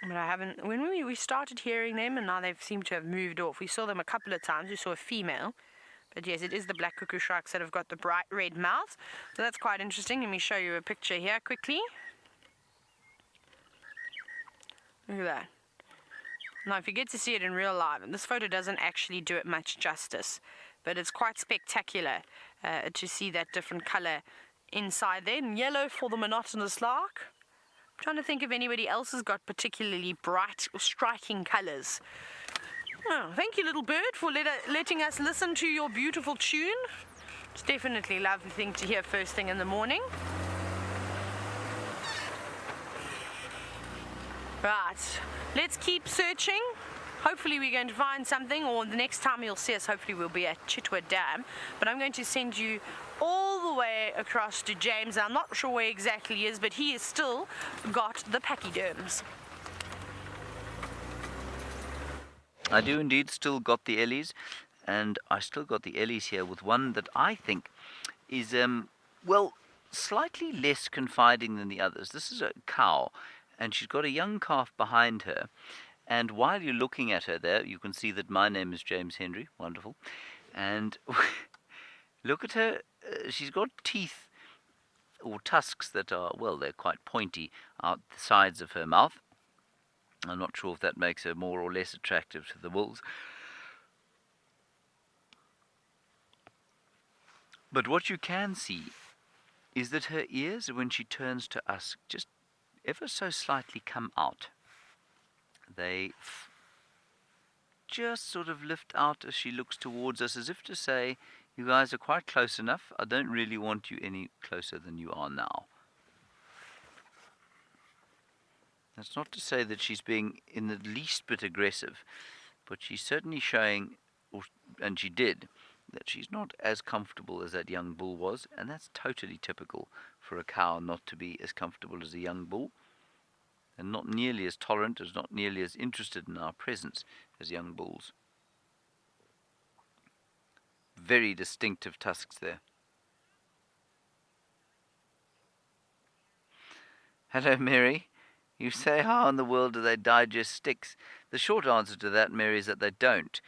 But I haven't. When we started hearing them, and now they seem to have moved off. We saw them a couple of times. We saw a female. But yes, it is the black cuckoo shrikes that have got the bright red mouth. So that's quite interesting. Let me show you a picture here quickly. Look at that. Now, if you get to see it in real life, and this photo doesn't actually do it much justice, but it's quite spectacular to see that different color inside there. And yellow for the monotonous lark. I'm trying to think if anybody else has got particularly bright or striking colors. Oh, thank you, little bird, for letting us listen to your beautiful tune. It's definitely a lovely thing to hear first thing in the morning. Right, let's keep searching. Hopefully we're going to find something, or the next time you'll see us, hopefully we'll be at Chitwa Dam. But I'm going to send you all the way across to James. I'm not sure where exactly he is, but he has still got the pachyderms. I do indeed still got the Ellies, and I still got the Ellies here with one that I think is, well, slightly less confiding than the others. This is a cow, and she's got a young calf behind her. And while you're looking at her there, you can see that my name is James Henry. Wonderful. And look at her. She's got teeth or tusks that are, well, they're quite pointy out the sides of her mouth. I'm not sure if that makes her more or less attractive to the wolves. But what you can see is that her ears, when she turns to us, just ever so slightly come out. They just sort of lift out as she looks towards us, as if to say, you guys are quite close enough. I don't really want you any closer than you are now. That's not to say that she's being in the least bit aggressive, but she's certainly showing, and she did, that she's not as comfortable as that young bull was, and that's totally typical for a cow not to be as comfortable as a young bull, and not nearly as tolerant, as not nearly as interested in our presence as young bulls. Very distinctive tusks there. Hello, Mary. You say, how in the world do they digest sticks? The short answer to that, Mary, is that they don't.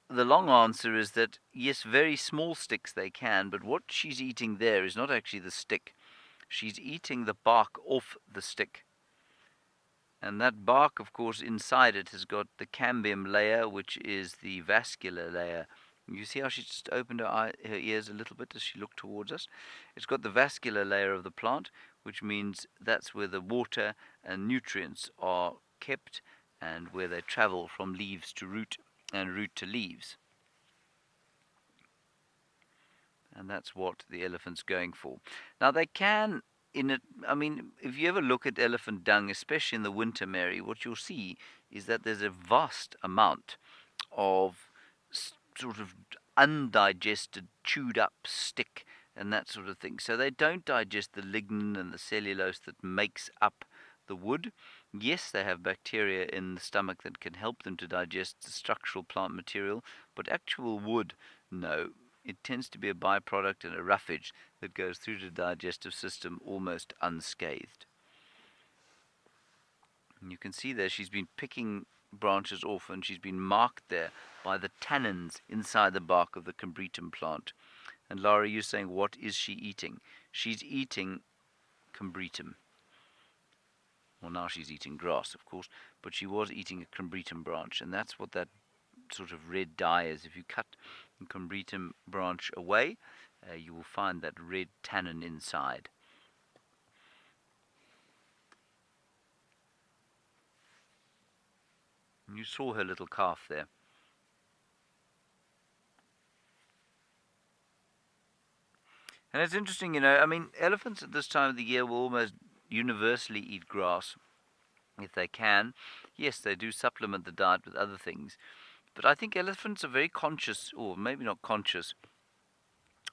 The long answer is that, yes, very small sticks they can, but what she's eating there is not actually the stick. She's eating the bark off the stick. And that bark, of course, inside it has got the cambium layer, which is the vascular layer. You see how she just opened her ears a little bit as she looked towards us? It's got the vascular layer of the plant, which means that's where the water and nutrients are kept and where they travel from leaves to root and root to leaves. And that's what the elephant's going for. Now they can, if you ever look at elephant dung, especially in the winter, Mary, what you'll see is that there's a vast amount of sort of undigested, chewed up stick and that sort of thing. So they don't digest the lignin and the cellulose that makes up the wood. Yes, they have bacteria in the stomach that can help them to digest the structural plant material, but actual wood, no. It tends to be a byproduct and a roughage that goes through the digestive system almost unscathed. And you can see there she's been picking branches off, and she's been marked there by the tannins inside the bark of the combretum plant. And Laura, you're saying, what is she eating? She's eating combretum. Well, now she's eating grass, of course, but she was eating a combretum branch, and that's what that sort of red dye is. If you cut the combretum branch away, you will find that red tannin inside. And you saw her little calf there. And it's interesting, elephants at this time of the year will almost universally eat grass if they can. Yes, they do supplement the diet with other things. But I think elephants are very conscious, or maybe not conscious,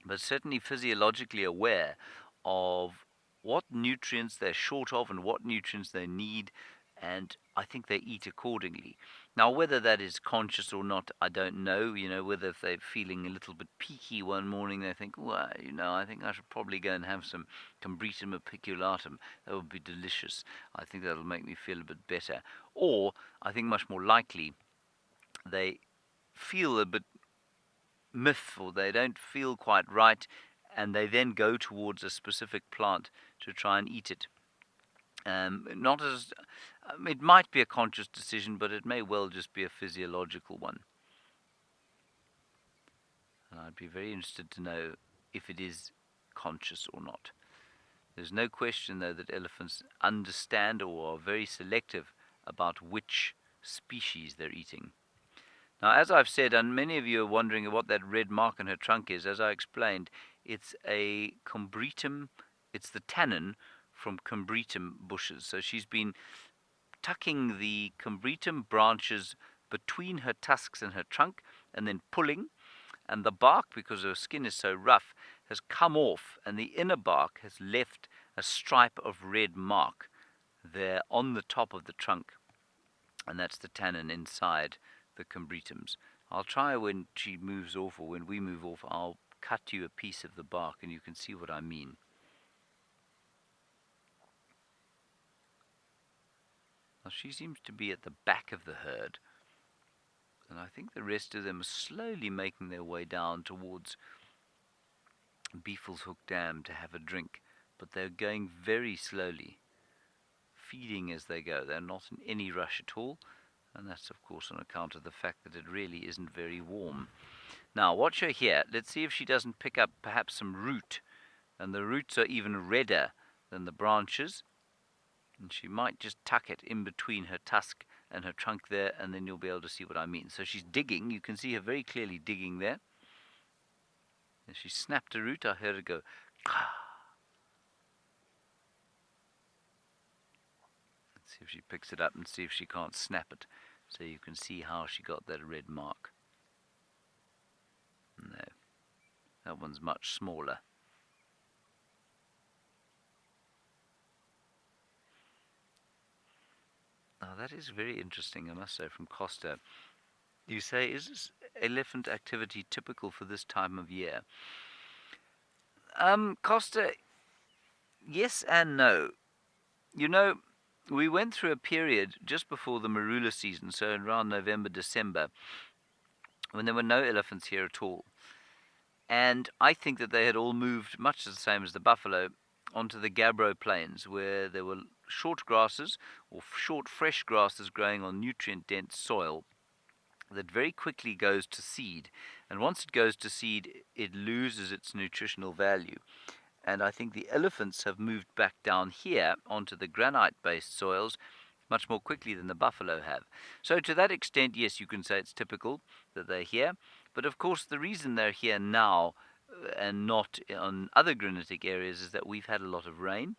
but certainly physiologically aware of what nutrients they're short of and what nutrients they need, and I think they eat accordingly. Now, whether that is conscious or not, I don't know. Whether if they're feeling a little bit peaky one morning, they think, well, I think I should probably go and have some Combretum apiculatum. That would be delicious. I think that'll make me feel a bit better. Or, I think much more likely, they feel a bit miffed, or they don't feel quite right, and they then go towards a specific plant to try and eat it. Not as it might be a conscious decision, but it may well just be a physiological one. And I'd be very interested to know if it is conscious or not. There's no question, though, that elephants understand or are very selective about which species they're eating. Now, as I've said, and many of you are wondering what that red mark on her trunk is, as I explained, it's a Combretum, it's the tannin from Combretum bushes. So she's been tucking the Combretum branches between her tusks and her trunk, and then pulling, and the bark, because her skin is so rough, has come off, and the inner bark has left a stripe of red mark there on the top of the trunk, and that's the tannin inside the Combretums. I'll try, when she moves off, or when we move off, I'll cut you a piece of the bark and you can see what I mean. Now, she seems to be at the back of the herd, and I think the rest of them are slowly making their way down towards Beefleshoek Dam to have a drink, but they're going very slowly, feeding as they go. They're not in any rush at all, and that's of course on account of the fact that it really isn't very warm. Now, watch her here. Let's see if she doesn't pick up perhaps some root, and the roots are even redder than the branches, and she might just tuck it in between her tusk and her trunk there, and then you'll be able to see what I mean. So she's digging. You can see her very clearly digging there. As she snapped a root, I heard her go, "Kah." Let's see if she picks it up and see if she can't snap it, so you can see how she got that red mark. No, that one's much smaller. Now, that is very interesting, I must say, from Costa. You say, is this elephant activity typical for this time of year? Costa, yes and no. We went through a period just before the marula season, so around November, December, when there were no elephants here at all. And I think that they had all moved, much the same as the buffalo, onto the Gabbro plains, where there were short grasses, or short fresh grasses growing on nutrient-dense soil that very quickly goes to seed. And once it goes to seed, it loses its nutritional value. And I think the elephants have moved back down here onto the granite-based soils much more quickly than the buffalo have. So to that extent, yes, you can say it's typical that they're here. But of course, the reason they're here now and not on other granitic areas is that we've had a lot of rain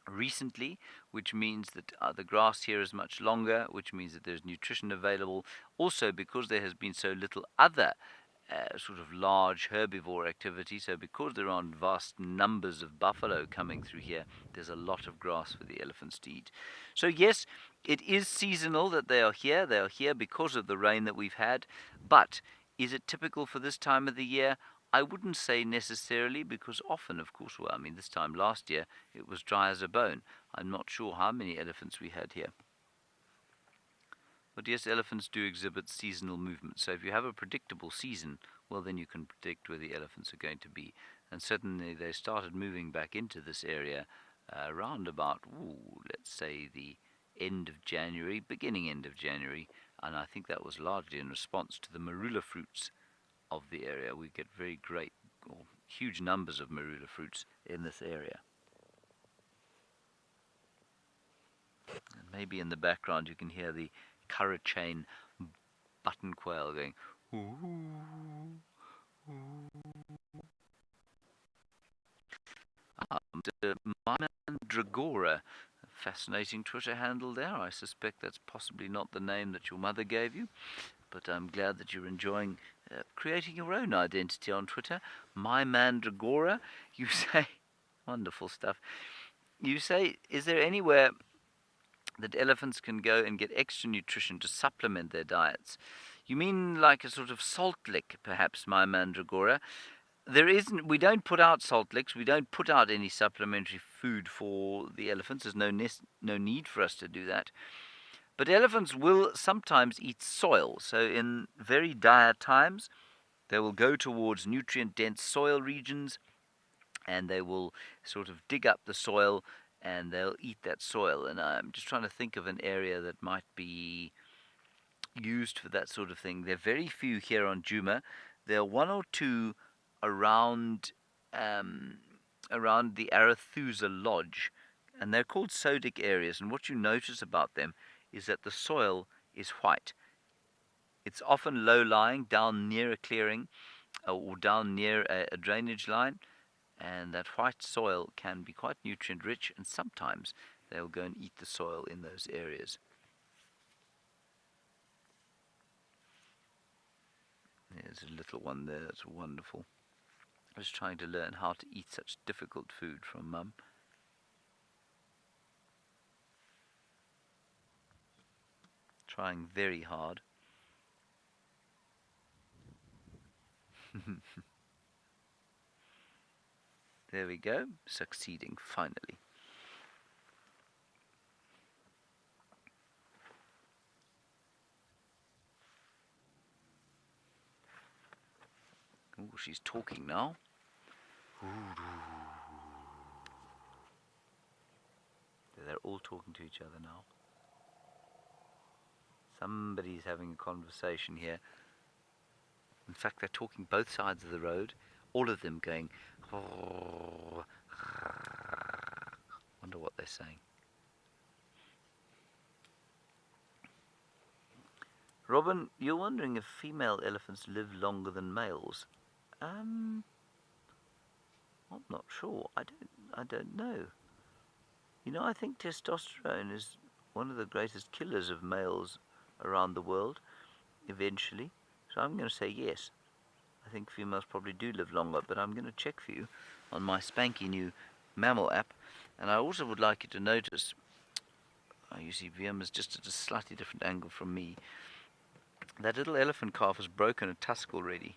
recently, which means that the grass here is much longer, which means that there's nutrition available. Also, because there has been so little other sort of large herbivore activity, so because there aren't vast numbers of buffalo coming through here, there's a lot of grass for the elephants to eat. So yes, it is seasonal that they are here. They are here because of the rain that we've had. But is it typical for this time of the year? I wouldn't say necessarily, because often, of course, well, I mean, this time last year, it was dry as a bone. I'm not sure how many elephants we had here. But yes, elephants do exhibit seasonal movements. So if you have a predictable season, well, then you can predict where the elephants are going to be. And certainly they started moving back into this area around about, let's say, the end of January, beginning end of January. And I think that was largely in response to the marula fruits of the area. We get very great or huge numbers of marula fruits in this area. And maybe in the background you can hear the Currachane button quail going, ooh, ooh. Mandragora, fascinating Twitter handle there. I suspect that's possibly not the name that your mother gave you, but I'm glad that you're enjoying creating your own identity on Twitter. My Mandragora, you say, wonderful stuff. You say, is there anywhere that elephants can go and get extra nutrition to supplement their diets. You mean like a sort of salt lick, perhaps, my mandragora? We don't put out salt licks, we don't put out any supplementary food for the elephants. There's no need for us to do that. But elephants will sometimes eat soil. So in very dire times, they will go towards nutrient-dense soil regions, and they will sort of dig up the soil, and they'll eat that soil. And I'm just trying to think of an area that might be used for that sort of thing. There are very few here on Djuma. There are one or two around the Arathusa Lodge, and they're called sodic areas. And what you notice about them is that the soil is white. It's often low-lying, down near a clearing, or down near a drainage line, and that white soil can be quite nutrient-rich, and sometimes they'll go and eat the soil in those areas. There's a little one there, that's wonderful. I was trying to learn how to eat such difficult food from Mum. Trying very hard. There we go, succeeding finally. Oh, she's talking now. They're all talking to each other now. Somebody's having a conversation here. In fact, they're talking both sides of the road, all of them going, oh, wonder what they're saying. Robin, you're wondering if female elephants live longer than males. I'm not sure. I don't know. You know, I think testosterone is one of the greatest killers of males around the world, eventually. So I'm going to say yes. I think females probably do live longer, but I'm going to check for you on my spanky new mammal app. And I also would like you to notice, you see VM is just at a slightly different angle from me. That little elephant calf has broken a tusk already.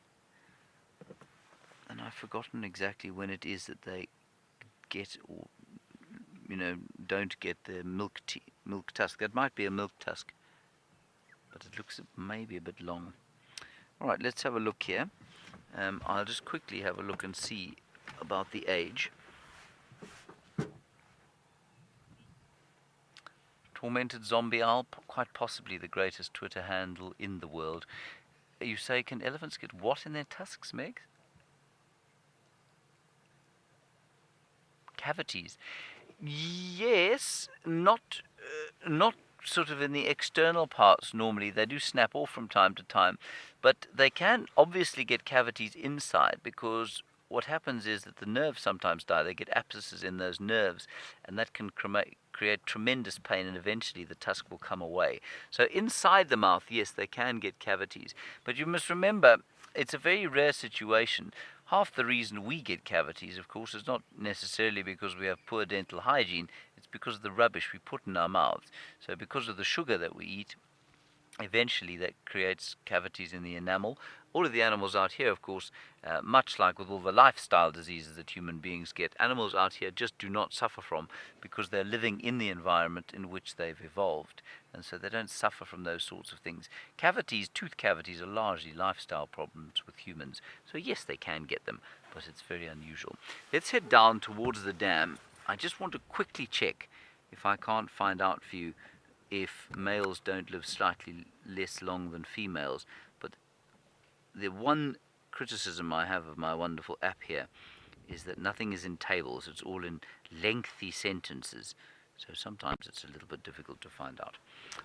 And I've forgotten exactly when it is that they get, or don't get the milk tusk. That might be a milk tusk, but it looks maybe a bit long. Alright, let's have a look here. I'll just quickly have a look and see about the age. Tormented Zombie Owl, quite possibly the greatest Twitter handle in the world. You say, can elephants get what in their tusks, Meg? Cavities. Yes, not sort of in the external parts normally. They do snap off from time to time, but they can obviously get cavities inside, because what happens is that the nerves sometimes die. They get abscesses in those nerves, and that can create tremendous pain, and eventually the tusk will come away. So inside the mouth, yes, they can get cavities, but you must remember it's a very rare situation. Half the reason we get cavities, of course, is not necessarily because we have poor dental hygiene. It's because of the rubbish we put in our mouths. So because of the sugar that we eat, eventually that creates cavities in the enamel. All of the animals out here, of course, much like with all the lifestyle diseases that human beings get, animals out here just do not suffer from, because they're living in the environment in which they've evolved, and so they don't suffer from those sorts of things. Cavities, tooth cavities, are largely lifestyle problems with humans, so yes, they can get them, but it's very unusual. Let's head down towards the dam. I just want to quickly check if I can't find out for you if males don't live slightly less long than females. But the one criticism I have of my wonderful app here is that nothing is in tables. It's all in lengthy sentences. So sometimes it's a little bit difficult to find out.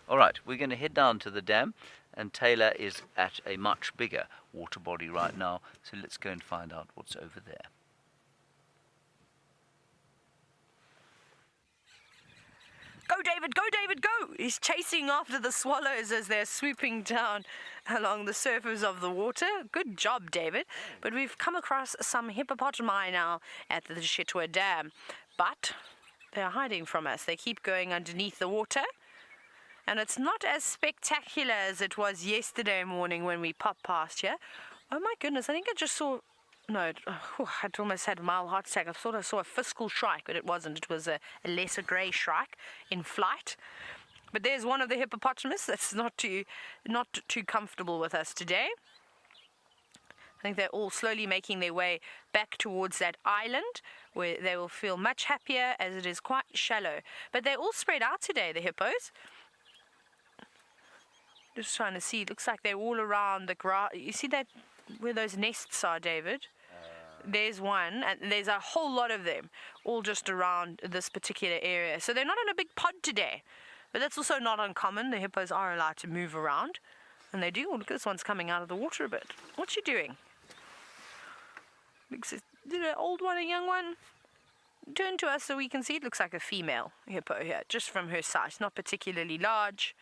All right, we're going to head down to the dam, and Taylor is at a much bigger water body right now. So let's go and find out what's over there. Go, David, go, David, go! He's chasing after the swallows as they're swooping down along the surface of the water. Good job, David. But we've come across some hippopotami now at the Chitwa Dam. But they're hiding from us. They keep going underneath the water. And it's not as spectacular as it was yesterday morning when we popped past here. Oh my goodness, I think I just saw... No, I almost had a mild heart attack. I thought I saw a fiscal shrike, but it wasn't. It was a lesser grey shrike in flight. But there's one of the hippopotamus that's not too comfortable with us today. I think they're all slowly making their way back towards that island where they will feel much happier as it is quite shallow. But they're all spread out today, the hippos. Just trying to see. It looks like they're all around the grass. You see that where those nests are, David? There's one, and there's a whole lot of them, all just around this particular area. So they're not in a big pod today, but that's also not uncommon. The hippos are allowed to move around, and they do. Oh, look, this one's coming out of the water a bit. What's she doing? Is it an old one, a young one? Turn to us so we can see. It looks like a female hippo here, just from her size, not particularly large.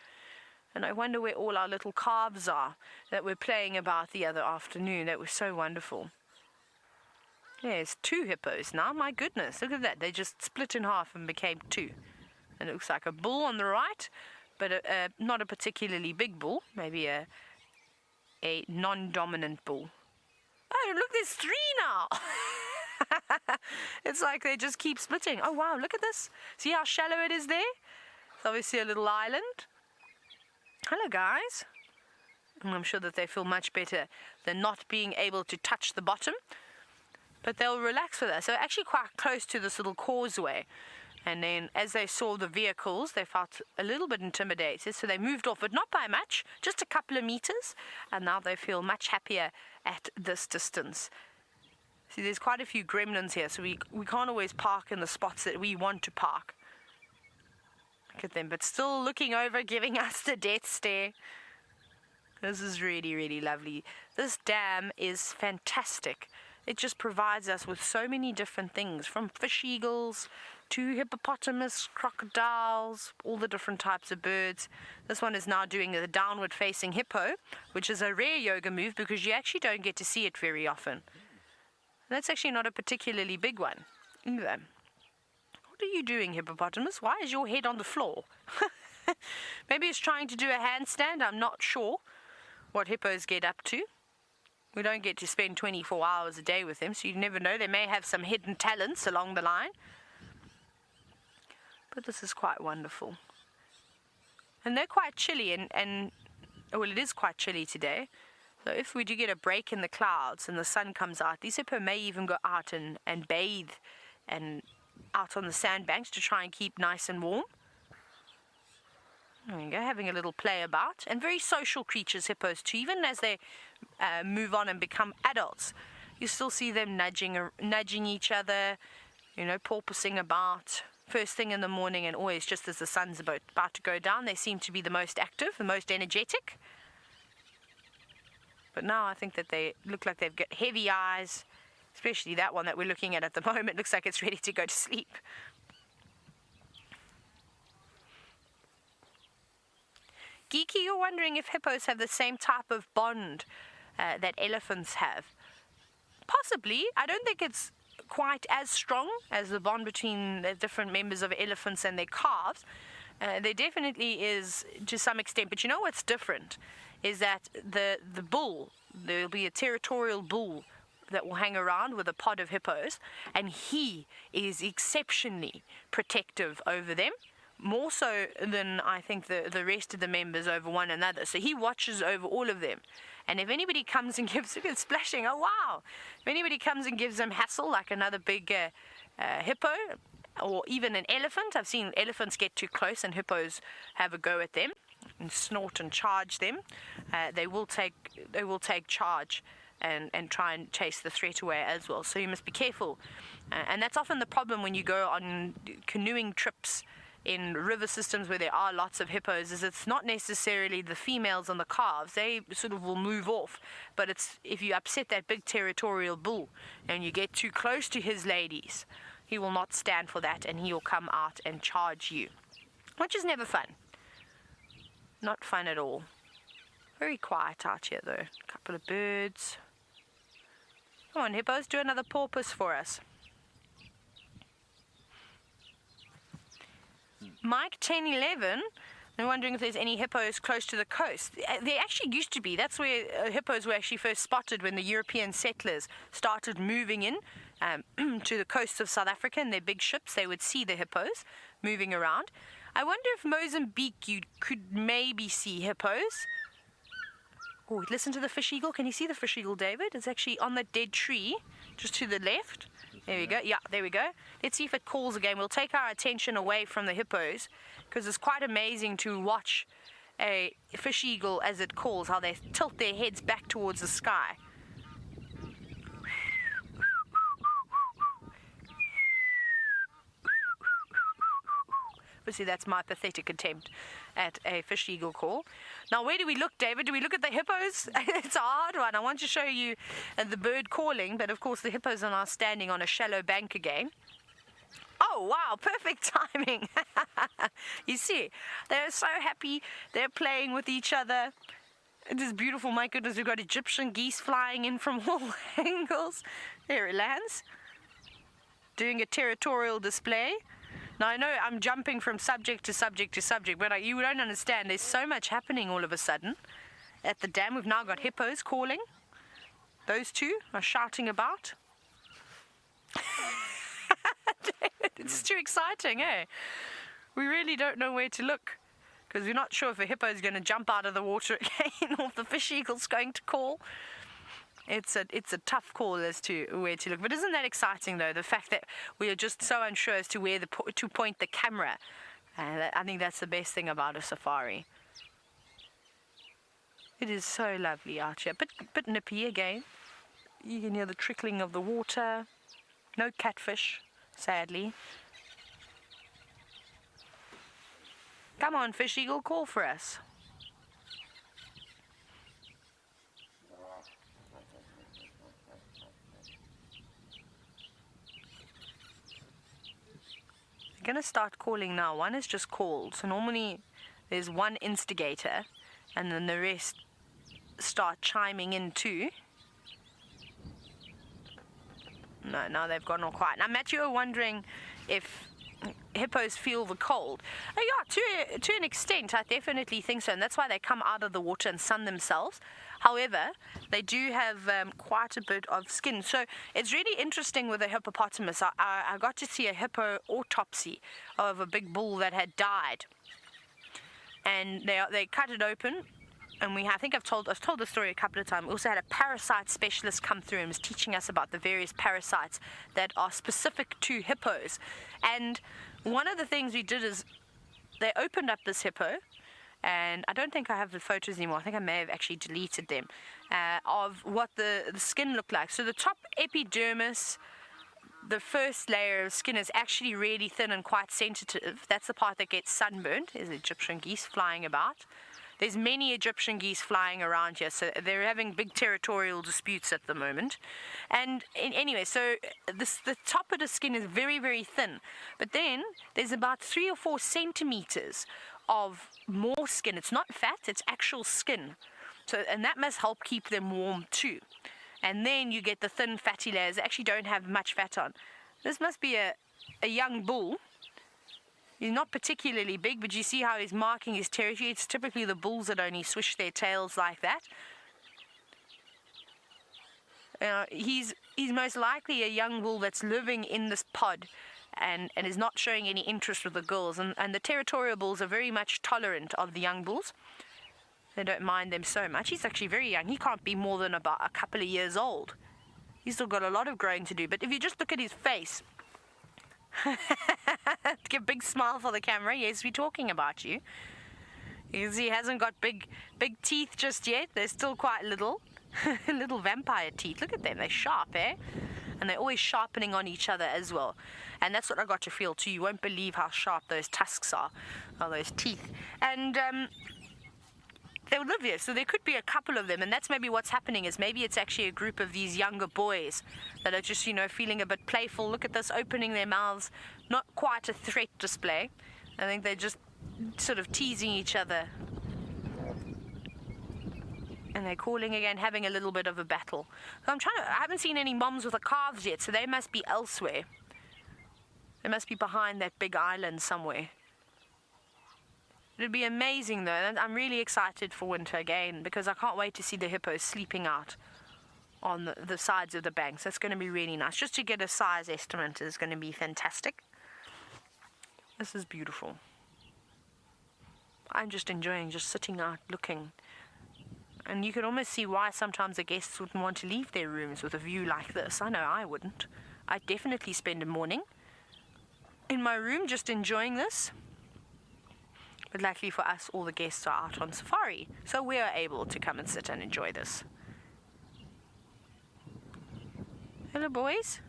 And I wonder where all our little calves are that we're playing about the other afternoon. That was so wonderful. There's 2 hippos now. My goodness, look at that. They just split in half and became 2. And it looks like a bull on the right, but not a particularly big bull. Maybe a non-dominant bull. Oh, look, there's 3 now. It's like they just keep splitting. Oh, wow, look at this. See how shallow it is there? It's obviously a little island. Hello, guys. And I'm sure that they feel much better than not being able to touch the bottom. But they'll relax with us. So actually quite close to this little causeway. And then as they saw the vehicles, they felt a little bit intimidated. So they moved off, but not by much, just a couple of meters. And now they feel much happier at this distance. See, there's quite a few gremlins here, so we can't always park in the spots that we want to park. Look at them, but still looking over, giving us the death stare. This is really, really lovely. This dam is fantastic. It just provides us with so many different things, from fish eagles to hippopotamus, crocodiles, all the different types of birds. This one is now doing the downward facing hippo, which is a rare yoga move because you actually don't get to see it very often. That's actually not a particularly big one either. What are you doing, hippopotamus? Why is your head on the floor? Maybe it's trying to do a handstand. I'm not sure what hippos get up to. We don't get to spend 24 hours a day with them, so you never know. They may have some hidden talents along the line. But this is quite wonderful. And they're quite chilly, and well, it is quite chilly today. So if we do get a break in the clouds and the sun comes out, these hippo may even go out and bathe and out on the sandbanks to try and keep nice and warm. There you go, having a little play about. And very social creatures, hippos too. Even as they move on and become adults, you still see them nudging each other, you know, porpoising about. First thing in the morning, and always just as the sun's about to go down, they seem to be the most active, the most energetic. But now I think that they look like they've got heavy eyes, especially that one that we're looking at the moment. Looks like it's ready to go to sleep. Geeky, you're wondering if hippos have the same type of bond that elephants have. Possibly. I don't think it's quite as strong as the bond between the different members of elephants and their calves. There definitely is to some extent. But you know what's different is that the bull, there'll be a territorial bull that will hang around with a pod of hippos, and he is exceptionally protective over them. More so than I think the rest of the members over one another. So he watches over all of them. And if anybody comes and gives, look at it splashing, oh wow. If anybody comes and gives them hassle, like another big hippo, or even an elephant, I've seen elephants get too close and hippos have a go at them and snort and charge them. They will take charge and try and chase the threat away as well. So you must be careful. And that's often the problem when you go on canoeing trips in river systems where there are lots of hippos, is it's not necessarily the females and the calves. They sort of will move off. But it's if you upset that big territorial bull and you get too close to his ladies, he will not stand for that and he will come out and charge you. Which is never fun. Not fun at all. Very quiet out here though. A couple of birds. Come on, hippos, do another porpoise for us. Mike 1011 I'm wondering if there's any hippos close to the coast. There actually used to be. That's where hippos were actually first spotted when the European settlers started moving in to the coast of South Africa in their big ships. They would see the hippos moving around. I wonder if Mozambique you could maybe see hippos. Oh, listen to the fish eagle. Can you see the fish eagle, David? It's actually on the dead tree, just to the left. There we go. Yeah, there we go. Let's see if it calls again. We'll take our attention away from the hippos, because it's quite amazing to watch a fish eagle as it calls, how they tilt their heads back towards the sky. Obviously, that's my pathetic attempt at a fish eagle call. Now, where do we look, David? Do we look at the hippos? It's a hard one. I want to show you the bird calling, but of course the hippos are now standing on a shallow bank again. Oh, wow, perfect timing. You see, they're so happy. They're playing with each other. It is beautiful. My goodness, we've got Egyptian geese flying in from all angles. There it lands, doing a territorial display. Now, I know I'm jumping from subject to subject to subject, but you don't understand. There's so much happening all of a sudden at the dam. We've now got hippos calling. Those two are shouting about. It's too exciting, eh? We really don't know where to look, because we're not sure if a hippo is going to jump out of the water again or if the fish eagle's going to call. It's a tough call as to where to look. But isn't that exciting, though, the fact that we are just so unsure as to where to point the camera? I think that's the best thing about a safari. It is so lovely out here. Bit nippy again. You can hear the trickling of the water. No catfish, sadly. Come on, fish eagle, call for us. Going to start calling now. One is just called. So normally there's one instigator and then the rest start chiming in too. No, now they've gone all quiet. Now, Matt, you were wondering if hippos feel the cold. Oh, yeah, to an extent, I definitely think so. And that's why they come out of the water and sun themselves. However, they do have quite a bit of skin. So it's really interesting with a hippopotamus. I got to see a hippo autopsy of a big bull that had died. And they cut it open. And I think I've told the story a couple of times. We also had a parasite specialist come through and was teaching us about the various parasites that are specific to hippos. And one of the things we did is they opened up this hippo, and I don't think I have the photos anymore. I think I may have actually deleted them, of what the skin looked like. So the top epidermis, the first layer of skin, is actually really thin and quite sensitive. That's the part that gets sunburned. There's Egyptian geese flying about. There's many Egyptian geese flying around here, so they're having big territorial disputes at the moment. And anyway, so the top of the skin is very, very thin. But then there's about 3 or 4 centimeters of more skin. It's not fat, it's actual skin. So, and that must help keep them warm too. And then you get the thin fatty layers that actually don't have much fat on. This must be a young bull. He's not particularly big, but you see how he's marking his territory. It's typically the bulls that only swish their tails like that. He's most likely a young bull that's living in this pod and is not showing any interest with the girls. And the territorial bulls are very much tolerant of the young bulls. They don't mind them so much. He's actually very young. He can't be more than about a couple of years old. He's still got a lot of growing to do. But if you just look at his face, give a big smile for the camera. Yes, we're talking about you. You can see he hasn't got big teeth just yet. They're still quite little. Little vampire teeth. Look at them. They're sharp, eh? And they're always sharpening on each other as well. And that's what I got to feel too. You won't believe how sharp those tusks are, or those teeth. And they would live here, so there could be a couple of them, and that's maybe what's happening. Is maybe it's actually a group of these younger boys that are just, feeling a bit playful. Look at this, opening their mouths. Not quite a threat display. I think they're just sort of teasing each other. And they're calling again, having a little bit of a battle. So I haven't seen any moms with the calves yet, so they must be elsewhere. They must be behind that big island somewhere. It'd be amazing though, and I'm really excited for winter again because I can't wait to see the hippos sleeping out on the sides of the banks. That's going to be really nice. Just to get a size estimate is going to be fantastic. This is beautiful. I'm just enjoying just sitting out looking. And you can almost see why sometimes the guests wouldn't want to leave their rooms with a view like this. I know I wouldn't. I'd definitely spend a morning in my room just enjoying this. But luckily for us, all the guests are out on safari, so we are able to come and sit and enjoy this. Hello, boys.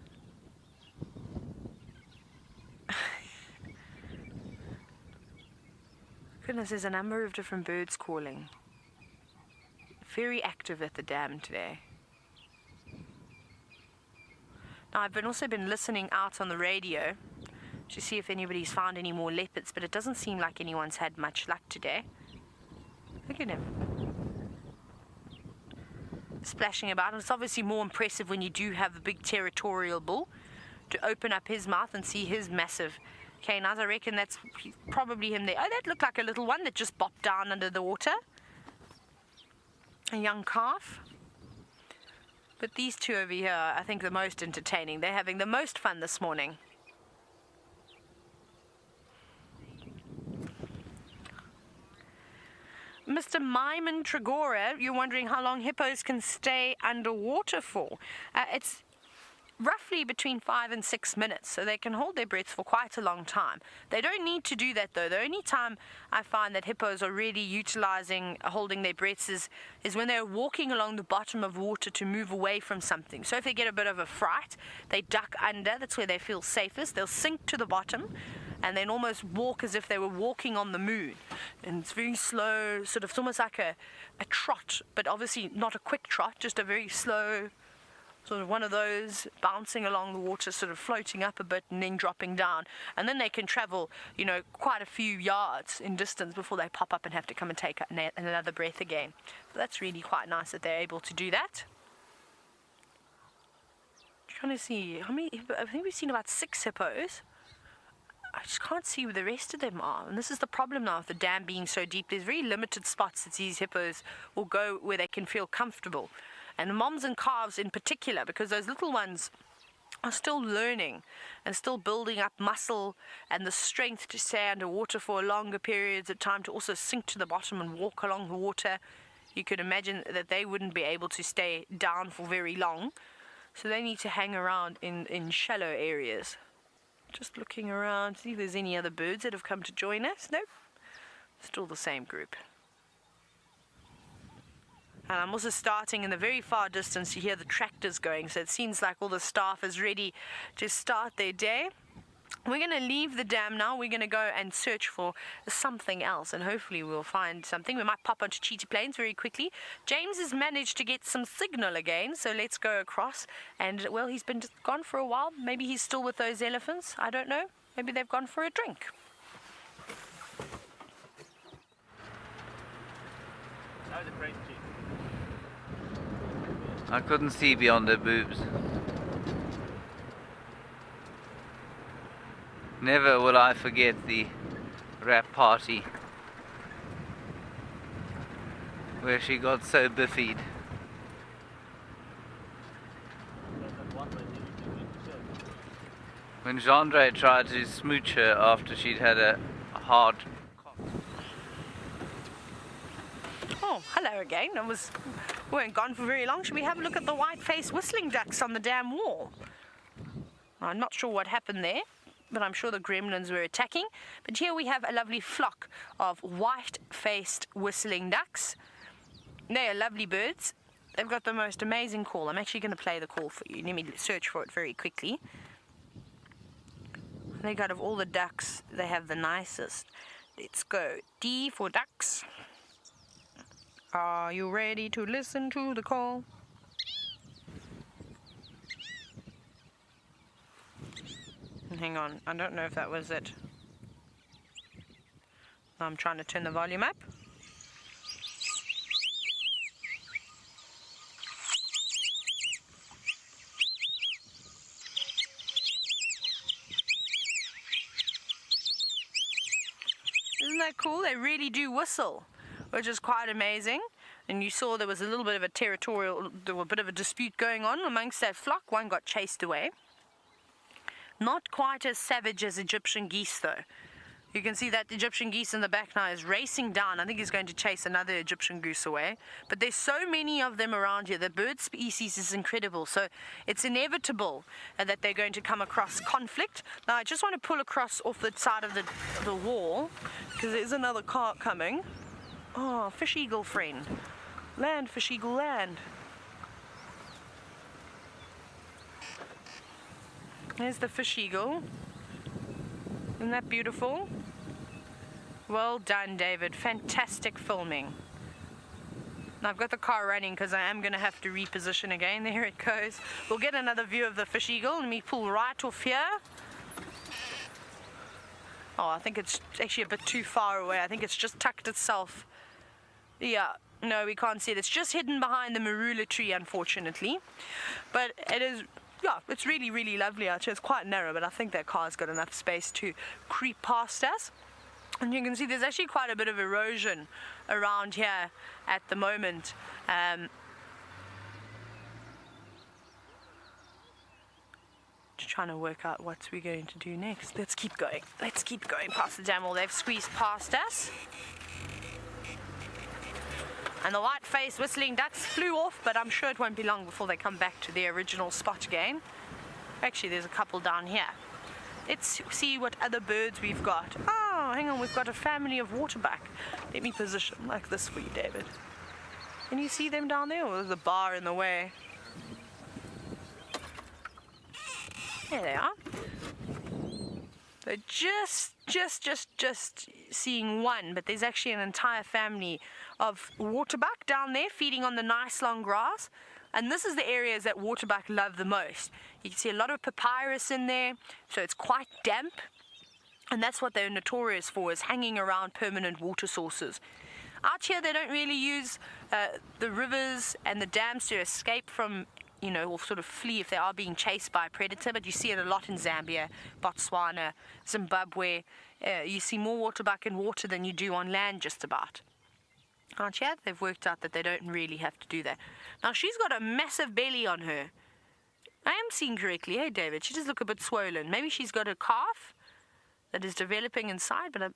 Goodness, there's a number of different birds calling. Very active at the dam today. Now, I've also been listening out on the radio to see if anybody's found any more leopards, but it doesn't seem like anyone's had much luck today. Look at him. Splashing about, and it's obviously more impressive when you do have a big territorial bull to open up his mouth and see his massive canines. I reckon that's probably him there. Oh, that looked like a little one that just bopped down under the water. A young calf. But these two over here, I think the most entertaining. They're having the most fun this morning. Mr. Myman Tregora, you're wondering how long hippos can stay underwater for. It's roughly between 5 and 6 minutes, so they can hold their breaths for quite a long time. They don't need to do that though. The only time I find that hippos are really utilizing holding their breaths is when they're walking along the bottom of water to move away from something. So if they get a bit of a fright, they duck under. That's where they feel safest. They'll sink to the bottom and then almost walk as if they were walking on the moon. And it's very slow, sort of, it's almost like a trot, but obviously not a quick trot, just a very slow, sort of one of those bouncing along the water, sort of floating up a bit and then dropping down. And then they can travel, you know, quite a few yards in distance before they pop up and have to come and take another breath again. So that's really quite nice that they're able to do that. Trying to see how many, I think we've seen about 6 hippos. I just can't see where the rest of them are. And this is the problem now with the dam being so deep. There's very limited spots that these hippos will go where they can feel comfortable. And the moms and calves in particular, because those little ones are still learning and still building up muscle and the strength to stay underwater for longer periods of time, to also sink to the bottom and walk along the water. You could imagine that they wouldn't be able to stay down for very long. So they need to hang around in shallow areas. Just looking around, see if there's any other birds that have come to join us. Nope, still the same group. And I'm also starting in the very far distance to hear the tractors going, so it seems like all the staff is ready to start their day. We're going to leave the dam now. We're going to go and search for something else, and hopefully we'll find something. We might pop onto Cheetah Plains very quickly. James has managed to get some signal again, so let's go across. And, well, he's been gone for a while. Maybe he's still with those elephants. I don't know. Maybe they've gone for a drink. That was a great cheat. I couldn't see beyond her boobs. Never will I forget the rap party where she got so biffied. When Gendre tried to smooch her after she'd had a hard cock. Oh, hello again. We weren't gone for very long. Should we have a look at the white-faced whistling ducks on the dam wall? I'm not sure what happened there, but I'm sure the gremlins were attacking. But here we have a lovely flock of white-faced whistling ducks. They are lovely birds. They've got the most amazing call. I'm actually going to play the call for you. Let me search for it very quickly. I think out of all the ducks, they have the nicest. Let's go. D for ducks. Are you ready to listen to the call? Hang on, I don't know if that was it. I'm trying to turn the volume up. Isn't that cool? They really do whistle, which is quite amazing. And you saw there was a little bit of a dispute going on amongst that flock. One got chased away. Not quite as savage as Egyptian geese, though. You can see that Egyptian geese in the back now is racing down. I think he's going to chase another Egyptian goose away. But there's so many of them around here. The bird species is incredible. So it's inevitable that they're going to come across conflict. Now, I just want to pull across off the side of the wall, because there's another car coming. Oh, fish eagle friend. Land, fish eagle, land. There's the fish eagle. Isn't that beautiful? Well done, David. Fantastic filming. Now I've got the car running because I am going to have to reposition again. There it goes. We'll get another view of the fish eagle. Let me pull right off here. Oh, I think it's actually a bit too far away. I think it's just tucked itself. Yeah, no, we can't see it. It's just hidden behind the marula tree, unfortunately. But it is... yeah, it's really, really lovely out here. It's quite narrow, but I think that car's got enough space to creep past us. And you can see there's actually quite a bit of erosion around here at the moment. Just trying to work out what we're going to do next. Let's keep going. Let's keep going past the dam wall. They've squeezed past us. And the white-faced whistling ducks flew off, but I'm sure it won't be long before they come back to their original spot again. Actually, there's a couple down here. Let's see what other birds we've got. Oh, hang on, we've got a family of waterbuck. Let me position like this for you, David. Can you see them down there, or is the bar in the way? There they are. So just seeing one, but there's actually an entire family of waterbuck down there feeding on the nice long grass. And this is the areas that waterbuck love the most. You can see a lot of papyrus in there, so it's quite damp. And that's what they're notorious for, is hanging around permanent water sources. Out here, they don't really use the rivers and the dams to escape from, you know, or sort of flee if they are being chased by a predator, but you see it a lot in Zambia, Botswana, Zimbabwe. You see more waterbuck in water than you do on land, just about. Aren't you? They've worked out that they don't really have to do that. Now, she's got a massive belly on her. I am seeing correctly, hey, David? She does look a bit swollen. Maybe she's got a calf that is developing inside, but a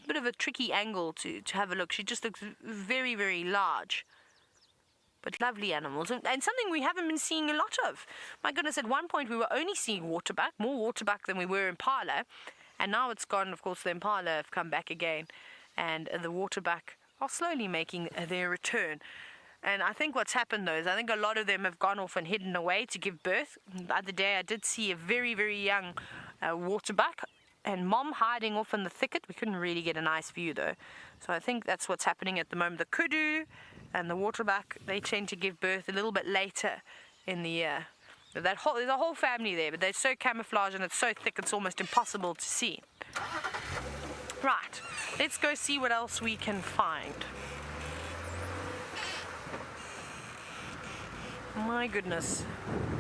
bit of a tricky angle to have a look. She just looks very, very large. But lovely animals, and something we haven't been seeing a lot of. My goodness, at one point we were only seeing waterbuck, more waterbuck than we were impala, and now it's gone. Of course, the impala have come back again, and the waterbuck are slowly making their return. And I think what's happened, though, is I think a lot of them have gone off and hidden away to give birth. The other day I did see a very, very young waterbuck, and mom hiding off in the thicket. We couldn't really get a nice view, though. So I think that's what's happening at the moment. The kudu and the waterbuck, they tend to give birth a little bit later in the year. There's a whole family there, but they're so camouflaged and it's so thick it's almost impossible to see. Right, let's go see what else we can find. My goodness,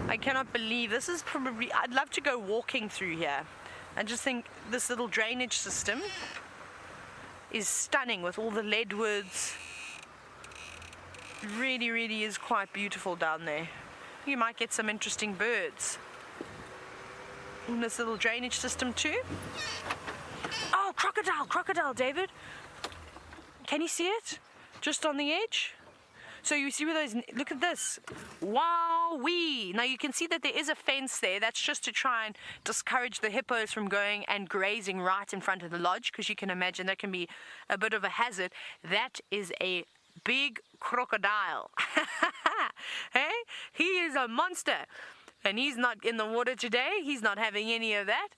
I cannot believe this is probably... I'd love to go walking through here. I just think this little drainage system is stunning with all the leadwoods. Really, really is quite beautiful down there. You might get some interesting birds in this little drainage system too. Oh, crocodile, David. Can you see it? Just on the edge. So you see where those, look at this. Wowee. Now you can see that there is a fence there. That's just to try and discourage the hippos from going and grazing right in front of the lodge, because you can imagine that can be a bit of a hazard. That is a big crocodile. Hey, he is a monster, and he's not in the water today. He's not having any of that.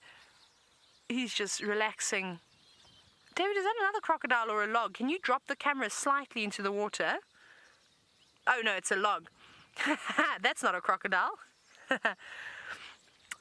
He's just relaxing. David, is that another crocodile or a log? Can you drop the camera slightly into the water? Oh no, it's a log. That's not a crocodile.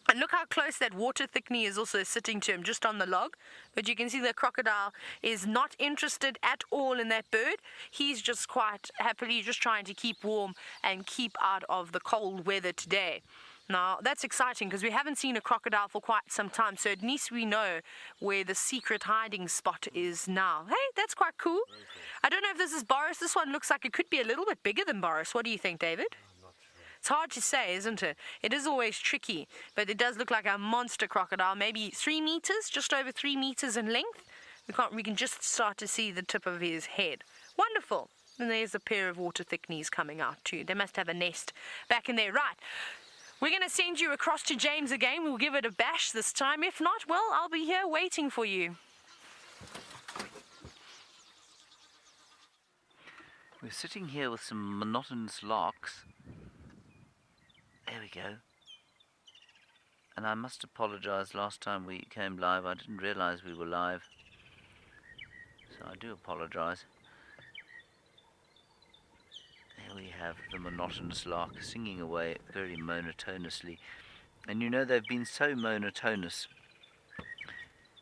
And look how close that water thickening is also sitting to him, just on the log. But you can see the crocodile is not interested at all in that bird. He's just quite happily just trying to keep warm and keep out of the cold weather today. Now, that's exciting because we haven't seen a crocodile for quite some time, so at least we know where the secret hiding spot is now. Hey, that's quite cool. I don't know if this is Boris. This one looks like it could be a little bit bigger than Boris. What do you think, David? It's hard to say, isn't it? It is always tricky, but it does look like a monster crocodile, maybe 3 meters, just over 3 meters in length. We can just start to see the tip of his head. Wonderful. And there's a pair of water thickneys coming out too. They must have a nest back in there. Right. We're going to send you across to James again. We'll give it a bash this time. If not, well, I'll be here waiting for you. We're sitting here with some monotonous larks. There we go. And I must apologize, last time we came live, I didn't realize we were live. So I do apologize. There we have the monotonous lark singing away very monotonously. And you know, they've been so monotonous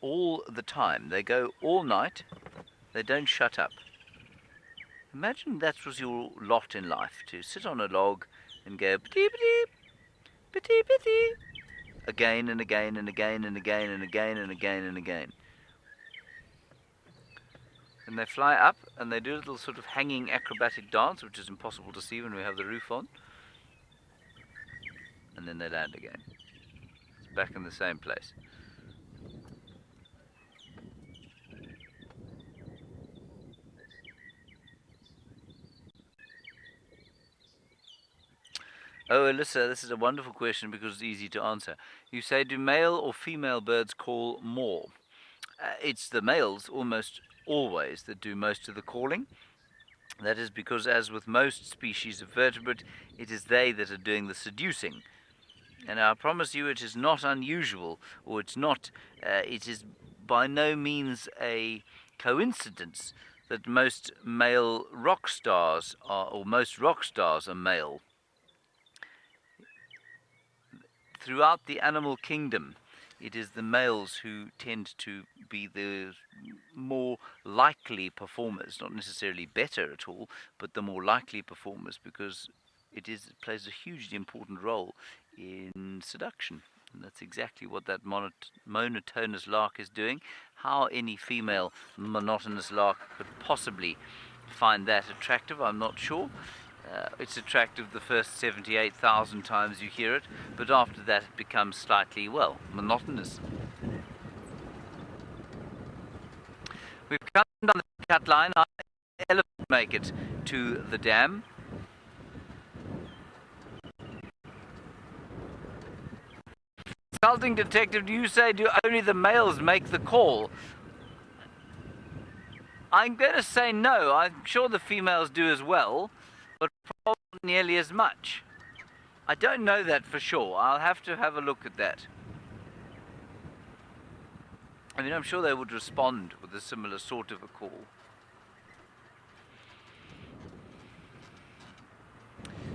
all the time. They go all night. They don't shut up. Imagine that was your lot in life, to sit on a log and go pity pity pity again and again and again and again and again and again and again. And they fly up and they do a little sort of hanging acrobatic dance, which is impossible to see when we have the roof on. And then they land again. It's back in the same place. Oh, Alyssa, this is a wonderful question because it's easy to answer. You say, do male or female birds call more? It's the males almost always that do most of the calling. That is because, as with most species of vertebrate, it is they that are doing the seducing. And I promise you it is not unusual, or it is by no means a coincidence that most male rock stars are male. Throughout the animal kingdom, it is the males who tend to be the more likely performers, not necessarily better at all, but the more likely performers, because it plays a hugely important role in seduction. And that's exactly what that monotonous lark is doing. How any female monotonous lark could possibly find that attractive, I'm not sure. It's attractive the first 78,000 times you hear it, but after that it becomes slightly, well, monotonous. We've come down the cut line. Our elephant make it to the dam. Consulting detective, do you say do only the males make the call? I'm going to say no. I'm sure the females do as well, but probably nearly as much. I don't know that for sure. I'll have to have a look at that. I mean, I'm sure they would respond with a similar sort of a call.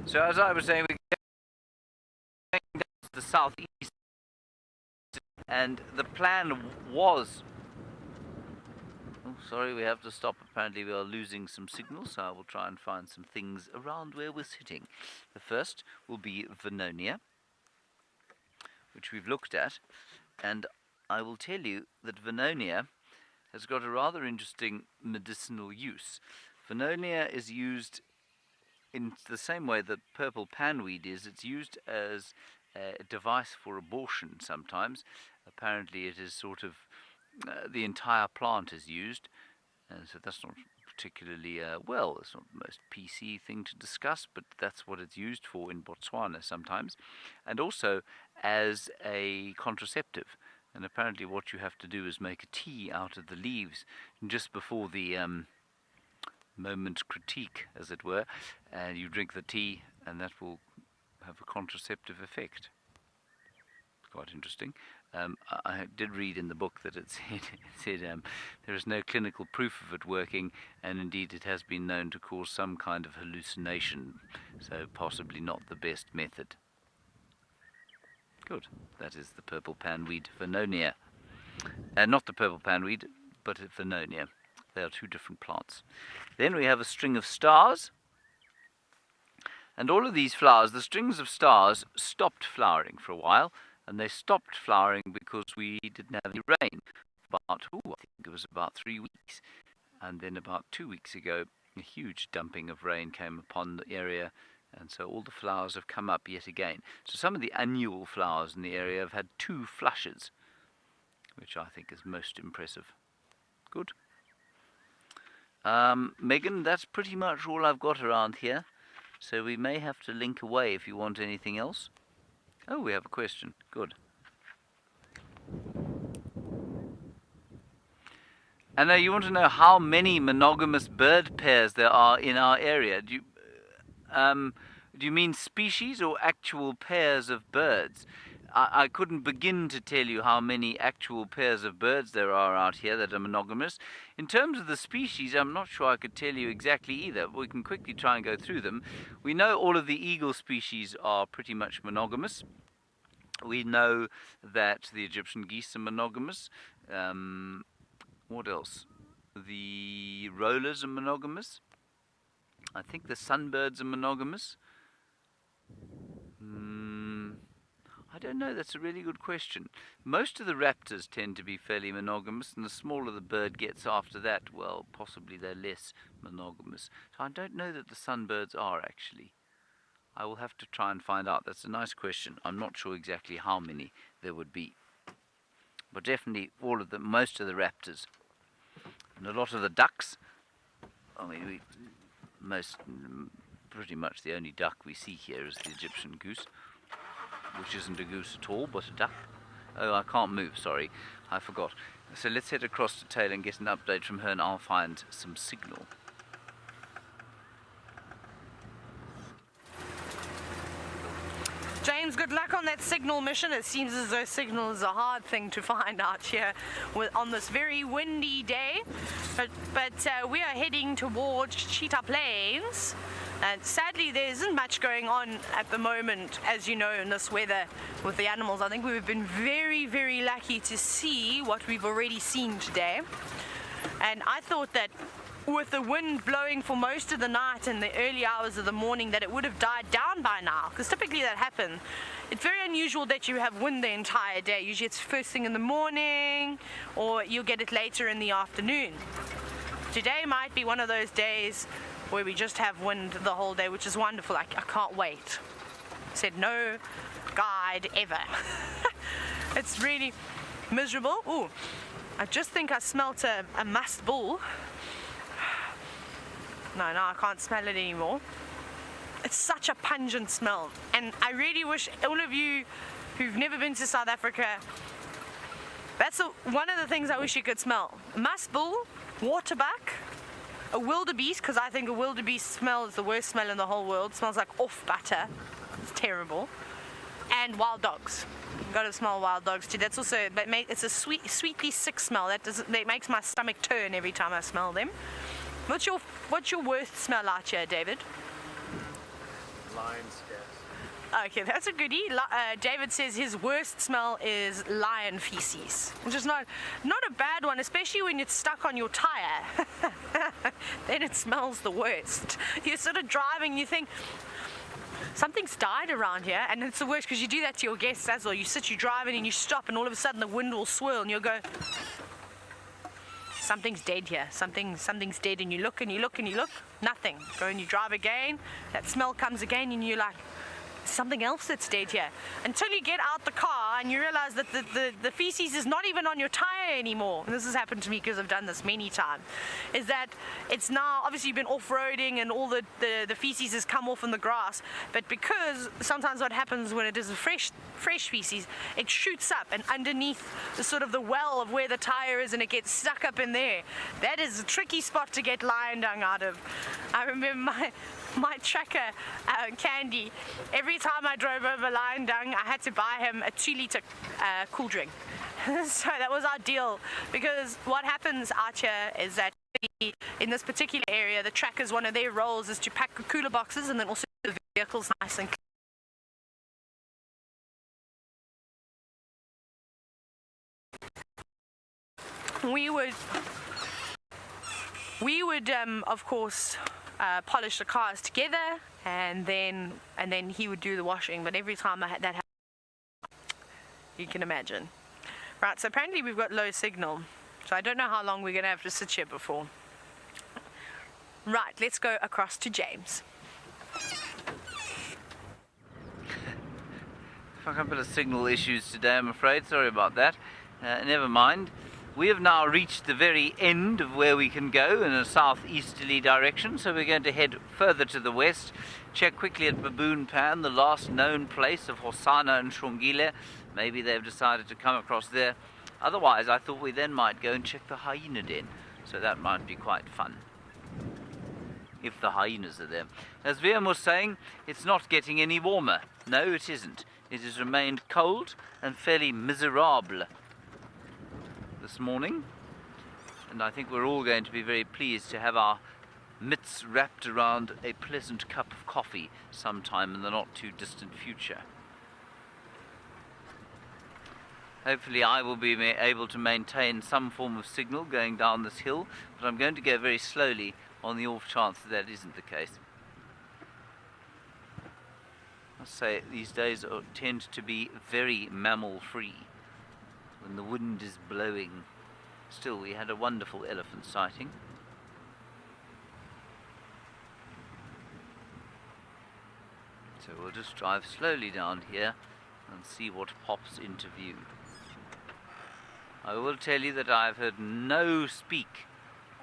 So as I was saying, we're going down to the southeast, and the plan was... Oh, sorry, we have to stop. Apparently we are losing some signal, so I will try and find some things around where we're sitting. The first will be Vennonia, which we've looked at, and I will tell you that Vennonia has got a rather interesting medicinal use. Vennonia is used in the same way that purple panweed is. It's used as a device for abortion sometimes. Apparently it is sort of the entire plant is used, and so that's not particularly well, it's not the most PC thing to discuss, but that's what it's used for in Botswana sometimes, and also as a contraceptive. And apparently what you have to do is make a tea out of the leaves just before the moment critique, as it were, and you drink the tea, and that will have a contraceptive effect. Quite interesting. I did read in the book that it said there is no clinical proof of it working, and indeed it has been known to cause some kind of hallucination, so possibly not the best method. Good. That is the purple panweed, Vennonia. Not the purple panweed, but Vennonia. They are two different plants. Then we have a string of stars, And all of these flowers, the strings of stars, stopped flowering for a while, and they stopped flowering because we didn't have any rain. I think it was about 3 weeks. And then about 2 weeks ago, a huge dumping of rain came upon the area, and so all the flowers have come up yet again. So some of the annual flowers in the area have had 2 flushes, which I think is most impressive. Good. Megan, that's pretty much all I've got around here, so we may have to link away if you want anything else. Oh, we have a question. Good. Anna, you want to know how many monogamous bird pairs there are in our area? Do you mean species or actual pairs of birds? I couldn't begin to tell you how many actual pairs of birds there are out here that are monogamous. In terms of the species, I'm not sure I could tell you exactly either. We can quickly try and go through them. We know all of the eagle species are pretty much monogamous. We know that the Egyptian geese are monogamous. What else? The rollers are monogamous. I think the sunbirds are monogamous. I don't know, that's a really good question. Most of the raptors tend to be fairly monogamous, and the smaller the bird gets after that, well, possibly they're less monogamous. So I don't know that the sunbirds are, actually. I will have to try and find out. That's a nice question. I'm not sure exactly how many there would be. But definitely all of them, most of the raptors. And a lot of the ducks. I mean, pretty much the only duck we see here is the Egyptian goose, which isn't a goose at all, but a duck. Oh, I can't move, sorry. I forgot. So let's head across to Taylor and get an update from her, and I'll find some signal. James, good luck on that signal mission. It seems as though signal is a hard thing to find out here on this very windy day. But we are heading towards Cheetah Plains. And sadly, there isn't much going on at the moment, as you know, in this weather with the animals. I think we've been very, very lucky to see what we've already seen today. And I thought that with the wind blowing for most of the night and the early hours of the morning, that it would have died down by now, because typically that happens. It's very unusual that you have wind the entire day. Usually it's first thing in the morning, or you'll get it later in the afternoon. Today might be one of those days where we just have wind the whole day, which is wonderful. I can't wait. Said no guide ever. It's really miserable. Ooh, I just think I smelt a musk bull. No, I can't smell it anymore. It's such a pungent smell, and I really wish all of you who've never been to South Africa, that's one of the things I wish you could smell. Musk bull, waterbuck, a wildebeest, because I think a wildebeest smell is the worst smell in the whole world. It smells like off butter. It's terrible. And wild dogs. You've got to smell wild dogs too. That's also, it's a sweetly sick smell. That makes my stomach turn every time I smell them. What's your worst smell out here, David? Lion scat. Okay, that's a goodie. David says his worst smell is lion feces, which is not a bad one, especially when it's stuck on your tire. Then it smells the worst. You're sort of driving, you think something's died around here, and it's the worst because you do that to your guests as well. You're driving and you stop, and all of a sudden the wind will swirl, and you'll go, something's dead here. Something's dead, and you look and you look and you look, nothing. Go and you drive again, that smell comes again, and you're like, something else that's dead here, until you get out the car and you realize that the feces is not even on your tire anymore. And this has happened to me because I've done this many times, is that it's now, obviously you've been off-roading and all the feces has come off in the grass, but because sometimes what happens when it is a fresh feces, it shoots up and underneath the sort of the well of where the tire is, and it gets stuck up in there. That is a tricky spot to get lion dung out of. I remember my tracker, Candy, every time I drove over lion dung, I had to buy him a 2-liter cool drink. So that was our deal, because what happens out here is that in this particular area, the trackers, one of their roles is to pack the cooler boxes and then also the vehicles nice and clean. We would of course polish the cars together, and then he would do the washing. But every time that happened, you can imagine. Right, so apparently we've got low signal, so I don't know how long we're going to have to sit here before. Right, let's go across to James. A couple of signal issues today, I'm afraid. Sorry about that. Never mind. We have now reached the very end of where we can go in a southeasterly direction, so we're going to head further to the west, check quickly at Baboon Pan, the last known place of Hosana and Shongile. Maybe they've decided to come across there. Otherwise, I thought we then might go and check the hyena den, so that might be quite fun, if the hyenas are there. As Viam was saying, it's not getting any warmer. No, it isn't. It has remained cold and fairly miserable this morning, and I think we're all going to be very pleased to have our mitts wrapped around a pleasant cup of coffee sometime in the not too distant future. Hopefully I will be able to maintain some form of signal going down this hill, but I'm going to go very slowly on the off chance that that isn't the case. I must say these days tend to be very mammal free when the wind is blowing. Still, we had a wonderful elephant sighting. So we'll just drive slowly down here and see what pops into view. I will tell you that I've heard no speak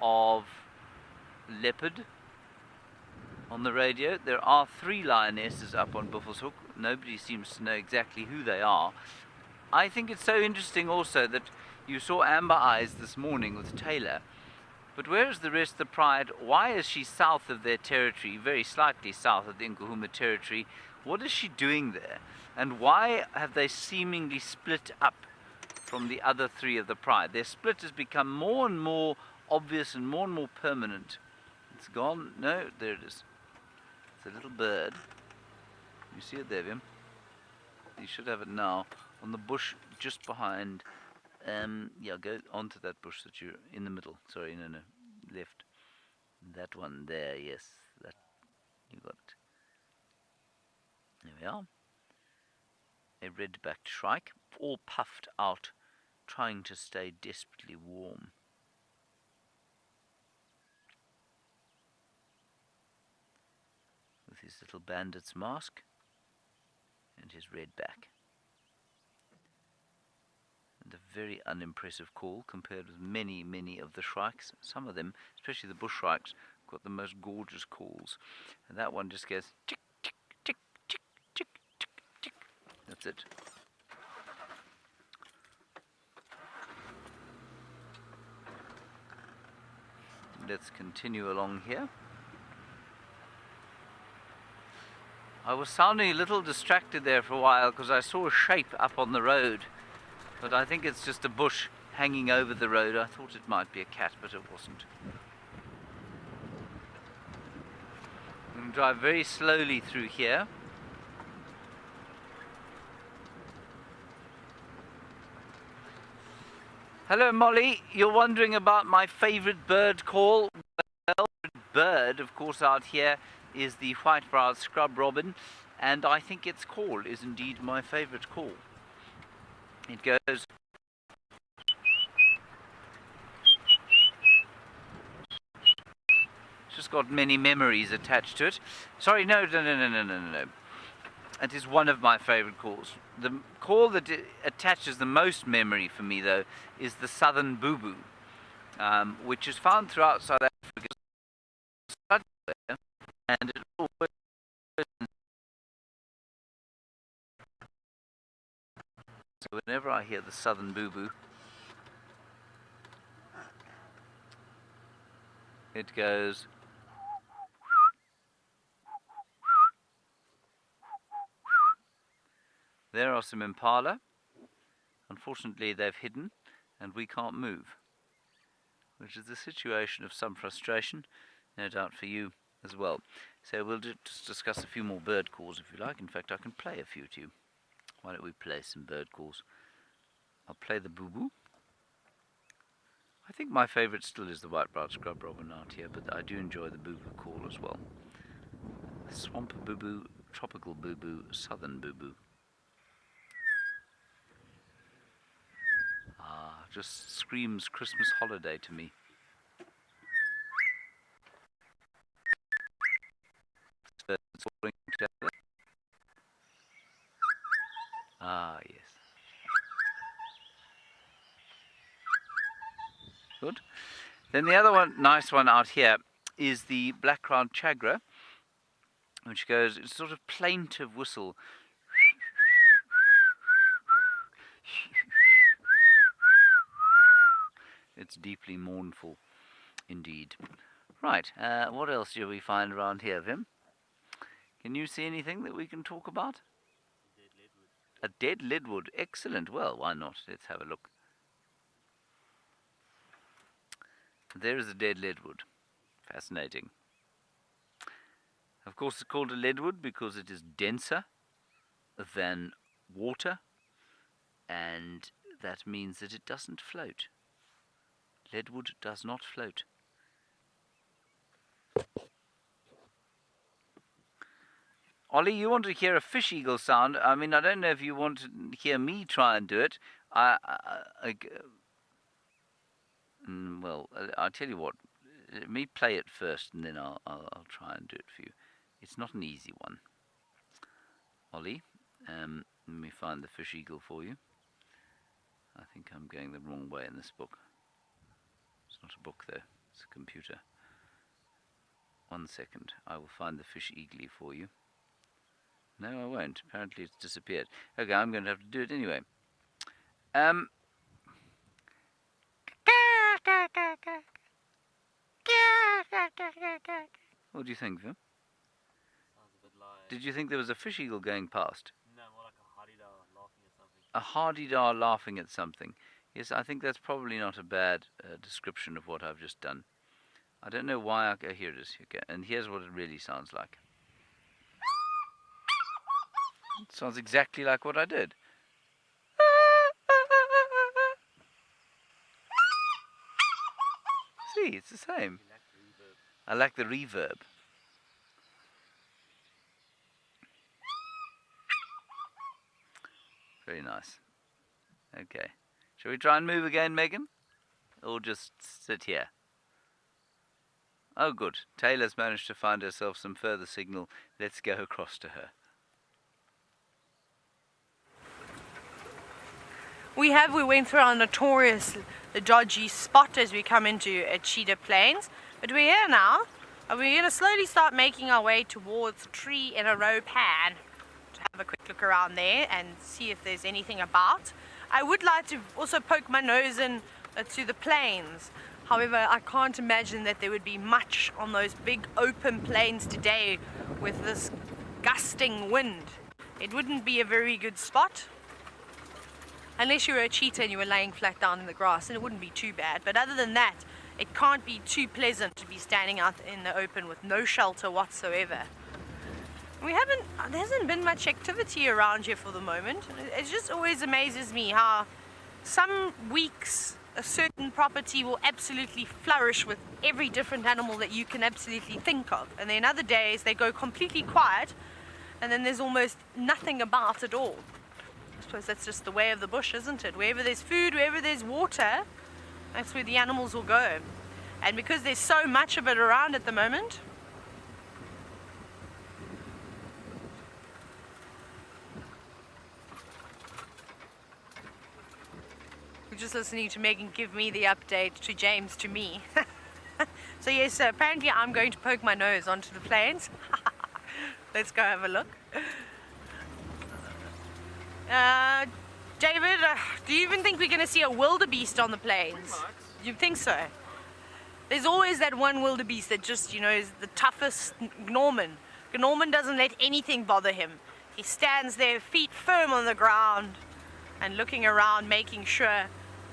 of leopard on the radio. There are 3 lionesses up on Buffelshoek. Nobody seems to know exactly who they are. I think it's so interesting also that you saw Amber Eyes this morning with Taylor. But where is the rest of the pride? Why is she south of their territory, very slightly south of the Nkuhuma territory? What is she doing there? And why have they seemingly split up from the other 3 of the pride? Their split has become more and more obvious and more permanent. It's gone. No, there it is. It's a little bird. You see it there, Wim? You should have it now. On the bush just behind. Yeah, go onto that bush that you're in the middle. Sorry, no, left. That one there, yes. That you got it. There we are. A red-backed shrike, all puffed out, trying to stay desperately warm. With his little bandit's mask and his red back. And a very unimpressive call compared with many of the shrikes. Some of them, especially the bush shrikes, got the most gorgeous calls. And that one just goes tick, tick, tick, tick, tick, tick, tick. That's it. Let's continue along here. I was sounding a little distracted there for a while because I saw a shape up on the road. But I think it's just a bush hanging over the road. I thought it might be a cat, but it wasn't. I'm going to drive very slowly through here. Hello, Molly. You're wondering about my favorite bird call? Well, bird, of course, out here is the white-browed scrub robin, and I think its call is indeed my favorite call. It goes. It's just got many memories attached to it. Sorry, no. It is one of my favorite calls. The call that attaches the most memory for me, though, is the southern boo-boo, which is found throughout South Africa, and it always. So whenever I hear the southern boo-boo, it goes. There are some impala. Unfortunately, they've hidden, and we can't move, which is a situation of some frustration, no doubt for you as well. So we'll just discuss a few more bird calls if you like. In fact, I can play a few to you. Why don't we play some bird calls? I'll play the boo-boo. I think my favourite still is the white-browed scrub robin out here, but I do enjoy the boo-boo call as well. Swamp boo-boo, tropical boo-boo, southern boo-boo. Ah, just screams Christmas holiday to me. It's all together. Ah, yes. Good. Then the other one, nice one out here, is the black-crowned chagra, which goes, it's sort of plaintive whistle. It's deeply mournful indeed. Right, what else do we find around here, Vim? Can you see anything that we can talk about? A dead leadwood. Excellent. Well, why not? Let's have a look. There is a dead leadwood. Fascinating. Of course, it's called a leadwood because it is denser than water, and that means that it doesn't float. Leadwood does not float. Ollie, you want to hear a fish eagle sound? I mean, I don't know if you want to hear me try and do it. Well, I'll tell you what. Let me play it first, and then I'll try and do it for you. It's not an easy one. Ollie, let me find the fish eagle for you. I think I'm going the wrong way in this book. It's not a book, though. It's a computer. 1 second. I will find the fish eagle for you. No, I won't. Apparently it's disappeared. Okay, I'm going to have to do it anyway. What do you think, Vim? Sounds a bit like... Did you think there was a fish eagle going past? No, more like a hardy-dar laughing at something. A hardy-dar laughing at something. Yes, I think that's probably not a bad description of what I've just done. I don't know why I... here it is. Okay, and here's what it really sounds like. It sounds exactly like what I did. See, it's the same. I like the reverb. Very nice. Okay. Shall we try and move again, Megan? Or just sit here? Oh, good. Taylor's managed to find herself some further signal. Let's go across to her. We went through our notorious dodgy spot as we come into Cheetah Plains, but we're here now, and we're going to slowly start making our way towards Tree in a Row Pan to have a quick look around there and see if there's anything about. I would like to also poke my nose in to the plains. However, I can't imagine that there would be much on those big open plains today with this gusting wind. It wouldn't be a very good spot. Unless you were a cheetah and you were laying flat down in the grass, and it wouldn't be too bad. But other than that, it can't be too pleasant to be standing out in the open with no shelter whatsoever. There hasn't been much activity around here for the moment. It just always amazes me how some weeks a certain property will absolutely flourish with every different animal that you can absolutely think of. And then other days they go completely quiet, and then there's almost nothing about at all. I suppose that's just the way of the bush, isn't it? Wherever there's food, wherever there's water, that's where the animals will go. And because there's so much of it around at the moment, we're just listening to Megan give me the update, to James to me. So yes, apparently I'm going to poke my nose onto the plains. Let's go have a look. David, do you even think we're going to see a wildebeest on the plains? You think so? There's always that one wildebeest that just, is the toughest Norman. Norman doesn't let anything bother him. He stands there, feet firm on the ground, and looking around, making sure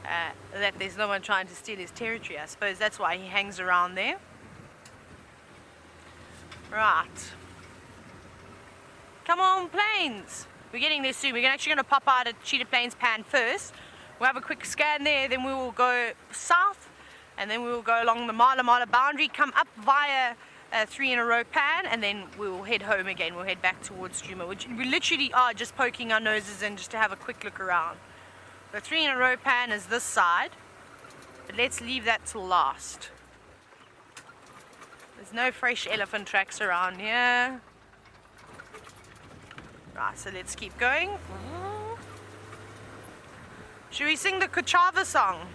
that there's no one trying to steal his territory. I suppose that's why he hangs around there. Right. Come on, plains. We're getting there soon. We're actually going to pop out at Cheetah Plains Pan first. We'll have a quick scan there, then we will go south and then we will go along the Mala Mala boundary, come up via 3 in a row pan, and then we will head home again. We'll head back towards Djuma, which we literally are just poking our noses in just to have a quick look around. The 3 in a row pan is this side, but let's leave that till last. There's no fresh elephant tracks around here. Right, so let's keep going. Should we sing the Kuchava song?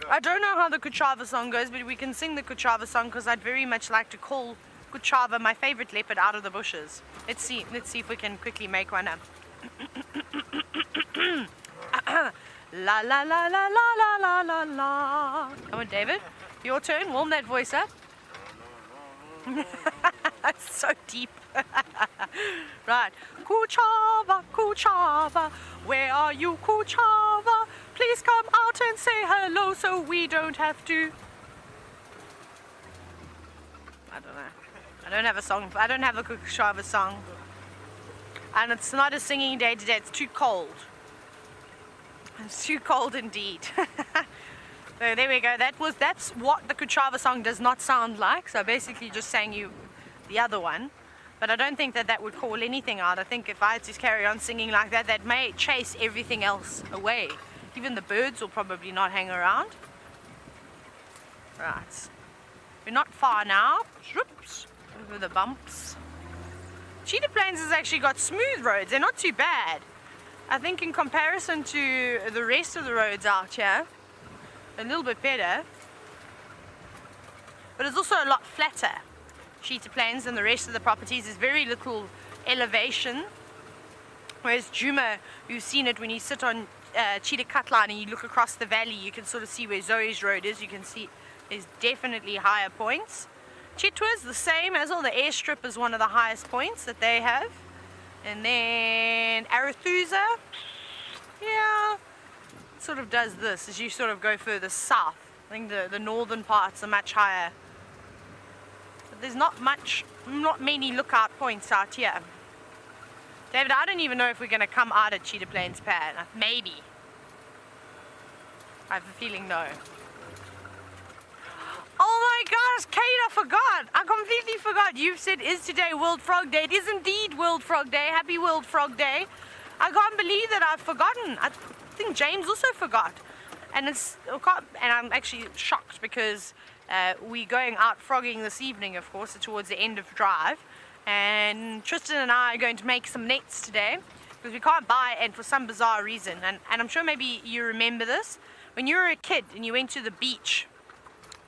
I don't know how the Kuchava song goes, but we can sing the Kuchava song because I'd very much like to call Kuchava my favorite leopard out of the bushes. Let's see if we can quickly make one up. La la la la la la la la la. Come on, David, your turn. Warm that voice up. That's so deep. Right. Kuchava, Kuchava, where are you, Kuchava? Please come out and say hello so we don't have to. I don't know. I don't have a song. I don't have a Kuchava song. And it's not a singing day today. It's too cold. It's too cold indeed. So there we go. That's what the Kuchava song does not sound like. So basically just sang you the other one. But I don't think that would call anything out. I think if I had to carry on singing like that, that may chase everything else away. Even the birds will probably not hang around. Right. We're not far now. Oops. Over the bumps. Cheetah Plains has actually got smooth roads. They're not too bad. I think in comparison to the rest of the roads out here, a little bit better. But it's also a lot flatter. Cheetah Plains and the rest of the properties is very little elevation. Whereas Djuma, you've seen it when you sit on Cheetah Cutline and you look across the valley, you can sort of see where Zoe's Road is. You can see there's definitely higher points. Chitwa is the same as well. The airstrip is one of the highest points that they have. And then Arathusa, yeah, it sort of does this as you sort of go further south. I think the northern parts are much higher. But there's not many lookout points out here. David, I don't even know if we're going to come out at Cheetah Plains Pad. Maybe. I have a feeling no. Oh my gosh, Kate, I forgot. I completely forgot. You've said, is today World Frog Day? It is indeed World Frog Day. Happy World Frog Day. I can't believe that I've forgotten. I think James also forgot. And I'm actually shocked because we're going out frogging this evening, of course, towards the end of drive. And Tristan and I are going to make some nets today because we can't buy it for some bizarre reason. And I'm sure maybe you remember this. When you were a kid and you went to the beach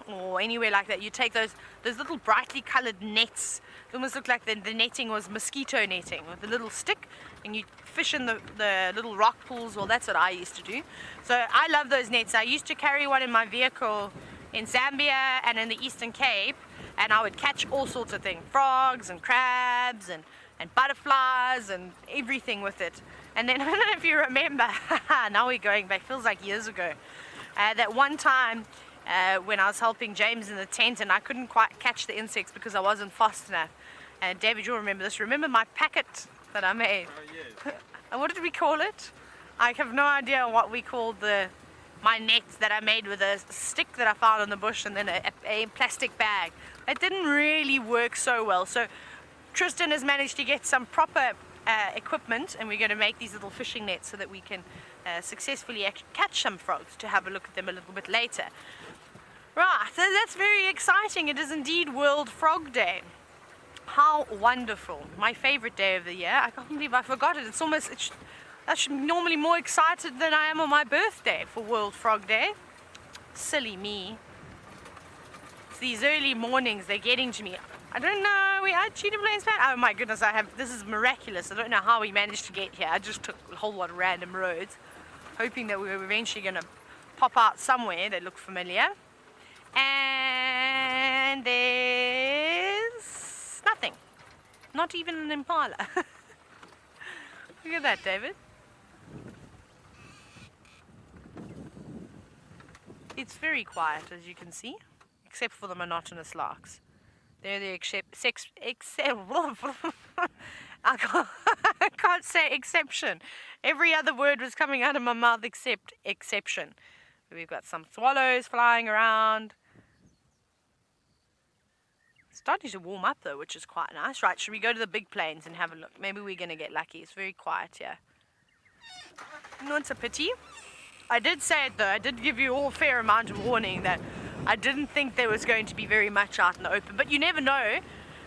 or anywhere like that, you take those little brightly colored nets. It almost looked like the netting was mosquito netting with a little stick, and you fish in the little rock pools. Well, that's what I used to do. So I love those nets. I used to carry one in my vehicle in Zambia and in the Eastern Cape, and I would catch all sorts of things, frogs and crabs and butterflies and everything with it. And then I don't know if you remember, now we're going back, feels like years ago, that one time when I was helping James in the tent and I couldn't quite catch the insects because I wasn't fast enough. And David, you'll remember this. Remember my packet that I made? Oh, yes. What did we call it? I have no idea what we called my nets that I made with a stick that I found in the bush and then a plastic bag. It didn't really work so well. So Tristan has managed to get some proper equipment, and we're going to make these little fishing nets so that we can successfully catch some frogs to have a look at them a little bit later. Right, so that's very exciting. It is indeed World Frog Day. How wonderful. My favorite day of the year. I can't believe I forgot it. I should be normally more excited than I am on my birthday for World Frog Day. Silly me. It's these early mornings, they're getting to me. I don't know, we had Cheetah Plains Pad. Oh my goodness, this is miraculous. I don't know how we managed to get here. I just took a whole lot of random roads, hoping that we were eventually going to pop out somewhere that looked familiar. And there's nothing. Not even an impala. Look at that, David. It's very quiet, as you can see, except for the monotonous larks. They're the I can't say exception. Every other word was coming out of my mouth except exception. We've got some swallows flying around. It's starting to warm up though, which is quite nice. Right, should we go to the big plains and have a look? Maybe we're going to get lucky. It's very quiet here. No, it's a pity. I did say it though. I did give you all a fair amount of warning that I didn't think there was going to be very much out in the open. But you never know,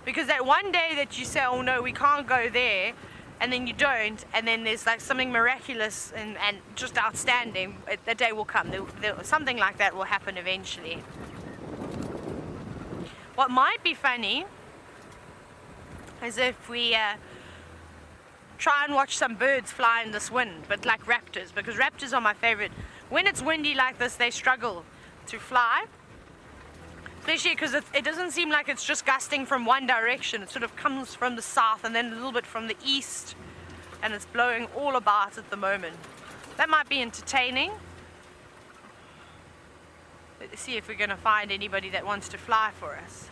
because that one day that you say, oh no, we can't go there, and then you don't, and then there's like something miraculous and just outstanding, the day will come. Something like that will happen eventually. What might be funny is if we try and watch some birds fly in this wind, but like raptors, because raptors are my favorite. When it's windy like this, they struggle to fly, especially because it doesn't seem like it's just gusting from one direction. It sort of comes from the south and then a little bit from the east, and it's blowing all about at the moment. That might be entertaining. Let's see if we're going to find anybody that wants to fly for us.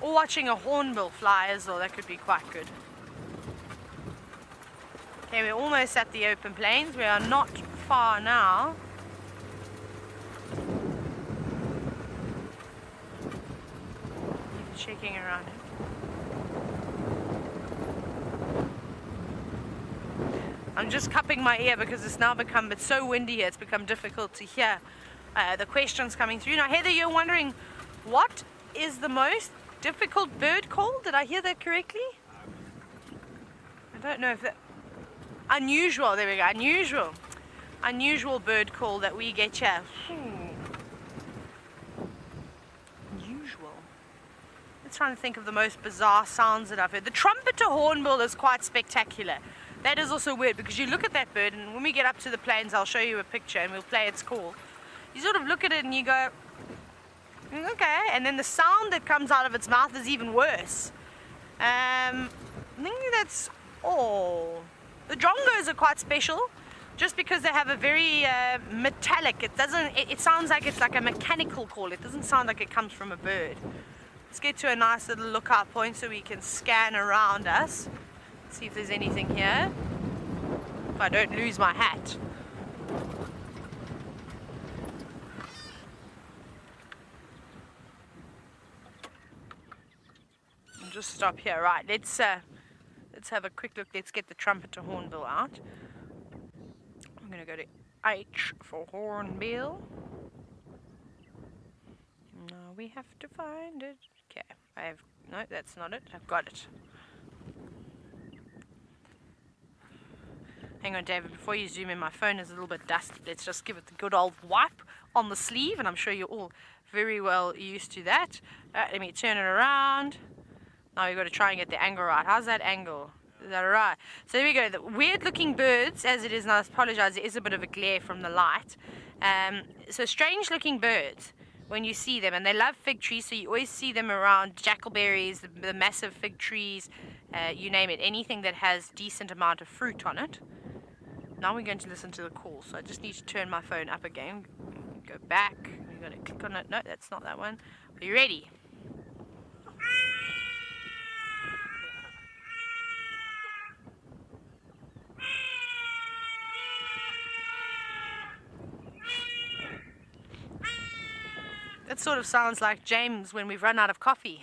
Or watching a hornbill fly as well, that could be quite good. Okay, we're almost at the open plains. We are not far now. Checking around it. I'm just cupping my ear because it's so windy here, it's become difficult to hear the questions coming through. Now Heather, you're wondering, what is the most difficult bird call? Did I hear that correctly? I don't know if that... Unusual, there we go, unusual. Unusual bird call that we get here. Unusual. Let's try and think of the most bizarre sounds that I've heard. The trumpeter hornbill is quite spectacular. That is also weird because you look at that bird, and when we get up to the plains, I'll show you a picture and we'll play its call. You sort of look at it and you go, okay, and then the sound that comes out of its mouth is even worse. I think that's all. The drongos are quite special, just because they have a very metallic. It sounds like it's like a mechanical call. It doesn't sound like it comes from a bird. Let's get to a nice little lookout point so we can scan around us. See if there's anything here. If I don't lose my hat. I'll just stop here. Right, let's have a quick look. Let's get the trumpeter hornbill out. I'm going to go to H for hornbill. Now we have to find it. Okay, no, that's not it. I've got it. Hang on, David, before you zoom in, my phone is a little bit dusty. Let's just give it the good old wipe on the sleeve, and I'm sure you're all very well used to that. Let me turn it around. Now we've got to try and get the angle right. How's that angle? Is that alright? So there we go. The weird looking birds, as it is now, I apologize, there is a bit of a glare from the light. So strange looking birds when you see them, and they love fig trees, so you always see them around jackalberries, the massive fig trees, you name it, anything that has decent amount of fruit on it. Now we're going to listen to the call, so I just need to turn my phone up again. Go back. We've got to click on it. No, that's not that one. Are you ready? That sort of sounds like James when we've run out of coffee.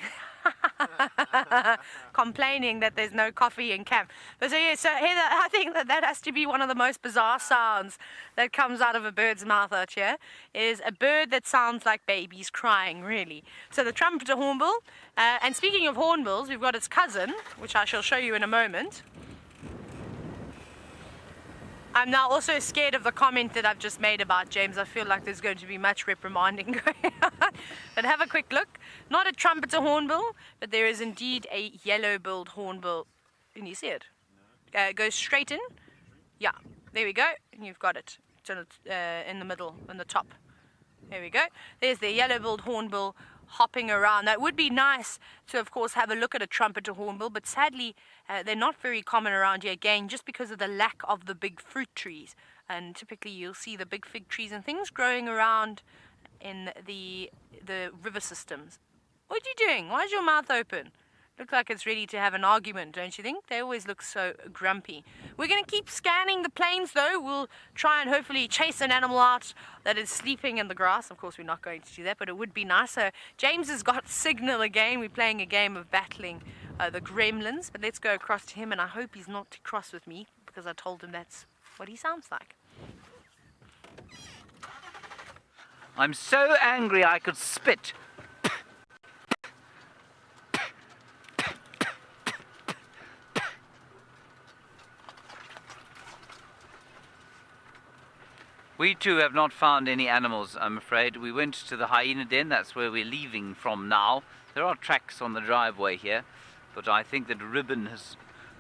Complaining that there's no coffee in camp. But so yeah, so Heather, I think that has to be one of the most bizarre sounds that comes out of a bird's mouth out here, is a bird that sounds like babies crying, really. So the trumpeter hornbill, and speaking of hornbills, we've got its cousin, which I shall show you in a moment. I'm now also scared of the comment that I've just made about James. I feel like there's going to be much reprimanding going on. But have a quick look. Not a trumpeter hornbill, but there is indeed a yellow-billed hornbill. Can you see it? Go straight in. Yeah, there we go. And you've got it. It's in the middle, in the top. There we go. There's the yellow-billed hornbill hopping around. Now, it would be nice to, of course, have a look at a trumpeter hornbill, but sadly, they're not very common around here, again, just because of the lack of the big fruit trees. And typically, you'll see the big fig trees and things growing around in the river systems. What are you doing? Why is your mouth open? Look like it's ready to have an argument, don't you think? They always look so grumpy. We're going to keep scanning the plains, though. We'll try and hopefully chase an animal out that is sleeping in the grass. Of course, we're not going to do that, but it would be nice. So James has got signal again. We're playing a game of battling the gremlins, but let's go across to him, and I hope he's not too cross with me because I told him that's what he sounds like. I'm so angry I could spit. We too have not found any animals, I'm afraid. We went to the hyena den, that's where we're leaving from now. There are tracks on the driveway here, but I think that Ribbon has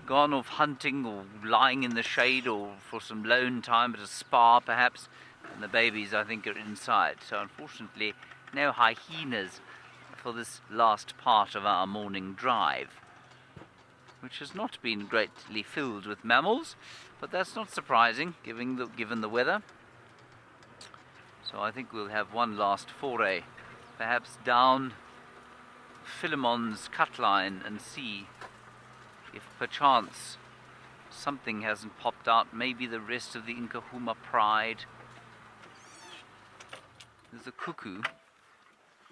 gone off hunting or lying in the shade or for some lone time at a spa perhaps, and the babies I think are inside. So unfortunately no hyenas for this last part of our morning drive, which has not been greatly filled with mammals, but that's not surprising given the weather. So I think we'll have one last foray, perhaps down Philemon's cut line and see if perchance something hasn't popped out, maybe the rest of the Nkahuma pride. There's a cuckoo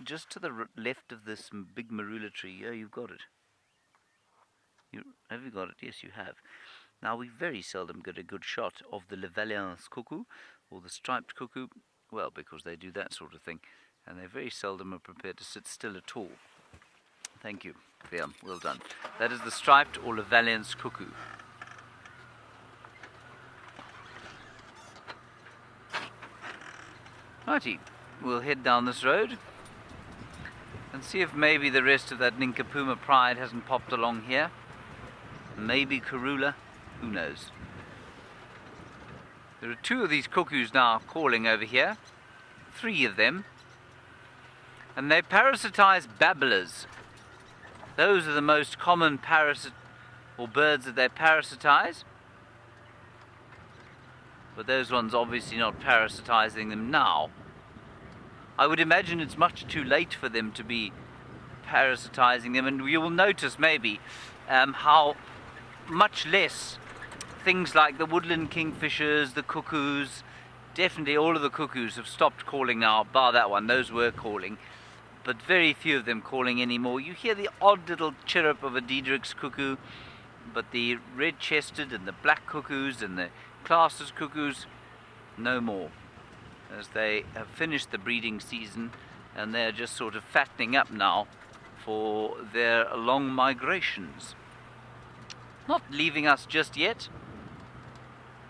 just to the left of this big marula tree. Yeah, you've got it. Have you got it? Yes, you have. Now, we very seldom get a good shot of the Levallian's cuckoo or the striped cuckoo. Well, because they do that sort of thing, and they very seldom are prepared to sit still at all. Thank you, Liam. Well done. That is the striped or Levallian's cuckoo. Righty, we'll head down this road and see if maybe the rest of that Ninkapuma pride hasn't popped along here. Maybe Karula, who knows. There are 2 of these cuckoos now calling over here, 3 of them, and they parasitize babblers. Those are the most common birds that they parasitize, but those ones obviously not parasitizing them now. I would imagine it's much too late for them to be parasitizing them, and you will notice maybe how much less things like the woodland kingfishers, the cuckoos, definitely all of the cuckoos have stopped calling now, bar that one. Those were calling, but very few of them calling anymore. You hear the odd little chirrup of a Diedrich's cuckoo, but the red-chested and the black cuckoos and the Class's cuckoos, no more, as they have finished the breeding season and they're just sort of fattening up now for their long migrations. Not leaving us just yet.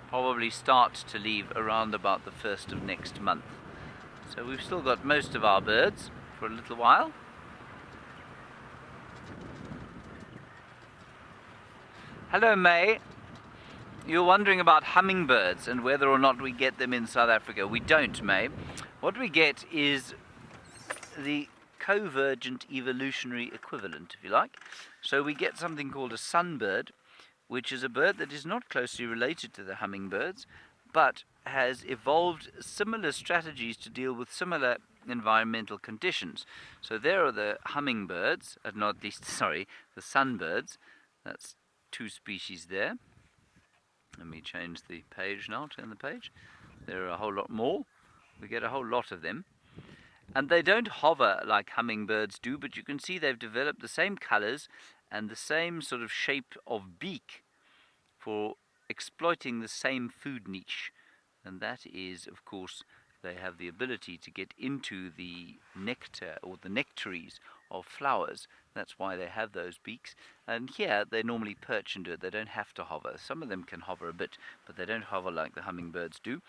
Probably start to leave around about the 1st of next month. So we've still got most of our birds for a little while. Hello, May. You're wondering about hummingbirds and whether or not we get them in South Africa. We don't, May. What we get is the convergent evolutionary equivalent, if you like. So we get something called a sunbird, which is a bird that is not closely related to the hummingbirds, but has evolved similar strategies to deal with similar environmental conditions. So there are the hummingbirds, the sunbirds. That's 2 species there. Let me change the page now, turn the page. There are a whole lot more. We get a whole lot of them. And they don't hover like hummingbirds do, but you can see they've developed the same colors and the same sort of shape of beak for exploiting the same food niche. And that is, of course, they have the ability to get into the nectar or the nectaries of flowers. That's why they have those beaks. And here they normally perch into it. They don't have to hover. Some of them can hover a bit, but they don't hover like the hummingbirds do.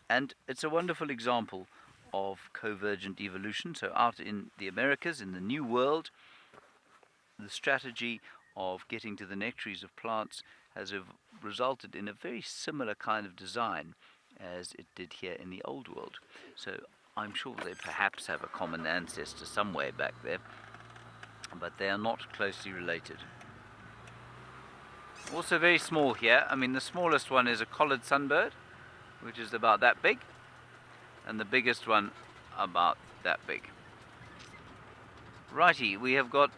And it's a wonderful example of convergent evolution. So out in the Americas, in the New World, the strategy of getting to the nectaries of plants has resulted in a very similar kind of design as it did here in the Old World. So I'm sure they perhaps have a common ancestor somewhere back there, but they are not closely related. Also very small here. I mean, the smallest one is a collared sunbird, which is about that big, and the biggest one about that big. Righty, we have got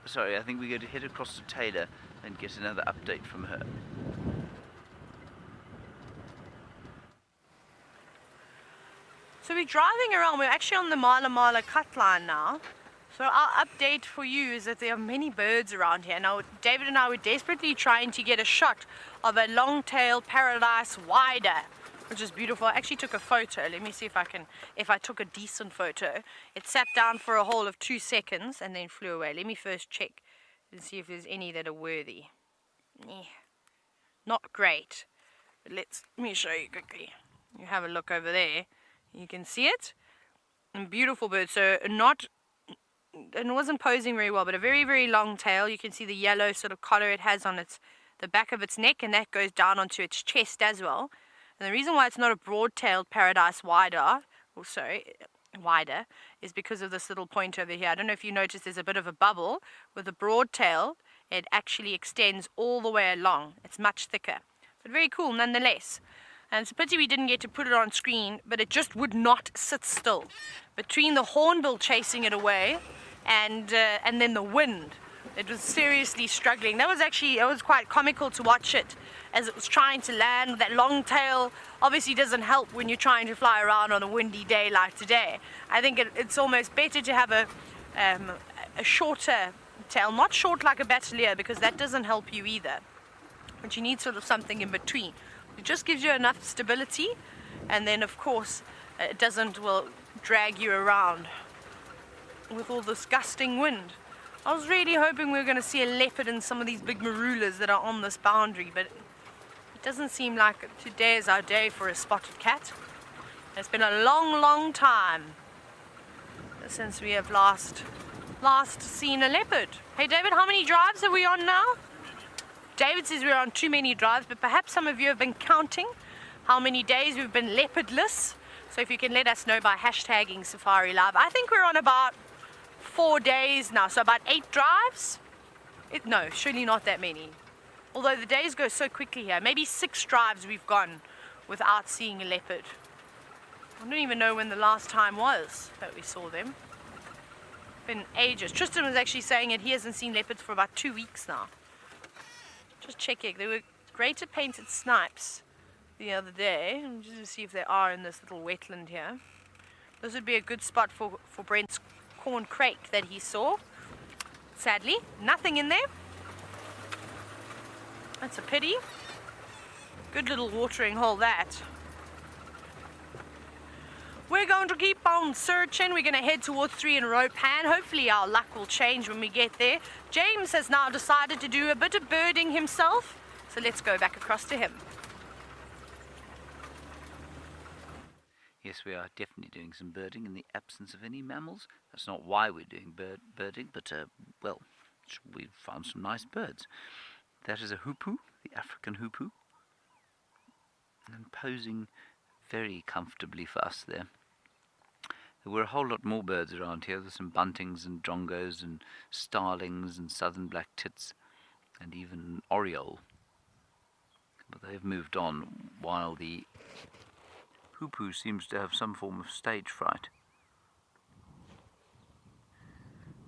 sorry, I think we're going to head across to Taylor and get another update from her. So we're driving around. We're actually on the Mala cut line now. So our update for you is that there are many birds around here. Now, David and I were desperately trying to get a shot of a long-tailed paradise wider, which is beautiful. I actually took a photo. Let me see if I took a decent photo. It sat down for a whole of 2 seconds and then flew away. Let me first check and see if there's any that are worthy. Not great. But let me show you quickly. You have a look over there. You can see it. And beautiful bird. So not... and it wasn't posing very well, but a very, very long tail. You can see the yellow sort of collar it has on the back of its neck, and that goes down onto its chest as well. And the reason why it's not a broad-tailed paradise wider, is because of this little point over here. I don't know if you noticed there's a bit of a bubble. With a broad tail, it actually extends all the way along. It's much thicker, but very cool nonetheless. And it's a pity we didn't get to put it on screen, but it just would not sit still. Between the hornbill chasing it away and then the wind, it was seriously struggling. It was quite comical to watch it as it was trying to land. That long tail obviously doesn't help when you're trying to fly around on a windy day like today. I think it's almost better to have a shorter tail, not short like a batelier, because that doesn't help you either. But you need sort of something in between. It just gives you enough stability, and then of course it doesn't drag you around with all this gusting wind. I was really hoping we were going to see a leopard and some of these big marulas that are on this boundary, but it doesn't seem like today is our day for a spotted cat. It's been a long, long time since we have last seen a leopard. Hey David, how many drives are we on now? David says we're on too many drives, but perhaps some of you have been counting how many days we've been leopardless. So if you can let us know by hashtagging safariLIVE. I think we're on about 4 days now, so about 8 drives? No, surely not that many. Although the days go so quickly here. Maybe 6 drives we've gone without seeing a leopard. I don't even know when the last time was that we saw them. Been ages. Tristan was actually saying that he hasn't seen leopards for about 2 weeks now. Just checking. There were greater painted snipes the other day. Just to see if they are in this little wetland here. This would be a good spot for Brent's corn crake that he saw. Sadly, nothing in there. That's a pity. Good little watering hole, that. We're going to keep on searching. We're going to head towards 3 in Ropan. Hopefully our luck will change when we get there. James has now decided to do a bit of birding himself, so let's go back across to him. Yes, we are definitely doing some birding in the absence of any mammals. That's not why we're doing birding, but, well, we've found some nice birds. That is a hoopoe, the African hoopoe, and posing very comfortably for us there. There were a whole lot more birds around here. There's some buntings and drongos and starlings and southern black tits and even an oriole. But they've moved on, while the hoopoe seems to have some form of stage fright.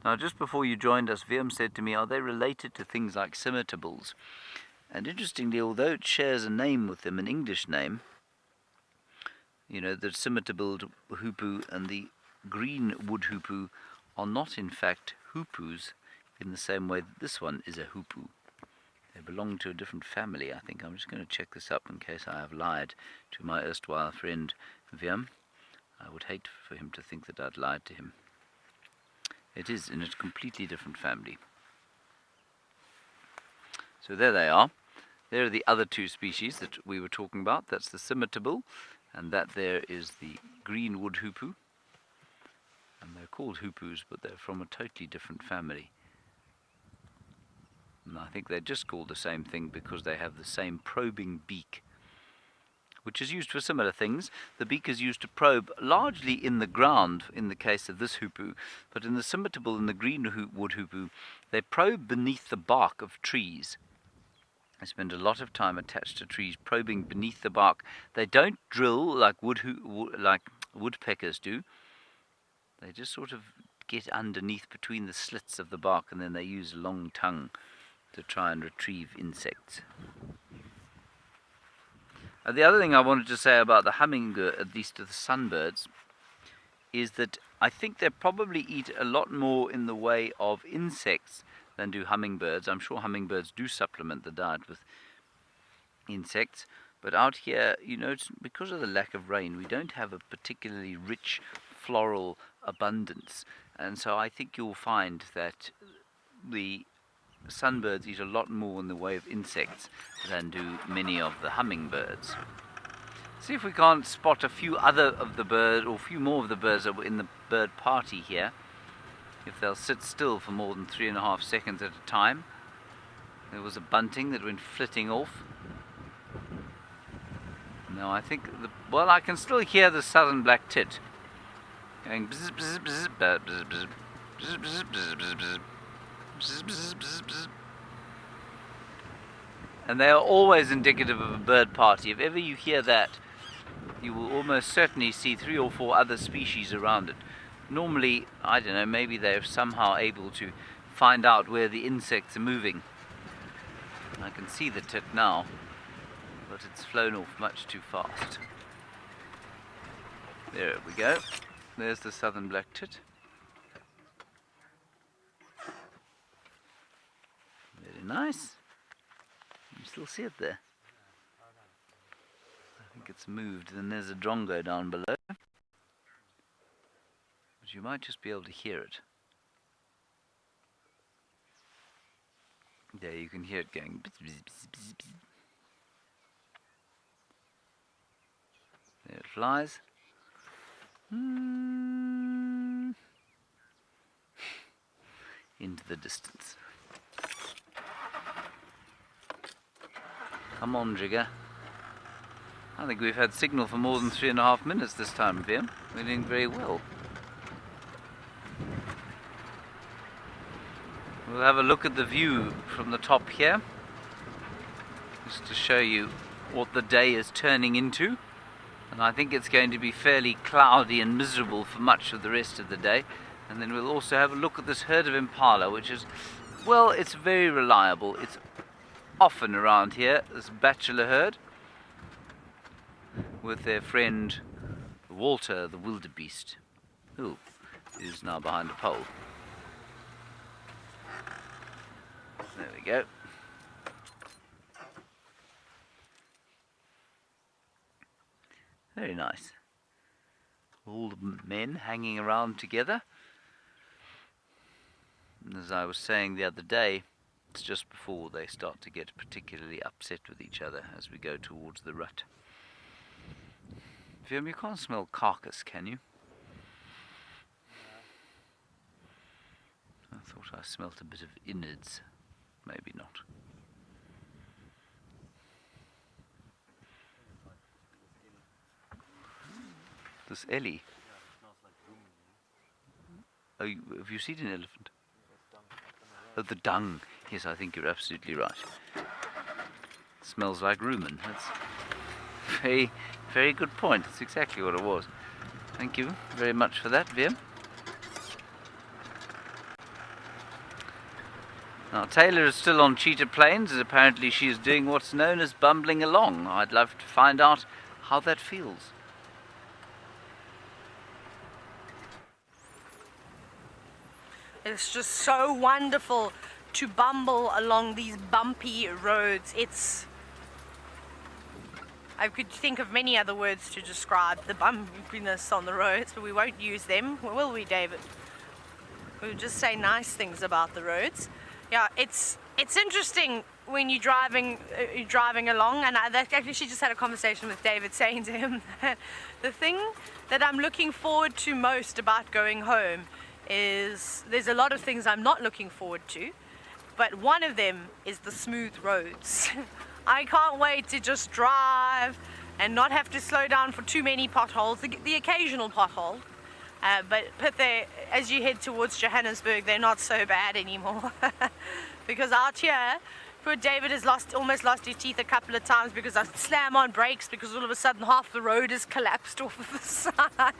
Now, just before you joined us, Viam said to me, are they related to things like scimitar? And interestingly, although it shares a name with them, an English name, you know, the scimitar-billed hoopoe and the green wood hoopoe are not in fact hoopoes in the same way that this one is a hoopoe. They belong to a different family, I think. I'm just going to check this up in case I have lied to my erstwhile friend Viam. I would hate for him to think that I'd lied to him. It is in a completely different family. So there they are. There are the other 2 species that we were talking about. That's the scimitar-bill, and that there is the green wood hoopoe. And they're called hoopoes, but they're from a totally different family. And I think they're just called the same thing because they have the same probing beak, which is used for similar things. The beak is used to probe largely in the ground in the case of this hoopoe, but in the scimitar-bill and the green wood hoopoe, they probe beneath the bark of trees. They spend a lot of time attached to trees, probing beneath the bark. They don't drill like woodpeckers do. They just sort of get underneath between the slits of the bark, and then they use a long tongue to try and retrieve insects. The other thing I wanted to say about the hummingbird, at least the sunbirds, is that I think they probably eat a lot more in the way of insects than do hummingbirds. I'm sure hummingbirds do supplement the diet with insects, but out here, you know, because of the lack of rain, we don't have a particularly rich floral abundance, and so I think you'll find that the sunbirds eat a lot more in the way of insects than do many of the hummingbirds. See if we can't spot a few other of the birds, or a few more of the birds that were in the bird party here, if they'll sit still for more than 3.5 seconds at a time. There was a bunting that went flitting off. No, I think, well, I can still hear the southern black tit going bzz, bzz, bzz, bzz, bzz, bzz, bzz, bzz, bzz, bzz, bzz. Bzz, bzz, bzz, bzz. And they are always indicative of a bird party. If ever you hear that, you will almost certainly see 3 or 4 other species around it. Normally, I don't know, maybe they're somehow able to find out where the insects are moving. I can see the tit now, but it's flown off much too fast. There we go. There's the southern black tit. Very nice. You still see it there. I think it's moved. Then there's a drongo down below. But you might just be able to hear it. There you can hear it going. Bzz, bzz, bzz, bzz, bzz. There it flies. Into the distance. Come on, Jigger. I think we've had signal for more than 3.5 minutes this time, Vim. We're doing very well. We'll have a look at the view from the top here, just to show you what the day is turning into. And I think it's going to be fairly cloudy and miserable for much of the rest of the day. And then we'll also have a look at this herd of impala, which is, well, it's very reliable. It's often around here, this bachelor herd, with their friend Walter the wildebeest, who is now behind a pole. There we go. Very nice. All the men hanging around together. And as I was saying the other day, it's just before they start to get particularly upset with each other as we go towards the rut. Vim, you can't smell carcass, can you? I thought I smelt a bit of innards. Maybe not. This Ellie. Oh, have you seen an elephant? Oh, the dung. Yes, I think you're absolutely right. It smells like rumen. That's very, very good point. That's exactly what it was. Thank you very much for that, Vim. Now, Taylor is still on Cheetah Plains, as apparently she is doing what's known as bumbling along. I'd love to find out how that feels. It's just so wonderful to bumble along these bumpy roads. I could think of many other words to describe the bumpiness on the roads, but we won't use them, will we, David? We'll just say nice things about the roads. Yeah, it's interesting when you're driving along, and I actually just had a conversation with David, saying to him that the thing that I'm looking forward to most about going home is, there's a lot of things I'm not looking forward to, but one of them is the smooth roads. I can't wait to just drive and not have to slow down for too many potholes, the occasional pothole. But as you head towards Johannesburg, they're not so bad anymore. Because out here, poor David has almost lost his teeth a couple of times because I slam on brakes because all of a sudden half the road is collapsed off of the side.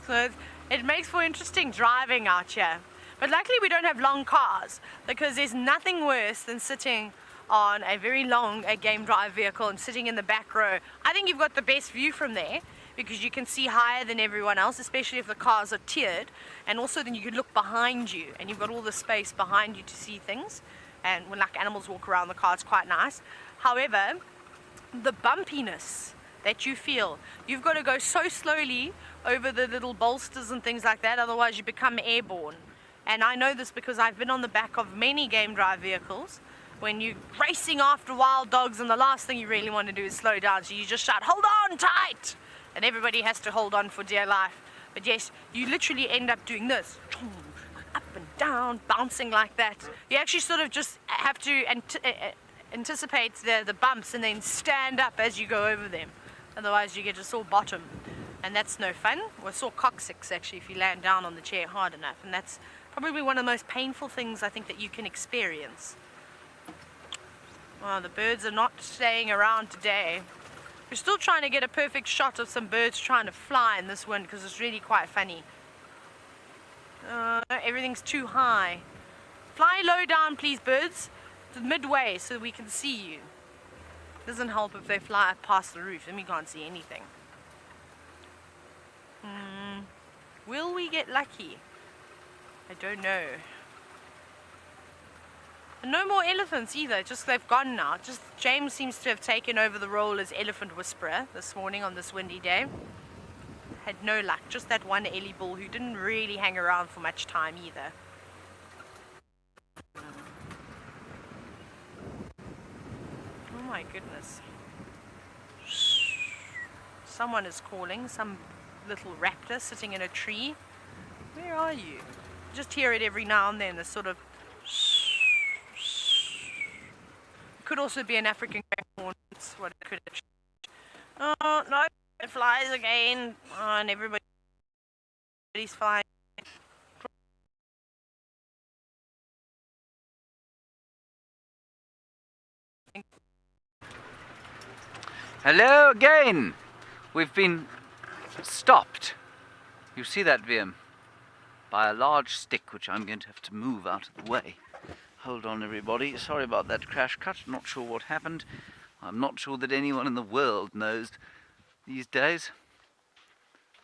So It makes for interesting driving out here. But luckily we don't have long cars, because there's nothing worse than sitting on a very long game drive vehicle and sitting in the back row. I think you've got the best view from there, because you can see higher than everyone else, especially if the cars are tiered, and also then you can look behind you and you've got all the space behind you to see things, and when like animals walk around the car, it's quite nice. However, the bumpiness that you feel, you've got to go so slowly over the little bolsters and things like that, otherwise you become airborne. And I know this because I've been on the back of many game drive vehicles when you're racing after wild dogs, and the last thing you really want to do is slow down, so you just shout, "Hold on tight!" And everybody has to hold on for dear life. But yes, you literally end up doing this, up and down, bouncing like that. You actually sort of just have to anticipate the bumps and then stand up as you go over them. Otherwise you get a sore bottom, and that's no fun. Or a sore coccyx actually if you land down on the chair hard enough, and that's probably one of the most painful things I think that you can experience. Well, the birds are not staying around today. We're still trying to get a perfect shot of some birds trying to fly in this wind, because it's really quite funny. Everything's too high. Fly low down please, birds, to midway so we can see you. Doesn't help if they fly up past the roof and we can't see anything. Will we get lucky? I don't know. And no more elephants either, just they've gone now. Just James seems to have taken over the role as elephant whisperer this morning on this windy day. Had no luck, just that one Ellie bull who didn't really hang around for much time either. Oh my goodness. Someone is calling, some little raptor sitting in a tree. Where are you? Just hear it every now and then, this sort of. Could also be an African grey hornet. That's what it could actually. Oh no, it flies again. Oh, and everybody's flying. Hello again. We've been stopped. You see that, Viam? By a large stick, which I'm going to have to move out of the way. Hold on, everybody. Sorry about that crash cut. Not sure what happened. I'm not sure that anyone in the world knows these days.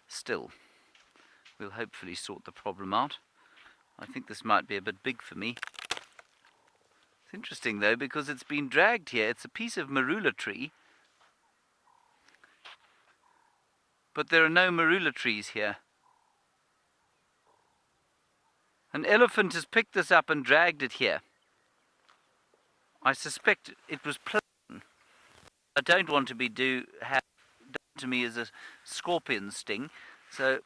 Still, we'll hopefully sort the problem out. I think this might be a bit big for me. It's interesting, though, because it's been dragged here. It's a piece of marula tree. But there are no marula trees here. An elephant has picked this up and dragged it here. I suspect it was plain. I don't want to be have done to me as a scorpion sting, so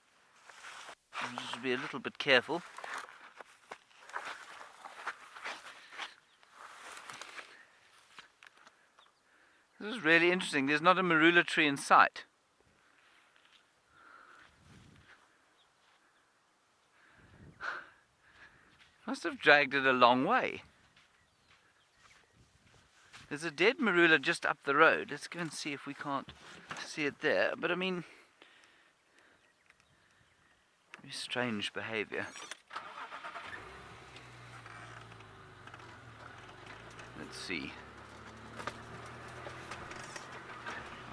I'll just be a little bit careful. This is really interesting. There's not a marula tree in sight. Must have dragged it a long way. There's a dead marula just up the road. Let's go and see if we can't see it there. But I mean, very strange behavior. Let's see.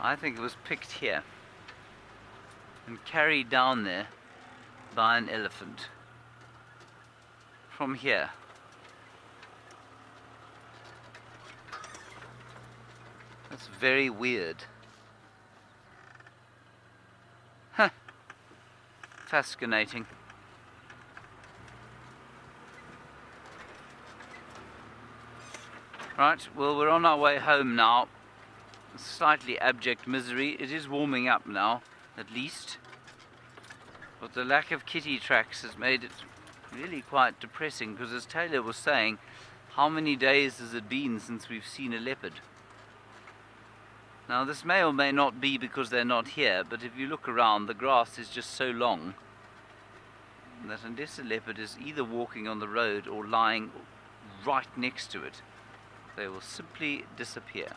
I think it was picked here and carried down there by an elephant. From here. That's very weird. Huh. Fascinating. Right, well, we're on our way home now. Slightly abject misery. It is warming up now, at least. But the lack of kitty tracks has made it really quite depressing, because as Taylor was saying, how many days has it been since we've seen a leopard? Now this may or may not be because they're not here, but if you look around, the grass is just so long that unless a leopard is either walking on the road or lying right next to it, they will simply disappear.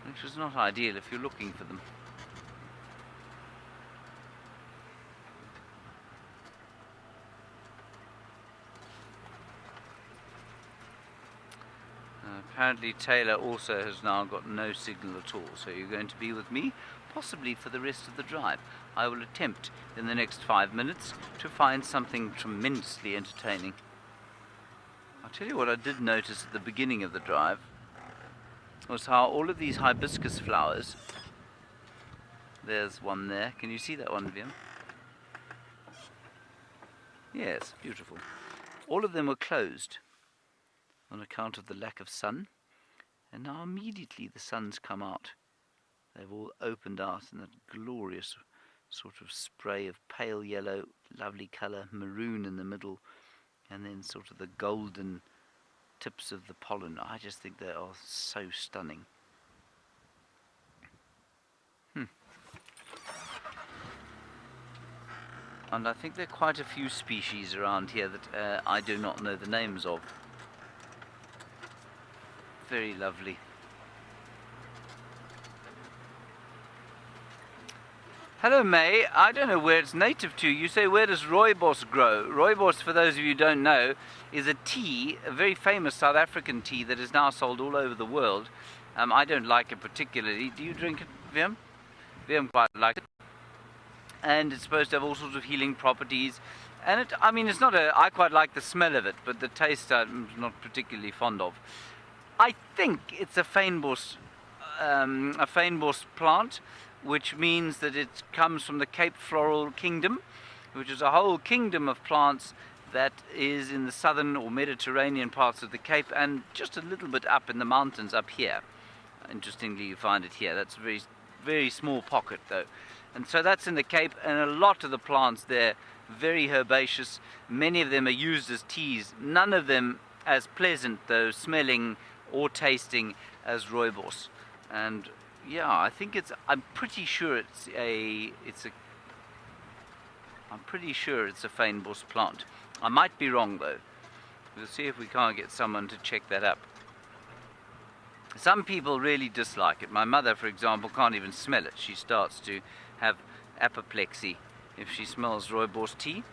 Which is not ideal if you're looking for them. Apparently Taylor also has now got no signal at all, so you're going to be with me, possibly for the rest of the drive. I will attempt in the next 5 minutes to find something tremendously entertaining. I'll tell you what I did notice at the beginning of the drive was how all of these hibiscus flowers, there's one there, can you see that one, Liam? Yes, beautiful. All of them were closed on account of the lack of sun, and now immediately the sun's come out. They've all opened out in that glorious sort of spray of pale yellow, lovely colour, maroon in the middle, and then sort of the golden tips of the pollen. I just think they are so stunning. And I think there are quite a few species around here that I do not know the names of. Very lovely. Hello May, I don't know where it's native to. You say, where does rooibos grow? Rooibos, for those of you who don't know, is a tea, a very famous South African tea that is now sold all over the world. I don't like it particularly. Do you drink it, Viam? Viam quite likes it. And it's supposed to have all sorts of healing properties. And it, I mean, it's not a, I quite like the smell of it, but the taste I'm not particularly fond of. I think it's a fynbos plant, which means that it comes from the Cape Floral Kingdom, which is a whole kingdom of plants that is in the southern or Mediterranean parts of the Cape and just a little bit up in the mountains up here. Interestingly, you find it here. That's a very, very small pocket though. And so that's in the Cape, and a lot of the plants there, very herbaceous. Many of them are used as teas. None of them as pleasant though, smelling or tasting as rooibos. And yeah, I think it's, I'm pretty sure it's a fynbos plant. I might be wrong though. We'll see if we can't get someone to check that up. Some people really dislike it. My mother, for example, can't even smell it. She starts to have apoplexy if she smells rooibos tea.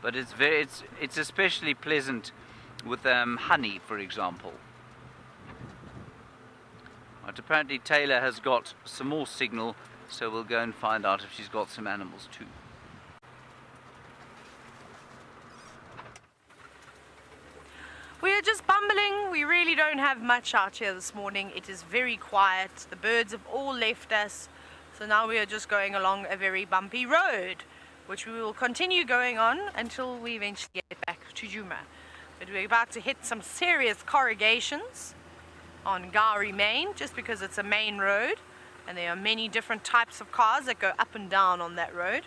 But it's especially pleasant with honey, for example. But apparently Taylor has got some more signal, so we'll go and find out if she's got some animals too. We are just bumbling. We really don't have much out here this morning. It is very quiet. The birds have all left us. So now we are just going along a very bumpy road, which we will continue going on until we eventually get back to Juma. But we're about to hit some serious corrugations on Gowrie Main, just because it's a main road and there are many different types of cars that go up and down on that road.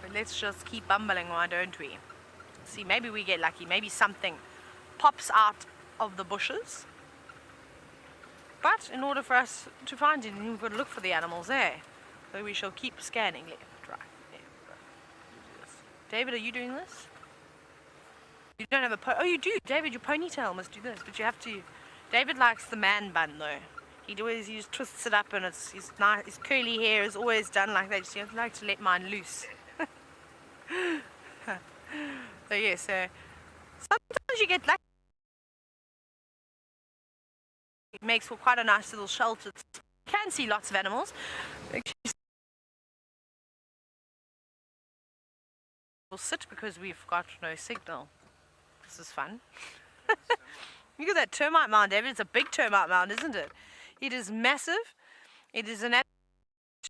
But let's just keep bumbling, why don't we? See, maybe we get lucky, maybe something pops out of the bushes. But in order for us to find it, we've got to look for the animals there. So we shall keep scanning left, right, David, are you doing this? You don't have a oh, you do, David, your ponytail must do this, but you have to. David likes the man bun though. He just twists it up, and it's his nice, his curly hair is always done like that. So I like to let mine loose. So yes, sometimes you get lucky. It makes for quite a nice little shelter. You can see lots of animals. We'll sit because we've got no signal. This is fun. Look at that termite mound, David. It's a big termite mound, isn't it? It is massive. It is an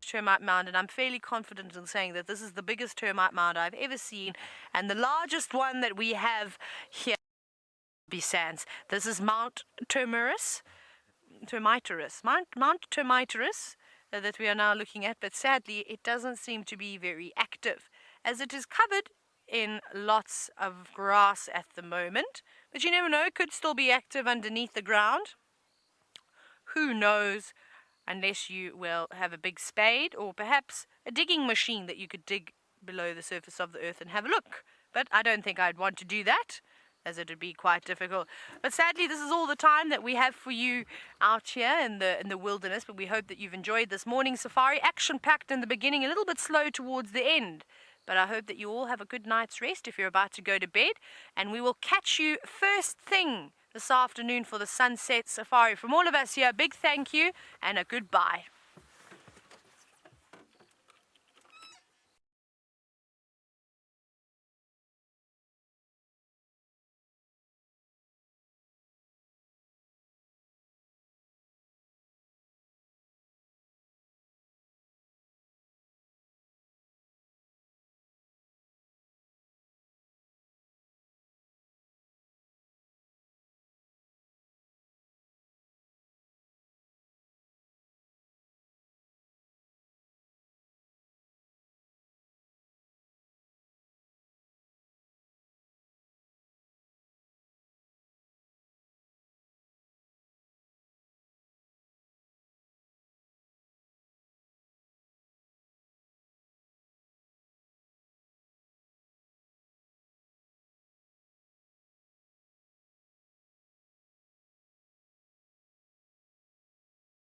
termite mound, and I'm fairly confident in saying that this is the biggest termite mound I've ever seen, and the largest one that we have here be Sands. This is Mount Termitorus, Mount Termitorus that we are now looking at, but sadly it doesn't seem to be very active, as it is covered in lots of grass at the moment. But you never know, it could still be active underneath the ground. Who knows, unless you will have a big spade or perhaps a digging machine that you could dig below the surface of the earth and have a look. But I don't think I'd want to do that, as it would be quite difficult. But sadly, this is all the time that we have for you out here in the wilderness. But we hope that you've enjoyed this morning safari. Action-packed in the beginning, a little bit slow towards the end. But I hope that you all have a good night's rest if you're about to go to bed. And we will catch you first thing this afternoon for the Sunset Safari. From all of us here, a big thank you and a goodbye.